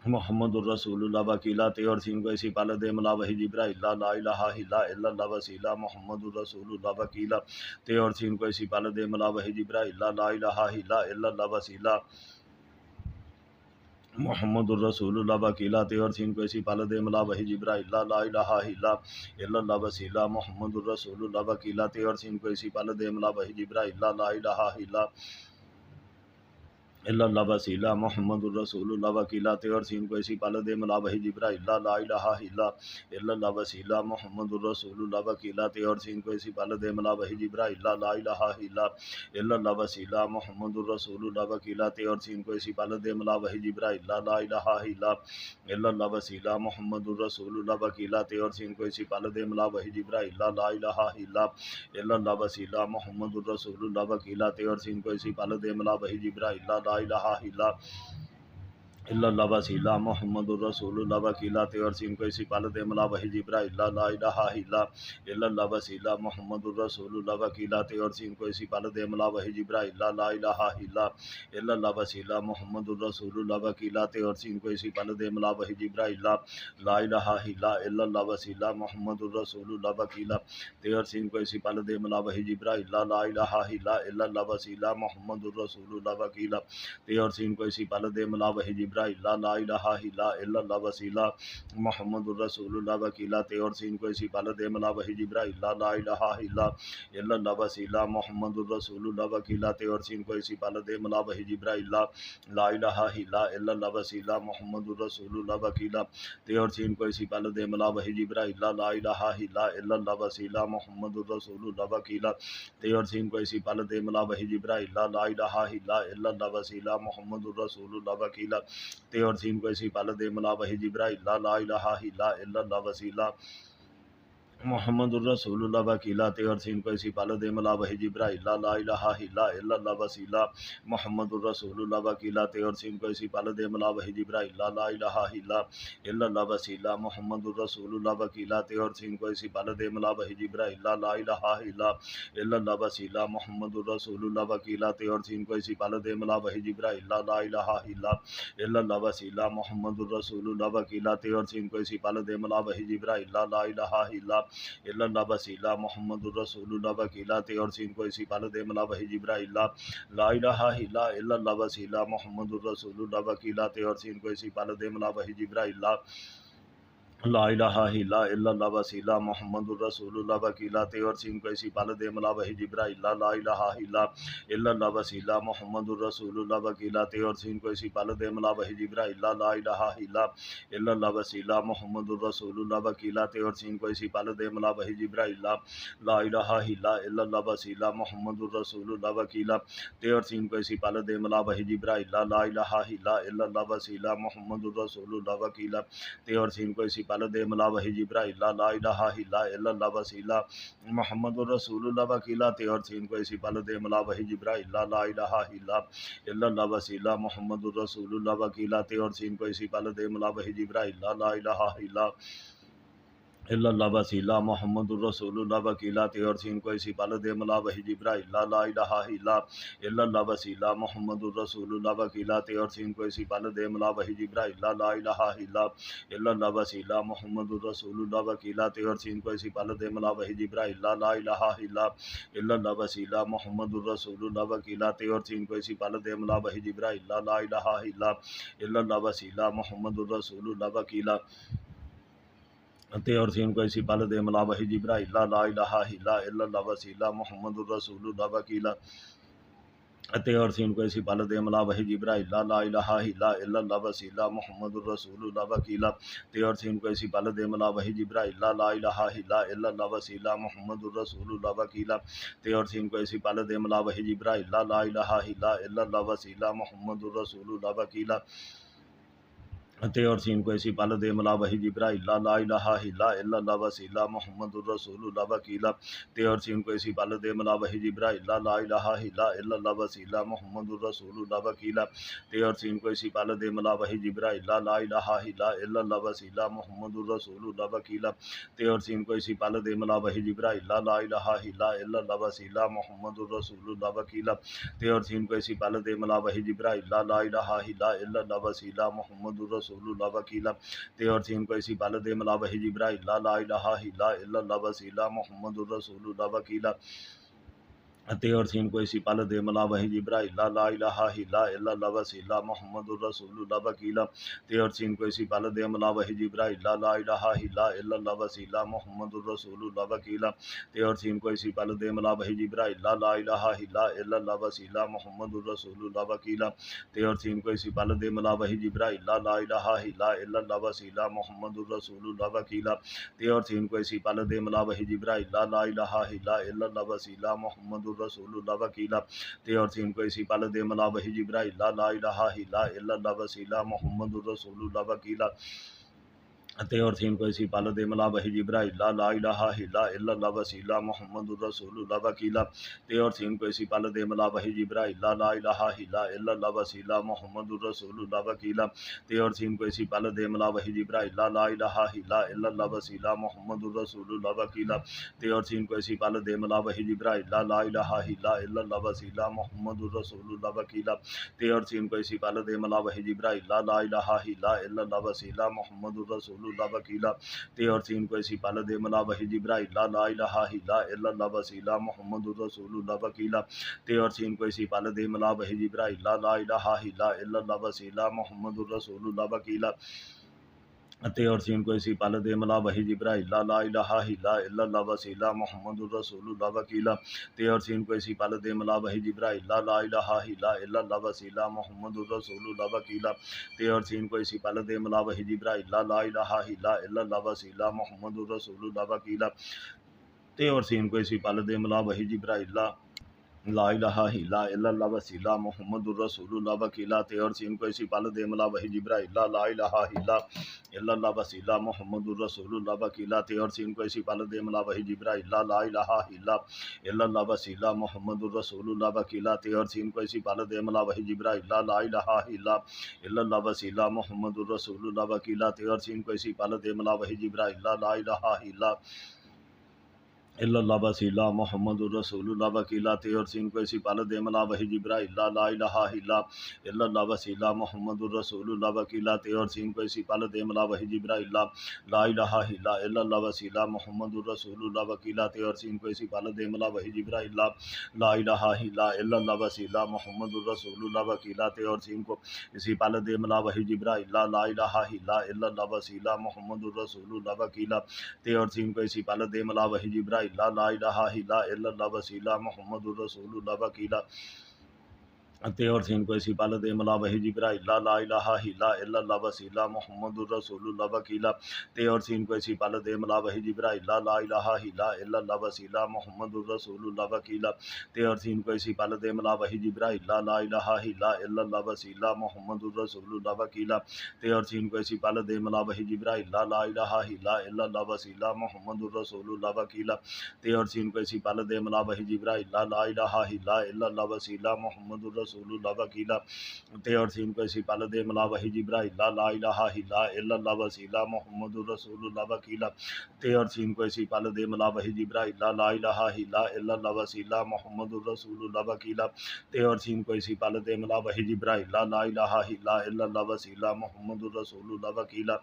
محمد الرسول اللہ وکیلہ تے اور سین کو اسی پال دے ملا وحی جبرائیل لا الہ الا اللہ وسیلہ محمد الرسول اللہ وکیلہ تے اور سین کو اسی پال دے ملا وحی جبرائیل لا الہ الا اللہ وسیلہ محمد الرسول اللہ وکیلہ تے اور سین کو اسی پال دے ملا وحی جبرائیل لا الہ الا اللہ وسیلہ محمد الرسول اللہ وکیلہ تے اور سین کو اسی پال دے ملا وحی جبرائیل لا الہ الا اللہ وسیلہ محمد الرسول اللہ وکیلہ تے اور سین کو اسی پال دے ملا وحی جبرائیل لا الہ الا اللہ وسیلہ محمد الرسول اللہ وکیلہ تے اور سین کو اسی پال دے ملا وحی جبرائیل لا الہ الا اللہ وسیلہ محمد الرسول اللہ وکیلہ تے اور سین کو اسی پال دے ملا وحی جبرائیل لا الہ الا اللہ وسیلہ محمد الرسول اللہ وکیلہ تے اور سین کو اسی پال دے ملا وحی جبرائیل لا الہ الا اللہ وسیلہ محمد الرسول اللہ وکیلہ تے اور سین کو اسی پال دے ملا وحی جبرائیل لا الہ الا اللہ وسیلہ محمد الرسول اللہ وکیلہ تے اور سین کو اسی پال دے ملا وحی جبرائیل لا الہ الا اللہ وسیلہ محمد الرسول اللہ وکیلہ تے اور سین کو اسی پال دے ملا وحی جبرائیل لا الہ الا اللہ وسیلہ محمد الرسول اللہ وکیلہ تے اور سین کو اسی پال دے ملا وحی جبرائیل لا الہ الا اللہ وسیلہ محمد الرسول اللہ وکیلہ تے اور سین کو اسی پال دے ملا وحی جبرائیل لا الہ الا اللہ وسیلہ محمد الرسول اللہ وکیلہ تے اور سین کو اسی پال دے ملا وحی جبرائیل لا الہ الا اللہ وسیلہ محمد الرسول اللہ وکیلہ تے اور سین کو اسی پال دے ملا وحی جبرائیل لا الہ الا اللہ وسیلہ محمد الرسول اللہ وکیلہ تے اور سین کو اسی پال دے ملا وحی جبرائیل لا الہ الا اللہ وسیلہ محمد الرسول اللہ وکیلہ تے اور سین کو اسی پال دے ملا وحی جبرائیل لا الہ الا اللہ وسیلہ محمد الرسول اللہ وکیلہ تے اور سین کو اسی پال دے ملا وحی جبرائیل لا الہ الا اللہ وسیلہ محمد الرسول اللہ وکیلہ تے اور سین کو اسی پال دے ملا وحی جبرائیل لا الہ الا اللہ وسیلہ محمد الرسول اللہ وکیلا تے اور سین کو اسی پال دے ملا وحی جبرائیل لا الہ الا اللہ وسیلہ محمد الرسول اللہ وکیلا تے اور سین کو اسی پال دے ملا وحی جبرائیل لا الہ الا اللہ وسیلہ محمد الرسول اللہ وکیلا تے اور سین کو اسی پال دے ملا وحی جبرائیل لا الہ الا اللہ وسیلہ محمد الرسول اللہ وکیلا تے اور سین کو اسی پال دے ملا وحی جبرائیل لا الہ الا اللہ وسیلہ محمد الرسول اللہ وکیلا تے اور سین کو اسی پال دے ملا وحی جبرائیل لا الہ الا اللہ وسیلہ محمد الرسول اللہ وکیلا تے اور سین کو اسی پال دے ملا وحی جبرائیل لا الہ الا اللہ وسیلہ محمد الرسول اللہ وکیلا تے اور سین کو اسی پال دے ملا وحی جبرائیل لا الہ الا اللہ وسیلہ محمد الرسول اللہ وکیلا تے اور سین کو اسی پال دے ملا وحی جبرائیل لا الہ الا اللہ وسیلہ محمد الرسول اللہ وکیلا تے اور سین کو اسی پال دے ملا وحی جبرائیل لا الہ الا اللہ وسیلہ محمد الرسول اللہ وکیلا تے اور سین کو اسی پال دے ملا وحی جبرائیل لا الہ الا اللہ وسیلہ محمد الرسول اللہ وکیلا تے اور سین کو اسی پال دے ملا وحی جبرائیل لا الہ الا اللہ وسیلہ محمد الرسول اللہ وکیلا تے اور سین کو اسی پال دے ملا وحی جبرائیل لا الہ الا اللہ وسیلہ محمد الرسول اللہ وکیلا تے اور سین کو اسی پال دے ملا وحی جبرائیل لا الہ الا اللہ وسیلہ محمد الرسول اللہ وکیلا تے اور سین کو اسی پال دے ملا وحی جبرائیل لا الہ الا اللہ وسیلہ محمد الرسول اللہ وکیلا تے اور سین کو اسی پال دے ملا وحی جبرائیل لا الہ الا اللہ وسیلہ محمد الرسول اللہ وکیلا تے اور سین کو اسی پال دے ملا وحی جبرائیل لا الہ الا اللہ وسیلہ محمد الرسول اللہ وکیلا تے اور سین کو اسی پال دے ملا وحی جبرائیل لا الہ الا اللہ وسیلہ محمد الرسول اللہ وکیلا تے اور سین کو اسی پال دے ملا وحی جبرائیل لا الہ الا اللہ وسیلہ محمد الرسول اللہ وکیلا تے اور سین کو اسی پال دے ملا وحی جبرائیل لا الہ الا اللہ وسیلہ محمد الرسول اللہ وکیلا تے اور سین کو اسی پال دے ملا وحی جبرائیل لا الہ الا اللہ وسیلہ محمد الرسول اللہ وکیلا تے اور سین کو اسی پال دے ملا وحی جبرائیل لا الہ الا اللہ وسیلہ محمد الرسول اللہ وکیلا تے اور سین کو اسی پال دے ملا وحی جبرائیل لا الہ الا اللہ وسیلہ محمد الرسول اللہ وکیلا تے اور سین کو اسی پال دے ملا وحی جبرائیل لا الہ الا اللہ وسیلہ محمد الرسول اللہ وکیلا تے اور سین کو اسی پال دے ملا وحی جبرائیل لا الہ الا اللہ وسیلہ محمد الرسول اللہ وکیلا تے اور سین کو اسی پال دے ملا وحی جبرائیل لا الہ الا اللہ وسیلہ محمد الرسول اللہ وکیلا تے اور سین کو اسی پال دے ملا وحی جبرائیل لا الہ الا اللہ وسیلہ محمد الرسول اللہ وکیلا تے اور سین کو اسی پال دے ملا وحی جبرائیل لا الہ الا اللہ وسیلہ محمد الرسول اللہ وکیلا تے اور سین کو اسی پال دے ملا وحی جبرائیل لا الہ الا اللہ وسیلہ محمد الرسول اللہ وکیلا تے اور سین کو اسی پال دے ملا وحی جبرائیل لا الہ الا اللہ وسیلہ محمد الرسول اللہ وکیلا تے اور سین کو اسی پال دے ملا وحی جبرائیل لا الہ الا اللہ وسیلہ محمد الرسول اللہ وکیلا تے اور سین کو اسی پال دے ملا وحی جبرائیل لا الہ الا اللہ وسیلہ محمد الرسول اللہ وکیلا تے اور سین کو اسی پال دے ملا وحی جبرائیل لا الہ الا اللہ وسیلہ محمد الرسول اللہ وکیلا تے اور سین کو اسی پال دے ملا وحی جبرائیل لا الہ الا اللہ وسیلہ محمد الرسول اللہ وکیلا تے اور سین کو اسی پال دے ملا وحی جبرائیل لا الہ الا اللہ وسیلہ محمد الرسول اللہ وکیلا تے اور سین کو اسی پال دے ملا وحی جبرائیل لا الہ الا اللہ وسیلہ محمد الرسول اللہ وکیلا تے اور سین کو اسی پال دے ملا وحی جبرائیل لا الہ الا اللہ وسیلہ محمد الرسول اللہ وکیلا تے اور سین کو اسی پال دے ملا وحی جبرائیل لا الہ الا اللہ وسیلہ محمد الرسول اللہ وکیلا تے اور سین کو اسی پال دے ملا وحی جبرائیل لا الہ الا اللہ وسیلہ محمد الرسول اللہ وکیلا تے اور سین کو اسی پال دے ملا وحی جبرائیل لا الہ الا اللہ وسیلہ محمد الرسول اللہ وکیلا تے اور سین کو اسی پال دے ملا وحی جبرائیل لا الہ الا اللہ وسیلہ محمد الرسول اللہ وکیلا تے اور سین کو اسی پال دے ملا وحی جبرائیل لا الہ الا اللہ وسیلہ محمد الرسول اللہ وکیلا تے اور سین کو اسی پال دے ملا وحی جبرائیل لا الہ الا اللہ وسیلہ محمد الرسول اللہ وکیلا تے اور سین کو اسی پال دے ملا وحی جبرائیل لا الہ الا اللہ وسیلہ محمد الرسول اللہ وکیلا تے اور سین کو اسی پال دے ملا وحی جبرائیل لا الہ الا اللہ وسیلہ محمد الرسول اللہ وکیلا تے اور سین کو اسی پال دے ملا وحی جبرائیل لا الہ الا اللہ وسیلہ محمد الرسول اللہ وکیلا تے اور سین کو اسی پال دے ملا وحی جبرائیل لا الہ الا الا اللہ وسیلہ محمد الرسول اللہ وکیلا تے اور سین کو اسی پال دے ملا وحی جبرائیل لا الہ الا اللہ وسیلہ محمد الرسول اللہ وکیلا تے اور سین کو اسی پال دے ملا وحی جبرائیل لا الہ الا اللہ وسیلہ محمد الرسول اللہ وکیلا تے اور سین کو اسی پال دے ملا وحی جبرائیل لا الہ الا اللہ وسیلہ محمد الرسول اللہ وکیلا تے اور سین کو اسی پال دے ملا وحی جبرائیل لا الہ الا اللہ وسیلہ محمد الرسول اللہ وکیلا تے اور سین کو اسی پال دے ملا وحی جبرائیل لا الہ الا اللہ وسیلہ محمد الرسول اللہ وکیلا تے اور سین کو اسی پال دے ملا وحی جبرائیل لا الہ الا اللہ وسیلہ محمد الرسول اللہ وکیلا تے اور سین کو اسی پال دے ملا وحی جبرائیل لا الہ الا اللہ وسیلہ محمد الرسول اللہ وکیلا تے اور سین کو اسی پال دے ملا وحی جبرائیل لا الہ الا اللہ وسیلہ محمد الرسول اللہ وکیلا تے اور سین کو اسی پال دے ملا وحی جبرائیل لا الہ الا اللہ وسیلہ محمد الرسول اللہ وکیلا تے اور سین کو اسی پال دے ملا وحی جبرائیل لا الہ الا اللہ وسیلہ محمد الرسول اللہ وکیلا تے اور سین کو اسی پال دے ملا وحی جبرائیل لا الہ الا اللہ وسیلہ محمد الرسول اللہ وکیلا تے اور سین کو اسی پال دے ملا وحی جبرائیل لا الہ الا اللہ وسیلہ محمد الرسول اللہ وکیلا تے اور سین کو اسی پال دے ملا وحی جبرائیل لا الہ الا اللہ وسیلہ محمد الرسول اللہ وکیلا تے اور سین کو اسی پال دے ملا وحی جبرائیل لا الہ الا اللہ وسیلہ محمد الرسول اللہ وکیلا تے اور سین کو اسی پال دے ملا وحی جبرائیل لا الہ الا اللہ وسیلہ محمد الرسول اللہ وکیلا تے اور سین کو اسی پال دے ملا وحی جبرائیل لا الہ الا اللہ وسیلہ محمد الرسول اللہ وکیلا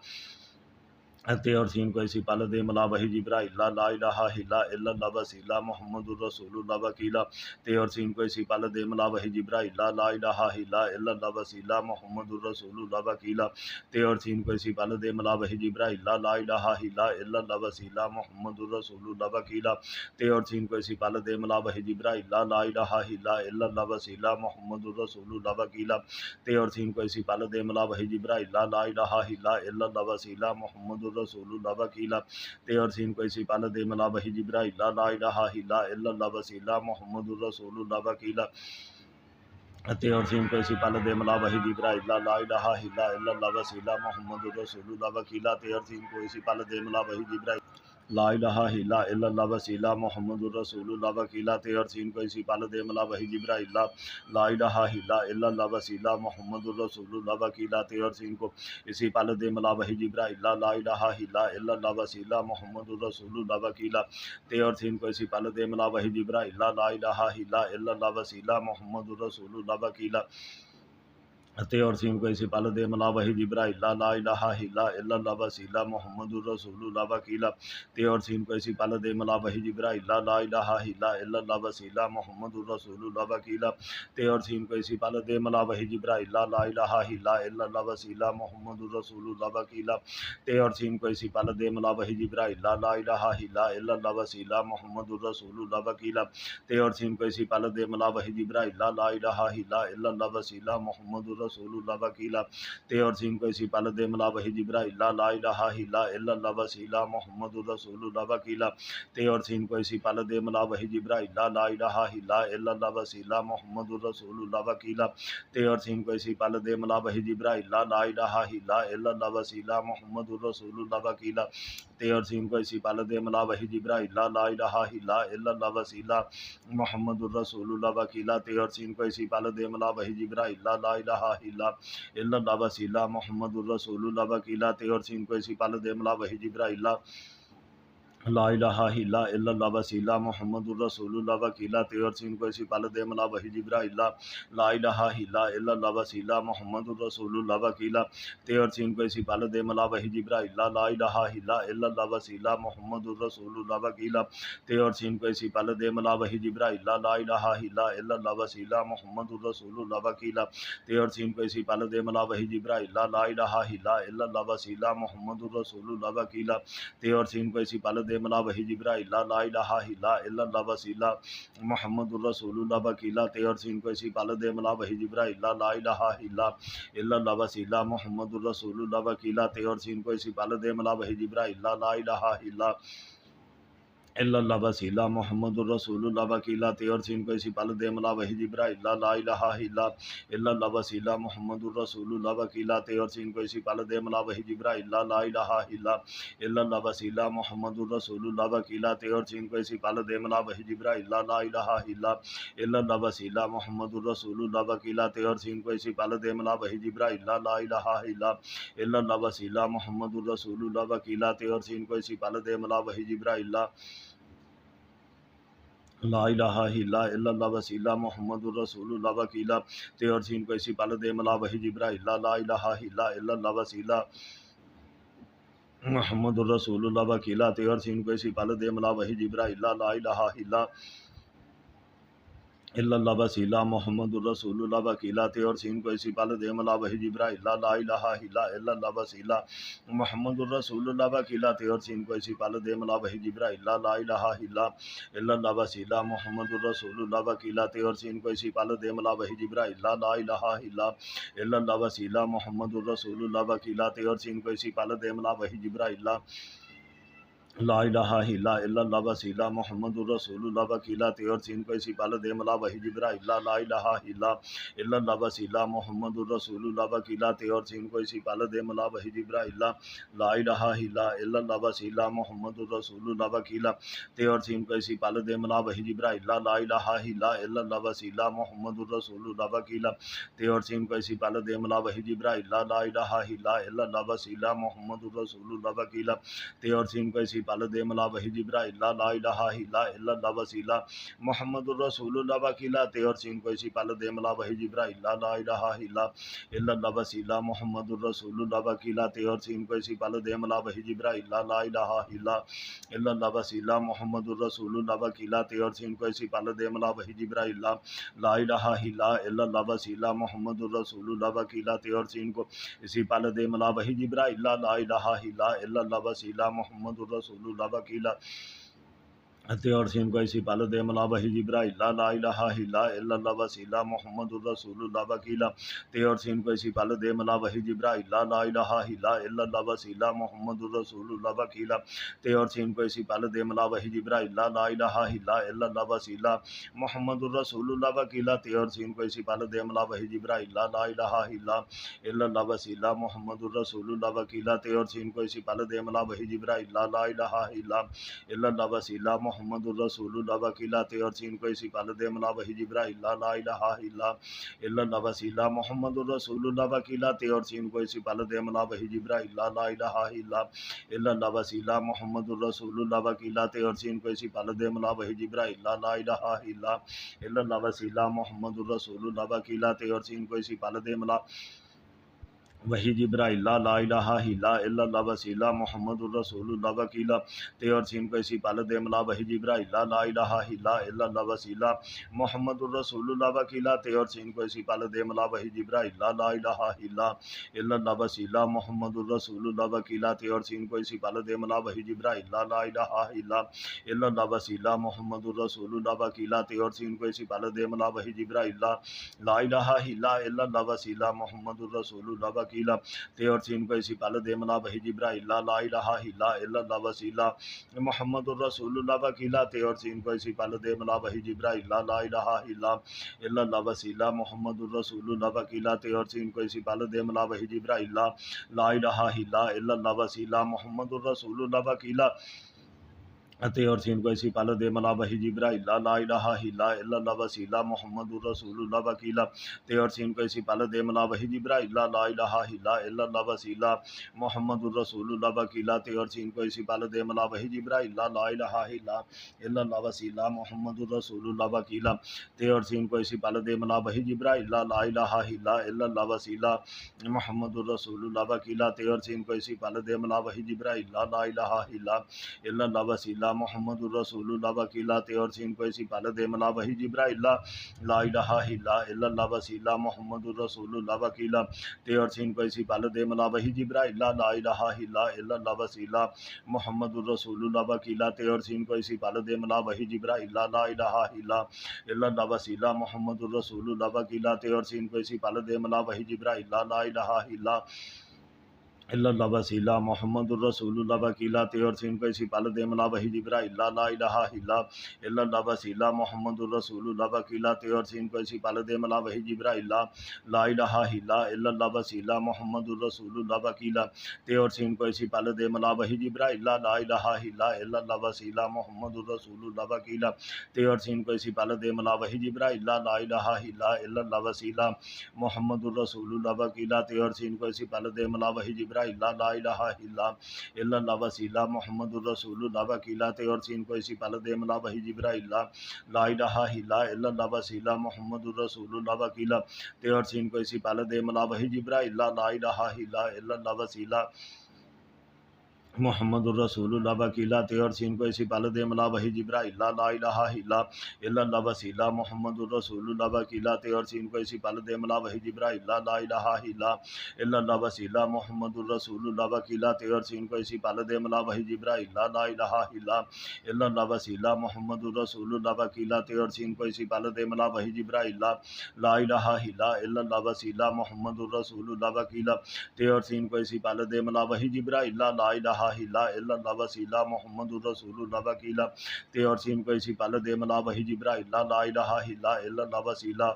تے اور سین کو اسی پال دے ملا وحی جبرائیل لا الہ الا اللہ وسیلہ محمد الرسول اللہ وکیلا تے اور سین کو اسی پال دے ملا وحی جبرائیل لا الہ الا اللہ وسیلہ محمد الرسول اللہ وکیلا تے اور سین کو اسی پال دے ملا وحی جبرائیل لا الہ الا اللہ وسیلہ محمد الرسول اللہ وکیلا تے اور سین کو اسی پال دے ملا وحی جبرائیل لا الہ الا اللہ وسیلہ محمد الرسول اللہ وکیلا تے اور سین کو اسی پال دے ملا وحی جبرائیل لا الہ الا اللہ وسیلہ محمد الرسول اللہ وکیلا تے اور سین کو اسی پال دے ملا وحی جبرائیل لا الہ الا اللہ وسیلہ محمد الرسول اللہ وکیلا تے اور سین کو اسی پال دے ملا وحی جبرائیل لا الہ الا اللہ وسیلہ محمد الرسول اللہ وکیلا تے اور سین کو اسی پال دے ملا وحی جبرائیل لا الہ الا اللہ وسیلہ محمد الرسول اللہ وکیلا تے اور سین کو اسی پال دے ملا وحی جبرائیل لا الہ الا اللہ وسیلہ محمد الرسول اللہ وکیلا تے اور سین کو اسی پال دے ملا وحی جبرائیل لا الہ الا اللہ وسیلہ محمد الرسول اللہ وکیلا تے اور سین کو اسی پال دے ملا وحی جبرائیل لا الہ الا اللہ وسیلہ محمد الرسول اللہ وکیلا تے اور سین کو اسی پال دے ملا وحی جبرائیل لا الہ الا اللہ وسیلہ محمد الرسول اللہ وکیلا تے اور سین کو اسی پال دے ملا وحی جبرائیل لا الہ الا اللہ وسیلہ محمد الرسول اللہ وکیلا تے اور سین کو اسی پال دے ملا وحی جبرائیل لا الہ الا اللہ وسیلہ محمد الرسول اللہ وکیلا تے اور سین کو اسی پال دے ملا وحی جبرائیل لا الہ الا اللہ وسیلہ محمد الرسول اللہ وکیلا تے اور سین کو اسی پال دے ملا وحی جبرائیل لا الہ الا اللہ وسیلہ محمد الرسول اللہ وکیلا تے اور سین کو اسی پال دے ملا وحی جبرائیل لا الہ الا اللہ وسیلہ محمد الرسول اللہ وکیلا تے اور سین کو اسی پال دے ملا وحی جبرائیل لا الہ الا اللہ وسیلہ محمد الرسول اللہ وکیلا تے اور سین کو اسی پال دے ملا وحی جبرائیل لا الہ الا اللہ وسیلہ محمد الرسول اللہ وکیلا تے اور سین کو اسی پال دے ملا وحی جبرائیل لا الہ الا اللہ وسیلہ محمد الرسول اللہ وکیلا تے اور سین کو اسی پال دے ملا وحی جبرائیل لا الہ الا اللہ وسیلہ محمد الرسول اللہ وکیلا تے اور سین کو اسی پال دے ملا وحی جبرائیل لا الہ الا اللہ وسیلہ محمد الرسول اللہ وکیلا تے اور سین کو اسی پال دے ملا وحی جبرائیل لا الہ الا اللہ وسیلہ محمد الرسول اللہ وکیلا تے اور سین کو اسی پال دے ملا وحی جبرائیل لا الہ الا اللہ وسیلہ محمد الرسول اللہ وکیلا تے اور سین کو اسی پال دے ملا وحی جبرائیل لا الہ الا اللہ وسیلہ محمد الرسول اللہ وکیلا تے اور سین کو اسی پال دے ملا وحی جبرائیل لا الہ الا اللہ وسیلہ محمد الرسول اللہ وکیلا تے اور سین کو اسی پال دے ملا وحی جبرائیل لا الہ الا اللہ وسیلہ محمد الرسول اللہ وکیلا تے اور سین کو اسی پال دے ملا وحی جبرائیل لا الہ الا اللہ وسیلہ محمد الرسول اللہ وکیلا تے اور سین کو اسی پال دے ملا وحی جبرائیل لا الہ الا الا اللہ وسیلہ محمد الرسول اللہ وکیلا تے اور سین کوئی سی پل دے ملا وحی جبرائیل لا الہ الا اللہ وسیلہ محمد الرسول اللہ وکیلا تے اور سین کوئی سی پل دے ملا وحی جبرائیل لا الہ الا اللہ وسیلہ محمد الرسول اللہ وکیلا تے اور سین کوئی سی پل دے ملا وحی جبرائیل لا الہ الا اللہ وسیلہ محمد الرسول اللہ وکیلا تے اور سین کوئی سی پل دے ملا وحی جبرائیل لا الہ الا اللہ وسیلہ محمد الرسول اللہ وکیلا تے اور سین کوئی سی پل دے ملا وحی جبرائیل لا الہ الا اللہ وسیلہ محمد الرسول اللہ وکیلا تے اور سین کو اسی پل دے ملا وحی جبرائیل لا الہ الا اللہ وسیلہ محمد الرسول اللہ وکیلا تے اور سین کو اسی پل دے ملا وحی جبرائیل لا الہ الا اللہ وسیلہ محمد الرسول اللہ وکیلا تے اور سین کو اسی پل دے ملا وحی جبرائیل لا الہ الا اللہ وسیلہ محمد الرسول اللہ وکیلا تے اور سین کو اسی پل دے ملا وحی جبرائیل لا الہ الا اللہ وسیلہ محمد الرسول اللہ وکیلا تے اور سین کو اسی پل دے ملا وحی جبرائیل لا الہ الا اللہ وسیلہ محمد الرسول اللہ وکیلا تے اور سین کو اسی پل دے ملا وحی جبرائیل لا الہ الا اللہ وسیلہ محمد الرسول اللہ وکیلا تے اور سین کو اسی پل دے ملا وحی جبرائیل لا الہ الا اللہ وسیلہ محمد الرسول اللہ وکیلا تے اور سین کو اسی پل دے ملا وحی جبرائیل لا الہ الا اللہ وسیلہ محمد الرسول اللہ وکیلا تے اور سین کو اسی پل دے ملا وحی جبرائیل لا الہ الا اللہ وسیلہ محمد الرسول اللہ وکیلا تے اور سین کو اسی پل دے ملا وحی جبرائیل لا الہ الا اللہ وسیلہ محمد الرسول اللہ وکیلا تے اور سین کو اسی پل دے ملا وحی جبرائیل لا الہ الا اللہ وسیلہ محمد الرسول اللہ وکیلا تے اور سین کو اسی پل دے ملا وحی جبرائیل لا الہ الا اللہ وسیلہ محمد الرسول اللہ وکیلا تے اور سین کو اسی پل دے ملا وحی جبرائیل لا الہ الا اللہ وسیلہ محمد الرسول اللہ وکیلا تے اور سین کو اسی پل دے ملا وحی جبرائیل لا الہ الا اللہ وسیلہ محمد الرسول اللہ وکیلا تے اور سین کو اسی پل دے ملا وحی جبرائیل لا الہ الا اللہ وسیلہ محمد الرسول اللہ وکیلا تے اور سین کو اسی پل دے ملا وحی جبرائیل لا الہ الا اللہ وسیلہ محمد الرسول اللہ وکیلا تے اور سین کو اسی پل دے ملا وحی جبرائیل لا الہ الا اللہ وسیلہ محمد الرسول اللہ وکیلا تے اور سین کو اسی پل دے ملا وحی جبرائیل لا الہ الا اللہ وسیلہ محمد الرسول اللہ وکیلا تے اور سین کو اسی پل دے ملا وحی جبرائیل لا الہ الا اللہ وسیلہ محمد الرسول اللہ وکیلا تے اور سین کو اسی پل دے ملا وحی جبرائیل لا الہ الا اللہ وسیلہ محمد الرسول اللہ وکیلا تے اور سین کو اسی پل دے ملا وحی جبرائیل لا الہ الا اللہ وسیلہ محمد الرسول اللہ وکیلا تے اور سین کو اسی پل دے ملا وحی جبرائیل لا الہ الا اللہ وسیلہ محمد الرسول اللہ وکیلا تے اور سین کو اسی پل دے ملا وحی جبرائیل لا الہ الا اللہ وسیلہ محمد الرسول اللہ وکیلا تے اور سین کو اسی پل دے ملا وحی جبرائیل لا الہ الا اللہ وسیلہ محمد الرسول اللہ وکیلا تے اور سین کو اسی پل دے ملا وحی جبرائیل لا الہ الا اللہ وسیلہ محمد الرسول اللہ وکیلا تے اور سین کو اسی پل دے ملا وحی جبرائیل لا الہ الا اللہ وسیلہ محمد الرسول اللہ وکیلا تے اور سین کو اسی پل دے ملا وحی جبرائیل لا الہ الا اللہ وسیلہ محمد الرسول اللہ وکیلا تے اور سین کو اسی پل دے ملا وحی جبرائیل لا الہ الا اللہ وسیلہ محمد الرسول اللہ وکیلا تے اور سین کو اسی پل دے ملا وحی جبرائیل لا الہ الا اللہ وسیلہ محمد الرسول اللہ وکیلا تے اور سین کو اسی پل دے ملا وحی جبرائیل لا الہ الا اللہ وسیلہ محمد الرسول اللہ وکیلا تے اور سین کو اسی پل دے ملا وحی جبرائیل لا الہ الا اللہ وسیلہ محمد الرسول اللہ وکیلا تے اور سین کو اسی پل دے ملا وحی جبرائیل لا الہ الا اللہ وسیلہ محمد الرسول اللہ وکیلا تے اور سین کو اسی پل دے ملا وحی جبرائیل لا الہ الا اللہ وسیلہ محمد الرسول اللہ وکیلا تے اور سین کو اسی پل دے ملا وحی جبرائیل لا الہ الا اللہ وسیلہ محمد الرسول اللہ وکیلا تے اور سین کو اسی پل دے ملا وحی جبرائیل لا الہ الا اللہ وسیلہ محمد الرسول اللہ وکیلا تے اور سین کو اسی پل دے ملا وحی جبرائیل لا الہ الا اللہ وسیلہ محمد الرسول اللہ وکیلا تے اور سین کو اسی پل دے ملا وحی جبرائیل لا الہ الا اللہ وسیلہ محمد الرسول اللہ وکیلا تے اور سین کو اسی پل دے ملا وحی جبرائیل لا الہ الا اللہ وسیلہ محمد الرسول اللہ وکیلا تے اور سین کو اسی پل دے ملا وحی جبرائیل لا الہ الا اللہ وسیلہ محمد الرسول اللہ وکیلا تے اور سین کو اسی پل دے ملا وحی جبرائیل لا الہ الا illallah wasila muhammadur rasulullah wakila teor sin ko isi pal de mala wahi jibra illa la ilaha illa illallah wasila muhammadur rasulullah wakila teor sin ko isi pal de mala wahi jibra illa la ilaha illa illallah wasila muhammadur rasulullah wakila teor sin ko isi pal de mala wahi jibra illa la ilaha illa illallah wasila muhammadur rasulullah wakila teor sin ko isi pal de mala wahi jibra illa la ilaha illa illallah wasila muhammadur rasulullah wakila teor sin ko isi pal de mala wahi jibra illa la ilaha illa illallah wasila muhammadur rasulullah wakila teor sin ko isi pal de mala wahi jibra illa la ilaha illa illallah wasila muhammadur rasulullah wakila teor sin ko isi pal de mala wahi jibra illa la ilaha illa illallah wasila muhammadur rasulullah wakila teor sin ko isi pal de mala wahi jibra illa la ilaha illa illallah wasila muhammadur rasulullah wakila teor sin ko isi pal de mala wahi jibra illa la ilaha illa illallah wasila muhammadur rasulullah wakila teor sin ko isi pal de mala wahi jibra illa la ilaha illa illallah wasila muhammadur rasulullah wakila teor sin ko isi pal de mala wahi jibra illa la ilaha illa illallah wasila muhammadur rasulullah wakila teor sin ko isi pal de mala wahi jibra illa la ilaha illa illallah wasila muhammadur rasulullah wakila teor sin ko isi pal de mala wahi jibra illa la ilaha illa illallah wasila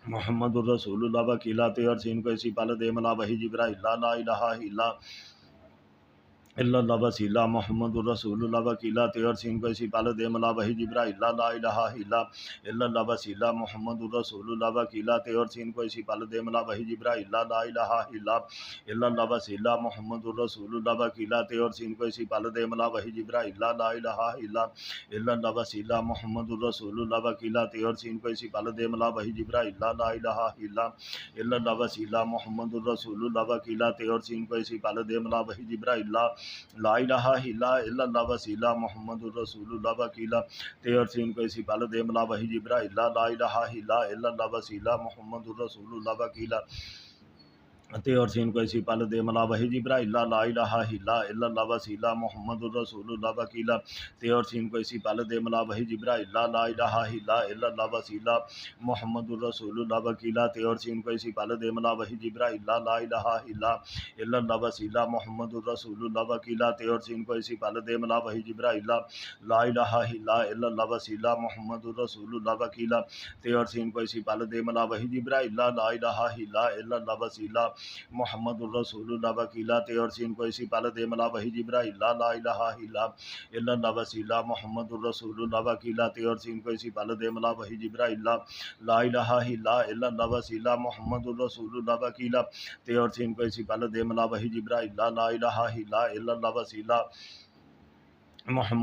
muhammadur rasulullah wakila teor sin ko isi pal de mala wahi jibra illa la ilaha illa illallah wasila muhammadur rasulullah wakila teor sin ko isi pal de mala wahi jibra illa la ilaha illa illallah wasila muhammadur rasulullah wakila teor sin ko isi pal de mala wahi jibra illa la ilaha illa illallah wasila muhammadur rasulullah wakila teor sin ko isi pal de mala wahi jibra illa la ilaha illa illallah wasila muhammadur rasulullah wakila teor sin ko isi pal de mala wahi jibra illa la ilaha illa illallah wasila muhammadur rasulullah wakila teor sin ko isi pal de mala wahi jibra illa la ilaha illa illallah wasila muhammadur rasulullah wakila teor sin ko isi pal de mala wahi jibra illa la ilaha illa illallah wasila muhammadur rasulullah wakila teor sin ko isi pal de mala wahi jibra illa la ilaha illa illallah wasila muhammadur rasulullah wakila teor sin ko isi pal de mala wahi jibra illa la ilaha illa illallah wasila muhammadur rasulullah wakila teor sin ko isi pal de mala wahi jibra illa la ilaha illa illallah wasila muhammadur rasulullah wakila teor sin ko isi pal de mala wahi jibra illa la ilaha illa illallah wasila muhammadur rasulullah wakila teor sin ko isi pal de mala wahi jibra illa la ilaha illa illallah wasila muhammadur rasulullah wakila teor sin ko isi pal de mala wahi jibra illa la ilaha illa illallah wasila muhammadur rasulullah wakila teor sin ko isi pal de mala wahi jibra illa la ilaha illa illallah wasila muhammadur rasulullah wakila teor sin ko isi pal de mala wahi jibra illa la ilaha illa illallah wasila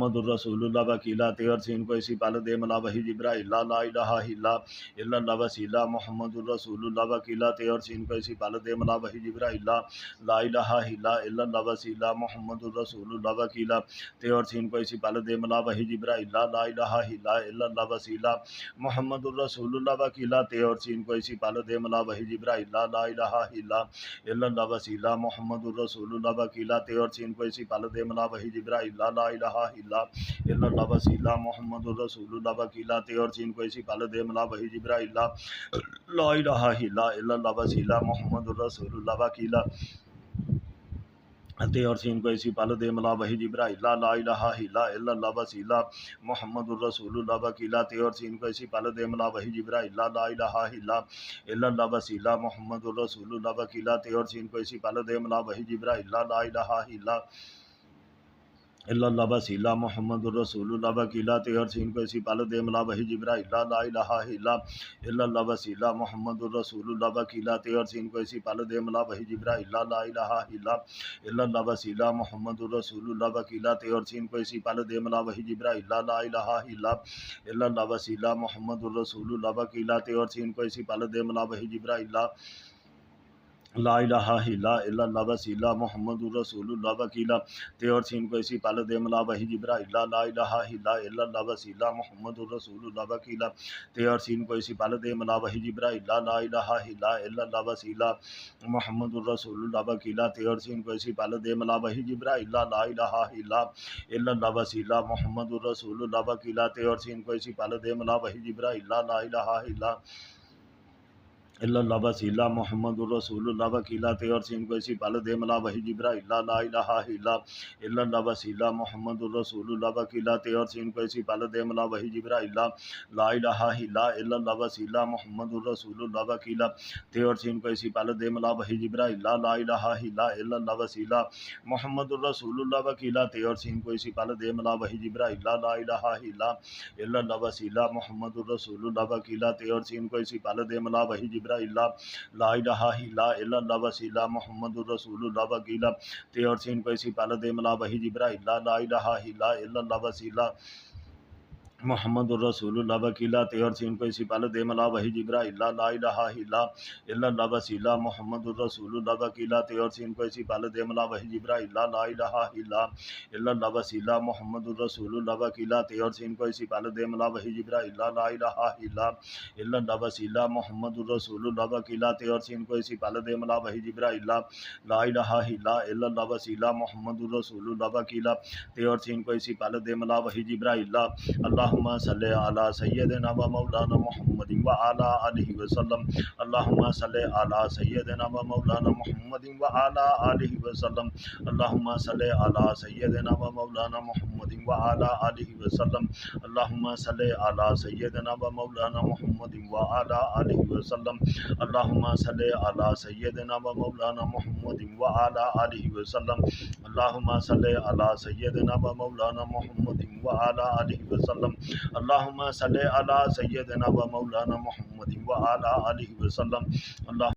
muhammadur rasulullah wakila teor sin ko isi pal de mala wahi jibra illa la ilaha illa illallah wasila muhammadur rasulullah wakila teor sin ko isi pal de mala wahi jibra illa la ilaha illa illallah wasila muhammadur rasulullah wakila teor sin ko isi pal de mala wahi jibra illa la ilaha illa illallah wasila muhammadur rasulullah wakila teor sin ko isi pal de mala wahi jibra illa la ilaha illa illallah wasila muhammadur rasulullah wakila teor sin ko isi pal de mala wahi jibra illa la ilaha illa illallah wasila muhammadur rasulullah wakila teor sin ko isi pal de mala wahi jibra illa la ilaha illa illallah wasila muhammadur rasulullah wakila teor sin ko isi pal de mala wahi jibra illa la ilaha illa illallah wasila muhammadur rasulullah wakila teor sin ko isi pal de mala wahi jibra illa la ilaha illa illallah wasila muhammadur rasulullah wakila teor sin ko isi pal de mala wahi jibra illa la ilaha illa illallah wasila muhammadur rasulullah wakila teor sin ko isi pal de mala wahi jibra illa la ilaha illa illallah wasila muhammadur rasulullah wakila teor sin ko isi pal de mala wahi jibra illa la ilaha illa illallah wasila muhammadur rasulullah wakila teor sin ko isi pal de mala wahi jibra illa la ilaha illa illallah wasila muhammadur rasulullah wakila teor sin ko isi pal de mala wahi jibra illa la ilaha illa illallah wasila muhammadur rasulullah wakila teor sin ko isi pal de mala wahi jibra illa la ilaha illa illallah wasila muhammadur rasulullah wakila teor sin ko isi pal de mala wahi jibra illa la ilaha illa illallah wasila muhammadur rasulullah wakila teor sin ko isi pal de mala wahi jibra illa la ilaha illa illallah wasila muhammadur rasulullah wakila teor sin ko isi pal de mala wahi jibra illa la ilaha illa الا اللہ وسیلہ محمد الرسول اللہ وکیلا تے اور سین کو اسی پل دے ملا وحی جبرائیل لا الہ الا الا اللہ وسیلہ محمد الرسول اللہ وکیلا تے اور سین کو اسی پل دے ملا وحی جبرائیل لا الہ الا اللہ وسیلہ محمد الرسول اللہ وکیلا تے اور سین کو اسی پل دے ملا وحی جبرائیل لا الہ الا اللہ وسیلہ محمد الرسول اللہ وکیلا تے اور سین کو اسی پل دے ملا وحی جبرائیل لا الہ الا اللہ وسیلہ محمد الرسول اللہ وکیلا تے اور سین کو اسی پل دے ملا وحی جبرائیل لا الہ الا اللہ وسیلہ محمد الرسول اللہ وکیلا تے اور سین کو اسی پل دے ملا وحی جبرائیل لا الہ الا اللہ وسیلہ محمد الرسول اللہ وکیلا تے اور سین کو اسی پل دے ملا وحی جبرائیل لا الہ الا اللہ وسیلہ محمد الرسول اللہ وکیلا تے اور سین کو اسی پل دے ملا وحی جبرائیل لا الہ الا اللہ وسیلہ محمد الرسول اللہ وکیلا تے اور سین کو اسی پل دے ملا وحی جبرائیل لا الہ الا اللہ وسیلہ محمد الرسول اللہ وکیلا تے اور سین کو اسی پل دے ملا وحی جبرائیل لا الہ الا اللہ وسیلہ محمد الرسول اللہ وکیلا تے اور سین کو اسی پل دے ملا وحی جبرائیل لا اللہم صلی علی سیدنا و مولانا محمد و علی آلہ وسلم اللہم صلی علی سیدنا و مولانا محمد و علی آلہ وسلم اللہم صلی علی سیدنا و مولانا محمد و علی آلہ وسلم اللہم صلی علی سیدنا و مولانا محمد و علی آلہ وسلم اللہم صلی علی سیدنا و مولانا محمد و علی آلہ وسلم اللہم صلی علی سیدنا و مولانا محمد و علی آلہ وسلم اللہم صلی علی سیدنا و مولانا محمد و علی آلہ وسلم اللہ